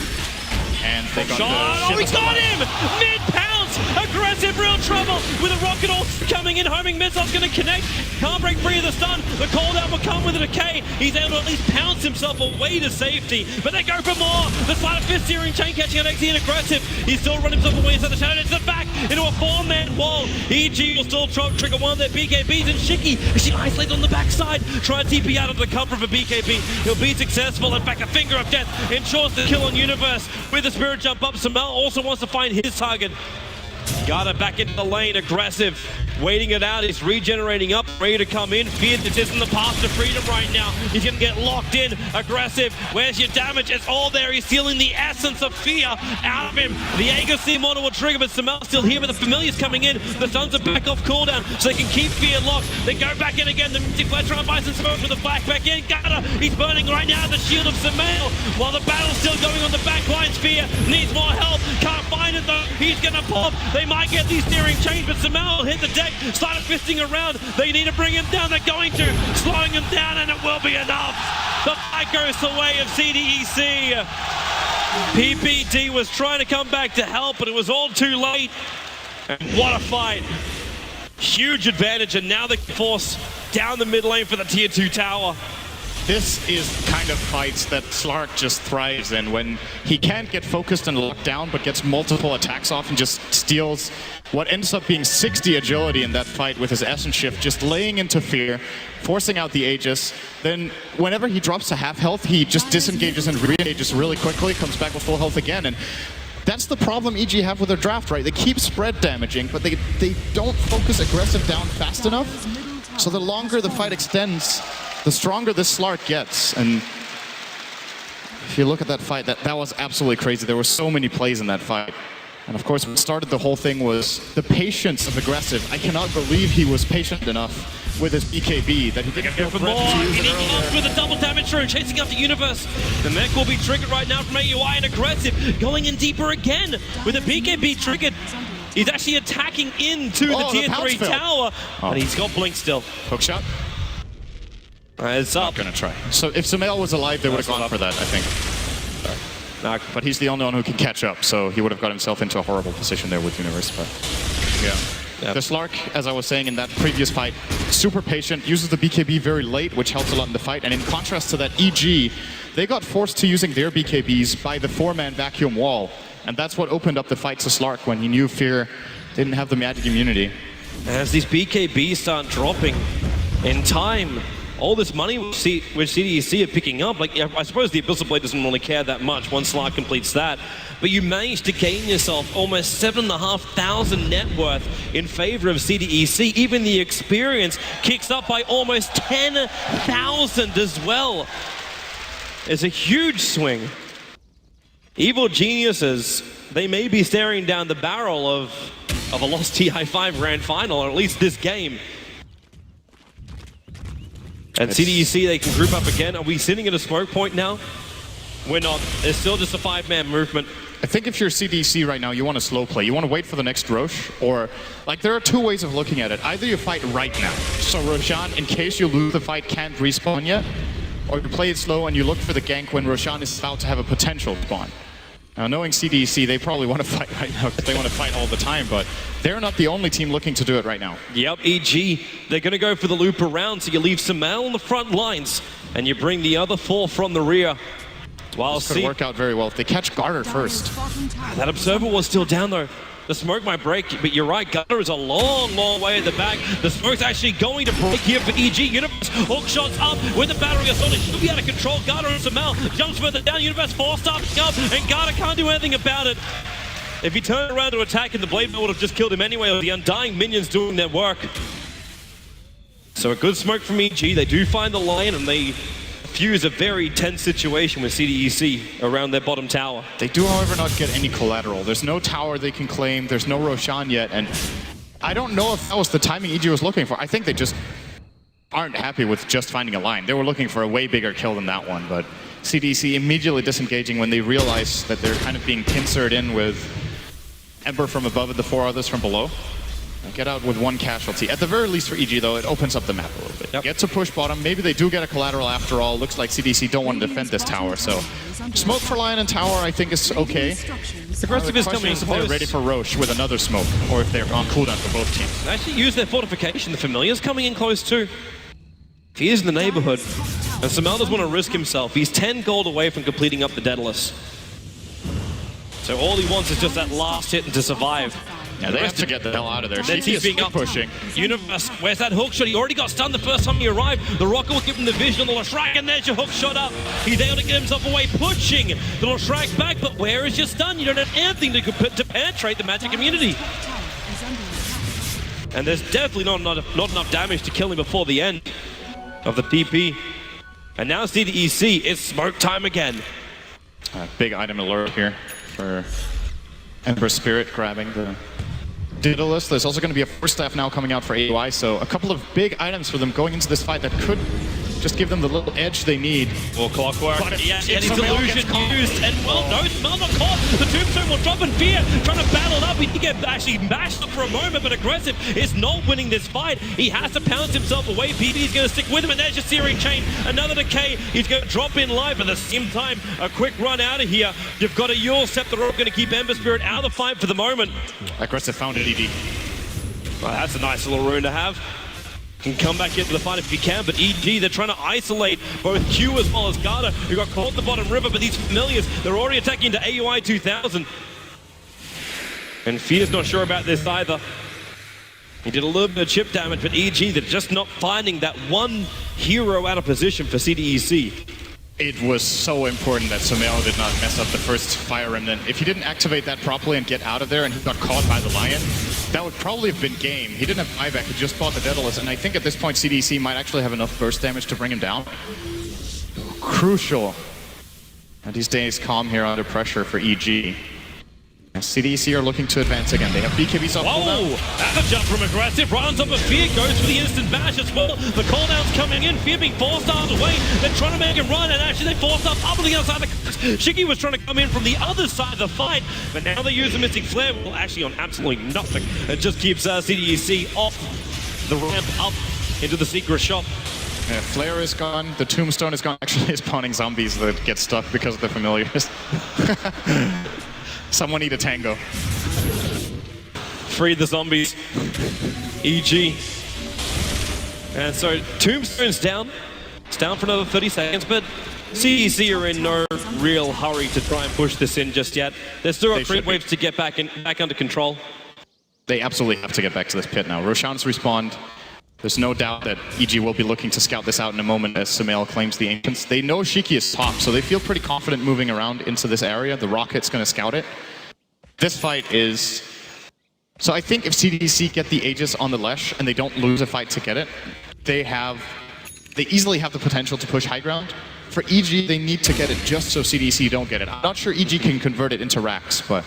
And they got oh, he got him! Mid-pounce! Aggressive, real trouble with a rocket all coming in. Homing missile's going to connect. Can't break free of the stun. The cooldown will come with a decay. He's able to at least pounce himself away to safety. But they go for more. The side of fist searing chain catching on XE and Aggressive. He's still running himself away inside the shadow. It's the back into a 4-man wall. EG will still trigger one of their BKBs. And Shiki, she isolated on the backside. Try to TP out of the cover of a BKB. He'll be successful. In fact, a finger of death ensures the kill on Universe. With the Spirit Jump up, Sumail also wants to find his target. Got back into the lane, Aggressive, waiting it out. He's regenerating up, ready to come in. Fear that isn't the path to freedom right now. He's going to get locked in. Aggressive, where's your damage? It's all there. He's stealing the essence of fear out of him. The Aegis model will trigger, but Sumail's still here, but the Familiar's coming in. The Suns are back off cooldown, so they can keep Fear locked. They go back in again. The Mystic Fletcher on Bison Smoke with the flash back in. Gata, he's burning right now the shield of Sumail. While the battle's still going on the back line, Fear needs more help. Can't find it though. He's going to pop. They might get these steering chains, but Sumail will hit the deck. Started fisting around. They need to bring him down. They're going to. Slowing him down, and it will be enough. The fight goes the way of CDEC. PPD was trying to come back to help, but it was all too late. And what a fight. Huge advantage, and now they can force down the mid lane for the tier 2 tower. This is kind of fights that Slark just thrives in, when he can't get focused and locked down, but gets multiple attacks off and just steals what ends up being 60 agility in that fight with his Essence Shift, just laying into Fear, forcing out the Aegis. Then whenever he drops to half health, he just disengages and re-engages really quickly, comes back with full health again. And that's the problem EG have with their draft, right? They keep spread damaging, but they don't focus Aggressive down fast enough. So the longer the fight extends, the stronger this Slark gets. And if you look at that fight, that was absolutely crazy. There were so many plays in that fight. And of course, what started the whole thing was the patience of Aggressive. I cannot believe he was patient enough with his BKB that he didn't go for more. Getting off with a double damage through, chasing up the Universe. The mech will be triggered right now from AUI, and Aggressive going in deeper again with a BKB triggered. He's actually attacking into the tier 3 tower, but he's got Blink still. Hook shot. It's up. Not gonna try. So if Sumail was alive, they would have gone for that, I think. But he's the only one who can catch up, so he would have got himself into a horrible position there with Universe. But yeah. Yep. The Slark, as I was saying in that previous fight, super patient, uses the BKB very late, which helps a lot in the fight. And in contrast to that, EG, they got forced to using their BKBs by the 4-man vacuum wall. And that's what opened up the fight to Slark when he knew Fear didn't have the magic immunity. As these BKBs start dropping in time, all this money which CDEC are picking up, like I suppose the Abyssal Blade doesn't really care that much once Slark completes that, but you managed to gain yourself almost 7,500 net worth in favor of CDEC. Even the experience kicks up by almost 10,000 as well. It's a huge swing. Evil Geniuses, they may be staring down the barrel of a lost TI5 grand final, or at least this game. And CDEC, they can group up again. Are we sitting at a smoke point now? We're not. It's still just a 5-man movement. I think if you're CDEC right now, you want to slow play. You want to wait for the next Roche, or like there are two ways of looking at it. Either you fight right now, so Roshan, in case you lose the fight, can't respawn yet, or you play it slow and you look for the gank when Roshan is about to have a potential spawn. Now, knowing CDEC, they probably want to fight right now because they want to fight all the time, but they're not the only team looking to do it right now. Yep, EG, they're going to go for the loop around, so you leave Sumail on the front lines, and you bring the other 4 from the rear. While this could work out very well if they catch Garter first. That Observer was still down, though. The smoke might break, but you're right, Gutter is a long, long way at the back. The smoke's actually going to break here for EG. Universe hook shots up with the battery assault. It should be out of control. Gutter and Sumail jumps further down. Universe 4-starting up, and Gutter can't do anything about it. If he turned around to attack him, the Blade Mill would have just killed him anyway, with the Undying minions doing their work. So a good smoke from EG. They do find the Lion, and they fuse a very tense situation with CDEC around their bottom tower. They do, however, not get any collateral. There's no tower they can claim. There's no Roshan yet, and I don't know if that was the timing EG was looking for. I think they just aren't happy with just finding a line. They were looking for a way bigger kill than that one, but CDEC immediately disengaging when they realize that they're kind of being pincered in with Ember from above and the 4 others from below. Get out with 1 casualty. At the very least for EG, though, it opens up the map a little bit. Yep. Get to push bottom. Maybe they do get a collateral after all. Looks like CDC don't want to defend this tower, so smoke for Lion and tower, I think, is okay. Aggressive is coming if they're ready for Roche with another smoke, or if they're on cooldown for both teams. They actually use their fortification. The Familiar's coming in close too. He is in the neighborhood, and Sumail doesn't want to risk himself. He's 10 gold away from completing up the Daedalus. So all he wants is just that last hit and to survive. Yeah, they have to get the hell out of there. They're keeping up. Pushing. Universe, where's that hook shot? He already got stunned the first time he arrived. The Rocket will give him the vision on the Lashrak, and there's your hook shot up. He's able to get himself away, pushing the Lashrak back, but where is your stun? You don't have anything to penetrate the magic immunity. And there's definitely not enough damage to kill him before the end of the PP. And now CDEC, it's smoke time again. Big item alert here for Ember Spirit grabbing the Daedalus. There's also going to be a 4-staff now coming out for AUI, so a couple of big items for them going into this fight that could just give them the little edge they need. Well, Clockwork, yeah, and his illusion used, and well, no, Sumail not caught. The Tombstone will drop in fear, trying to battle up. He can get actually mashed up for a moment, but Aggressive is not winning this fight. He has to pounce himself away. PB's going to stick with him, and there's your Searing Chain. Another decay. He's going to drop in live, but at the same time, a quick run out of here. You've got a Yule Scepter going to keep Ember Spirit out of the fight for the moment. Aggressive found it, ED. Well, that's a nice little rune to have. Can come back into the fight if you can, but EG, they're trying to isolate both Q as well as Garter, who got caught in the bottom river, but these Familiars, they're already attacking into AUI 2000. And Fear's not sure about this either. He did a little bit of chip damage, but EG, they're just not finding that one hero out of position for CDEC. It was so important that Sumail did not mess up the first Fire Remnant. If he didn't activate that properly and get out of there and he got caught by the Lion, that would probably have been game. He didn't have buyback, he just bought the Daedalus, and I think at this point CDC might actually have enough burst damage to bring him down. Crucial. And these days calm here under pressure for EG. And CDEC are looking to advance again. They have BKBs off cooldown. Whoa! That's a jump from Aggressive. Runs up with Fear, goes for the instant bash as well. The cooldown's coming in. Fear being 4-stars away. They're trying to make him run, and actually they 4-stars up on the other side. Shiki was trying to come in from the other side of the fight, but now they use the Mystic Flare. Well, actually on absolutely nothing. It just keeps CDEC off the ramp up into the secret shop. Yeah, Flare is gone. The Tombstone is gone. Actually, spawning zombies that get stuck because of the Familiars. Someone need a tango. Free the zombies. EG. And so Tombstone's down. It's down for another 30 seconds, but CDEC are in no real hurry to try and push this in just yet. There's still got creep waves to get back under control. They absolutely have to get back to this pit now. Roshan's respawned. There's no doubt that EG will be looking to scout this out in a moment as Sumail claims the Ancients. They know Shiki is top, so they feel pretty confident moving around into this area. The Rocket's going to scout it. This fight is... So I think if CDEC get the Aegis on the Lesh and they don't lose a fight to get it, they easily have the potential to push high ground. For EG, they need to get it just so CDEC don't get it. I'm not sure EG can convert it into racks, but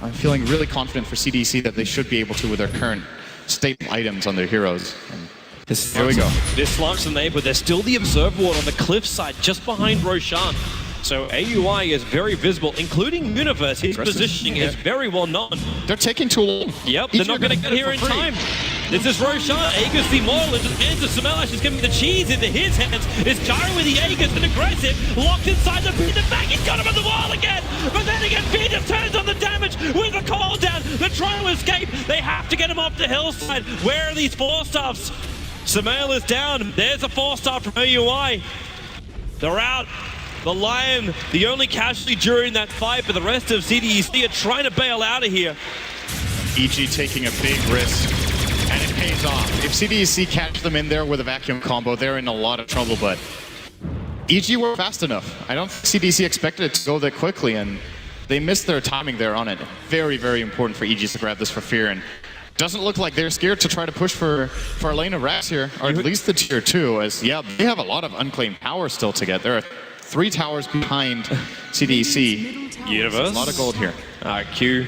I'm feeling really confident for CDEC that they should be able to with their current staple items on their heroes. Here we go. This launch the neighbor, there's still the Observe Ward on the cliffside just behind Roshan. So AUI is very visible, including Universe. His positioning is very well known. They're taking too long. Yep, they're not going to get here in time. This is Roshan, Aegis the Immortal, and just hands to Sumail. She's giving the cheese into his hands. It's Gyro with the Aegis and aggressive, locked inside the pit, and back, he's got him on the wall again. But then again, P just turns on the damage with the call down. They're trying to escape. They have to get him off the hillside. Where are these 4-stars? Sumail is down. There's a 4-star from AUI. They're out. The Lion, the only casualty during that fight, but the rest of CDEC are trying to bail out of here. EG taking a big risk, and it pays off. If CDEC catch them in there with a vacuum combo, they're in a lot of trouble, but EG were fast enough. I don't think CDEC expected it to go that quickly, and they missed their timing there on it. Very, very important for EG to grab this for Fear, and doesn't look like they're scared to try to push for a lane of racks here, or at least the tier 2, as, yeah, they have a lot of unclaimed power still to get. There are 3 towers behind CDEC. Universe. A lot of gold here. Q.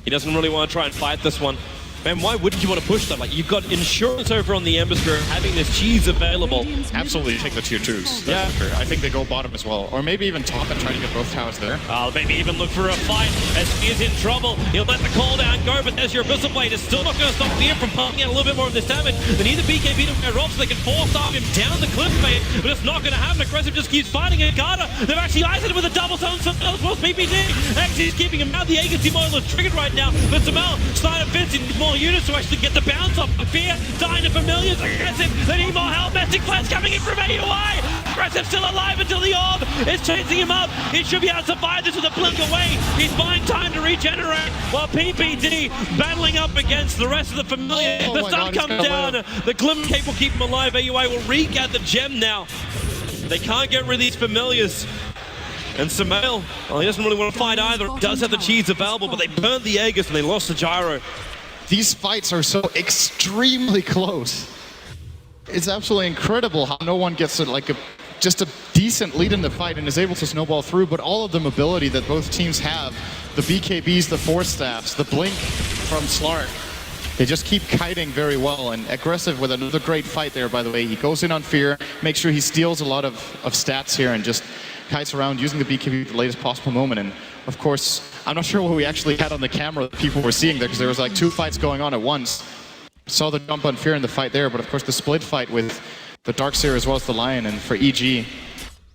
He doesn't really want to try and fight this one. Man, why wouldn't you want to push that? Like, you've got insurance over on the Ember Spirit, having this cheese available. Absolutely take the tier 2s. Yeah. I think they go bottom as well. Or maybe even top and try to get both towers there. I'll maybe even look for a fight as Fear's in trouble. He'll let the call down go, but there's your Abyssal Blade. It's still not going to stop Fear from pumping out a little bit more of this damage. They need the BKB to wear off so they can force off him down the cliff mate, but it's not going to happen. Aggressive just keeps fighting it. Carter, they've actually iced it with a double zone. Sumail was PPD. Actually, he's keeping him out. The Aegis Immortal is triggered right now, but Sumail starting to Vincere needs more units to actually get the bounce off. Fear dying to Familiars. Aggressive, they need more help. Mestic Flash coming in from AUI. Aggressive still alive until the orb is chasing him up. He should be able to survive this with a blink away. He's buying time to regenerate while PPD battling up against the rest of the Familiars. The stun comes down. The Glimmer Cape will keep him alive. AUI will regather the gem now. They can't get rid of these Familiars. And Sumail, well, he doesn't really want to fight either. He does have the cheese available, but they burned the Aegis and they lost the Gyro. These fights are so extremely close. It's absolutely incredible how no one gets just a decent lead in the fight and is able to snowball through, but all of the mobility that both teams have, the BKBs, the Force Staffs, the Blink from Slark, they just keep kiting very well, and Aggressive with another great fight there, by the way. He goes in on Fear, makes sure he steals a lot of stats here and just kites around using the BKB at the latest possible moment. And of course, I'm not sure what we actually had on the camera that people were seeing there, because there was like 2 fights going on at once. Saw the jump on Fear in the fight there, but of course the split fight with the Darkseer as well as the Lion, and for EG,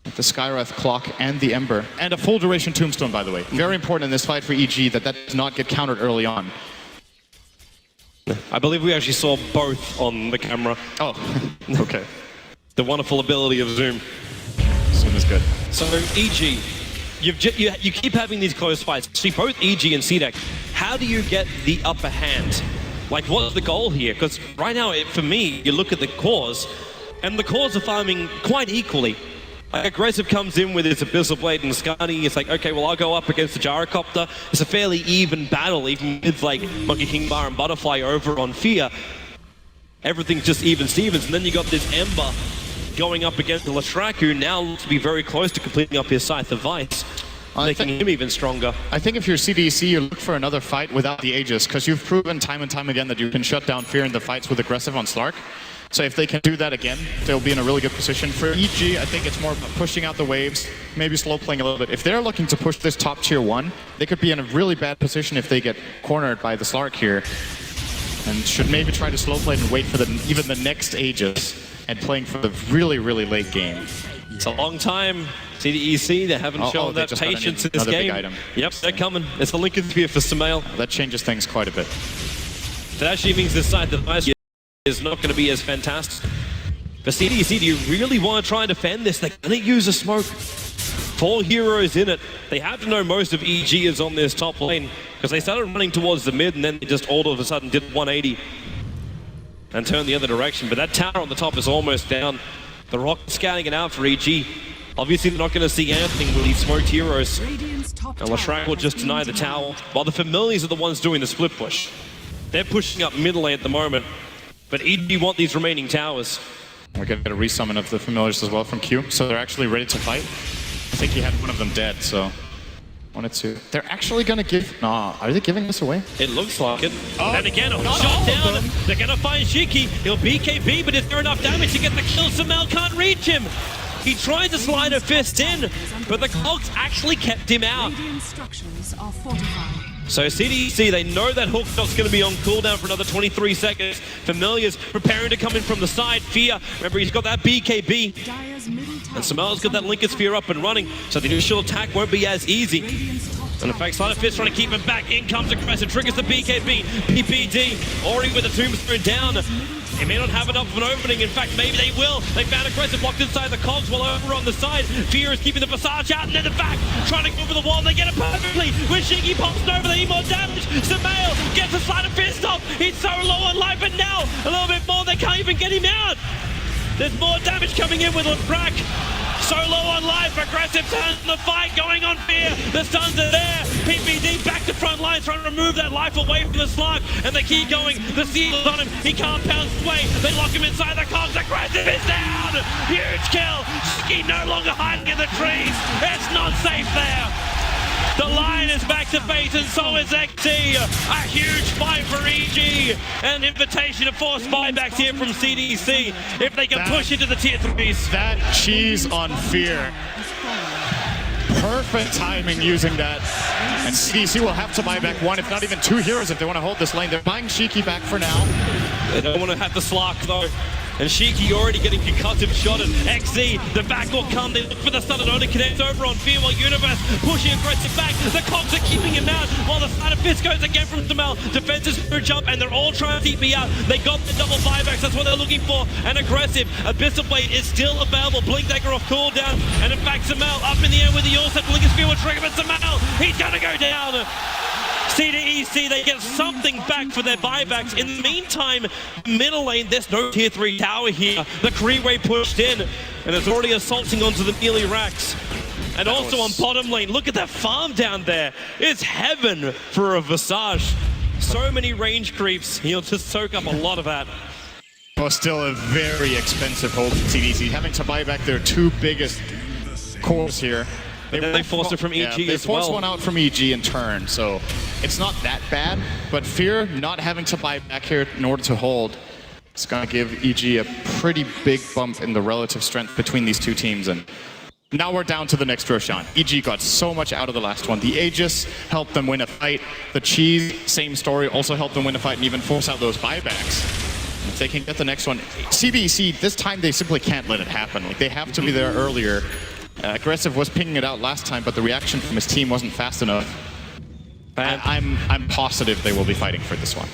the Skywrath Clock and the Ember. And a full duration Tombstone, by the way. Very important in this fight for EG that does not get countered early on. I believe we actually saw both on the camera. Oh, okay. The wonderful ability of Zoom. Zoom is good. So EG, you keep having these close fights. See, both EG and CDEC, how do you get the upper hand? Like, what's the goal here? Because right now, for me, you look at the cores, and the cores are farming quite equally. Like, Aggressive comes in with his Abyssal Blade and Scani. It's like, okay, well, I'll go up against the Gyrocopter. It's a fairly even battle, even with like Monkey King Bar and Butterfly over on Fear. Everything's just even Stevens, and then you got this Ember going up against the Lashrak, who now looks to be very close to completing up his Scythe of Vice, making him even stronger. I think if you're CDEC, you look for another fight without the Aegis, because you've proven time and time again that you can shut down Fear in the fights with Aggressive on Slark. So if they can do that again, they'll be in a really good position. For EG, I think it's more about pushing out the waves, maybe slow playing a little bit. If they're looking to push this top tier 1, they could be in a really bad position if they get cornered by the Slark here. And should maybe try to slow play and wait for even the next Aegis and playing for the really, really late game. It's a long time. CDEC, they haven't shown that patience in this game. Big item. Yep, they're coming. It's the Lincoln Spear for Sumail. That changes things quite a bit. That actually means this side that is not going to be as fantastic. For CDEC, do you really want to try and defend this? They're going to use a smoke. 4 heroes in it. They have to know most of EG is on this top lane, because they started running towards the mid and then they just all of a sudden did 180. and turn the other direction. But that tower on the top is almost down. The Rock scouting it out for EG. Obviously, they're not going to see anything with these smoked heroes. And Leshrac will just deny the tower, while the Familiars are the ones doing the split push. They're pushing up middle lane at the moment, but EG want these remaining towers. We're going to get a resummon of the Familiars as well from Q, so they're actually ready to fight. I think he had one of them dead, so... wanted to... They're actually going to give... Nah, are they giving this away? It looks like it. And again, a shot down. They're going to find Shiki. He'll BKB, but is there enough damage to get the kill? Sumail can't reach him. He tried to slide a fist in, but the cogs actually kept him out. So CDEC, they know that hookshot's going to be on cooldown for another 23 seconds. Familiars preparing to come in from the side. Fear, remember he's got that BKB. And Sumail's got that Lincoln Sphere up and running, so the initial attack won't be as easy. And in fact, Slider Fist trying to keep him back. In comes Aggressive, triggers the BKB. PPD, Ori with the Tombstone down. They may not have enough of an opening. In fact, maybe they will. They found Aggressive locked inside the cogs while over on the side. Fear is keeping the Visage out, and then the back, trying to go over the wall. They get it perfectly. When Shiki pops over, they need more damage. Sumail gets the Slider Fist off. He's so low on life, and now a little bit more. They can't even get him out. There's more damage coming in with Leshrac. So low on life, Aggressive turns the fight, going on Fear. The stuns are there. PPD back to front line, trying to remove that life away from the slug. And they keep going. The seal is on him. He can't pounce away. They lock him inside the cogs. Aggressive is down. Huge kill. Shiki no longer hiding in the trees. It's not safe there. The line is back to base, and so is XC. A huge fight for EG. An invitation to force buybacks here from CDEC if they can push into the tier 3s. That cheese on Fear. Perfect timing using that. And CDEC will have to buy back one, if not even two heroes if they want to hold this lane. They're buying Shiki back for now. They don't want to have the Slark though. And Shiki already getting concussive shot at XZ. The back will come. They look for the stun and only connects over on Fear while Universe pushing Aggressive back. The cogs are keeping him out while the Slider Fist goes again from Sumail. Defenses through jump and they're all trying to keep me out. They got the double buybacks. That's what they're looking for. And Aggressive. Abyssal Blade is still available. Blink Dagger off cooldown. And in fact, Sumail up in the air with the All-Set. Lincoln Sphere will trigger, but Sumail, he's gonna go down. CDEC, they get something back for their buybacks. In the meantime, middle lane, there's no tier 3 tower here. The Creeway pushed in, and it's already assaulting onto the melee racks. And also on bottom lane, look at that farm down there. It's heaven for a Visage. So many range creeps, he'll just soak up a lot of that. Well, still a very expensive hold for CDEC, having to buy back their two biggest cores here. They forced it from EG as well. They forced one out from EG in turn, so it's not that bad. But Fear not having to buy back here in order to hold, it's going to give EG a pretty big bump in the relative strength between these two teams. And now we're down to the next Roshan. EG got so much out of the last one. The Aegis helped them win a fight. The Cheese, same story, also helped them win a fight and even force out those buybacks. If they can get the next one. CDEC, this time they simply can't let it happen. Like, they have to be there earlier. Aggressive was pinging it out last time, but the reaction from his team wasn't fast enough. I'm positive they will be fighting for this one.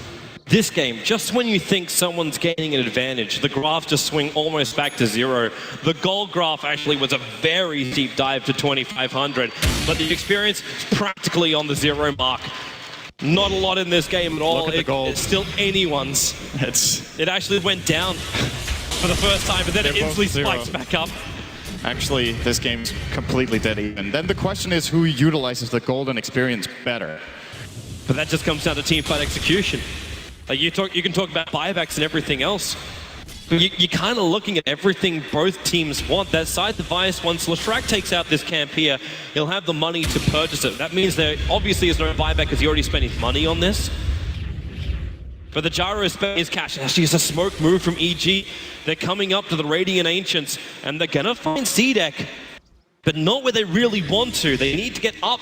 This game, just when you think someone's gaining an advantage, the graph just swing almost back to zero. The gold graph actually was a very steep dive to 2,500, but the experience is practically on the zero mark. Not a lot in this game at all. It's still anyone's. It actually went down for the first time, but then it instantly spikes back up. Actually, this game's completely dead even. Then the question is who utilizes the golden experience better. But that just comes down to team fight execution. Like you can talk about buybacks and everything else, but you're kind of looking at everything both teams want. That side device, once Leshrac takes out this camp here, he'll have the money to purchase it. That means there obviously is no buyback because he already spent his money on this. But the Gyro is spending his cash. Actually, it's a smoke move from EG. They're coming up to the Radiant Ancients, and they're gonna find CDEC, but not where they really want to. They need to get up.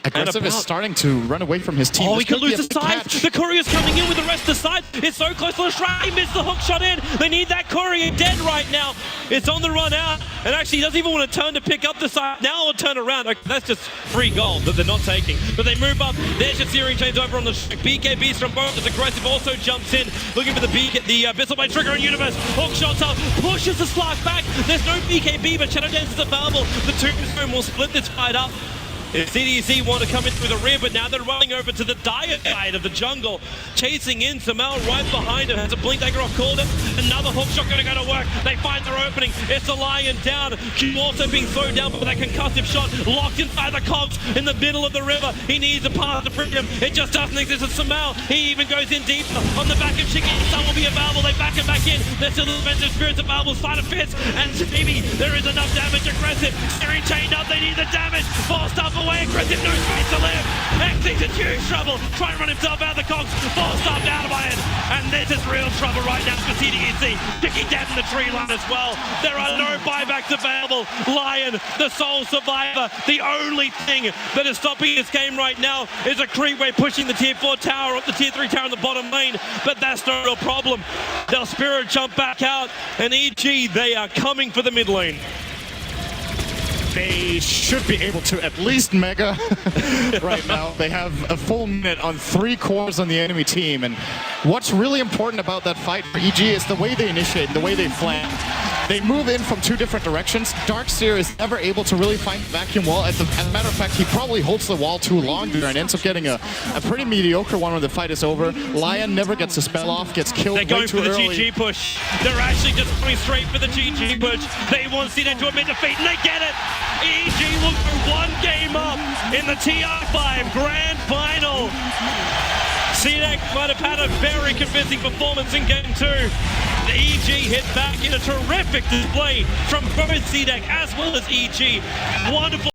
Aggressive is starting to run away from his team. Oh, he could lose the side. The courier's coming in with the rest of the side. It's so close to Leshrac. He missed the hook shot in. They need that courier dead right now. It's on the run out. And actually, he doesn't even want to turn to pick up the side. Now he'll turn around. Okay, that's just free gold that they're not taking. But they move up. There's your searing chains over on the BKBs from both. As Aggressive also jumps in, looking for the Abyssal Blade trigger on Universe. Hook shots up, pushes the Slark back. There's no BKB, but Shadow Dance is available. The Tombstone will split this fight up. CDEC want to come in through the rear, but now they're running over to the dire side of the jungle, chasing in Samel right behind him. Has a blink dagger off Calder. Another hook shot going to go to work. They find their opening. It's a Lion down. Q also being thrown down by that concussive shot, locked inside the cogs in the middle of the river. He needs a path to freedom. It just doesn't exist with Samel. He even goes in deeper on the back of Chicky. Some will be available. They back him back in. There's still the defensive spirits available. Side of Fitz and maybe there is enough damage. Aggressive. Steering chained up. They need the damage. Forced up away. Aggressive. No space to live. X's in huge trouble. Trying to run himself out of the cogs. Forced up out of iron. And this is real trouble right now for CDEC. Chicky dead in the tree line as well. There are no buybacks available. Lion, the sole survivor. The only thing that is stopping this game right now is a creepway pushing the tier 4 tower up the tier 3 tower in the bottom lane. But that's no real problem. They'll Spirit jump back out. And EG, they are coming for the mid lane. They should be able to at least mega right now. They have a full minute on 3 cores on the enemy team. And what's really important about that fight for EG is the way they initiate, the way they flank. They move in from 2 different directions. Darkseer is never able to really find the vacuum wall. As a matter of fact, he probably holds the wall too long there and ends up getting a pretty mediocre one when the fight is over. Lion never gets a spell off, gets killed way too early. They're going for the GG push. They're actually just going straight for the GG push. They want CDEC to admit defeat, and they get it. EG will go 1 game up in the TI5 Grand Final. CDEC might have had a very convincing performance in Game 2. The EG hit back in a terrific display from both CDEC as well as EG. Wonderful.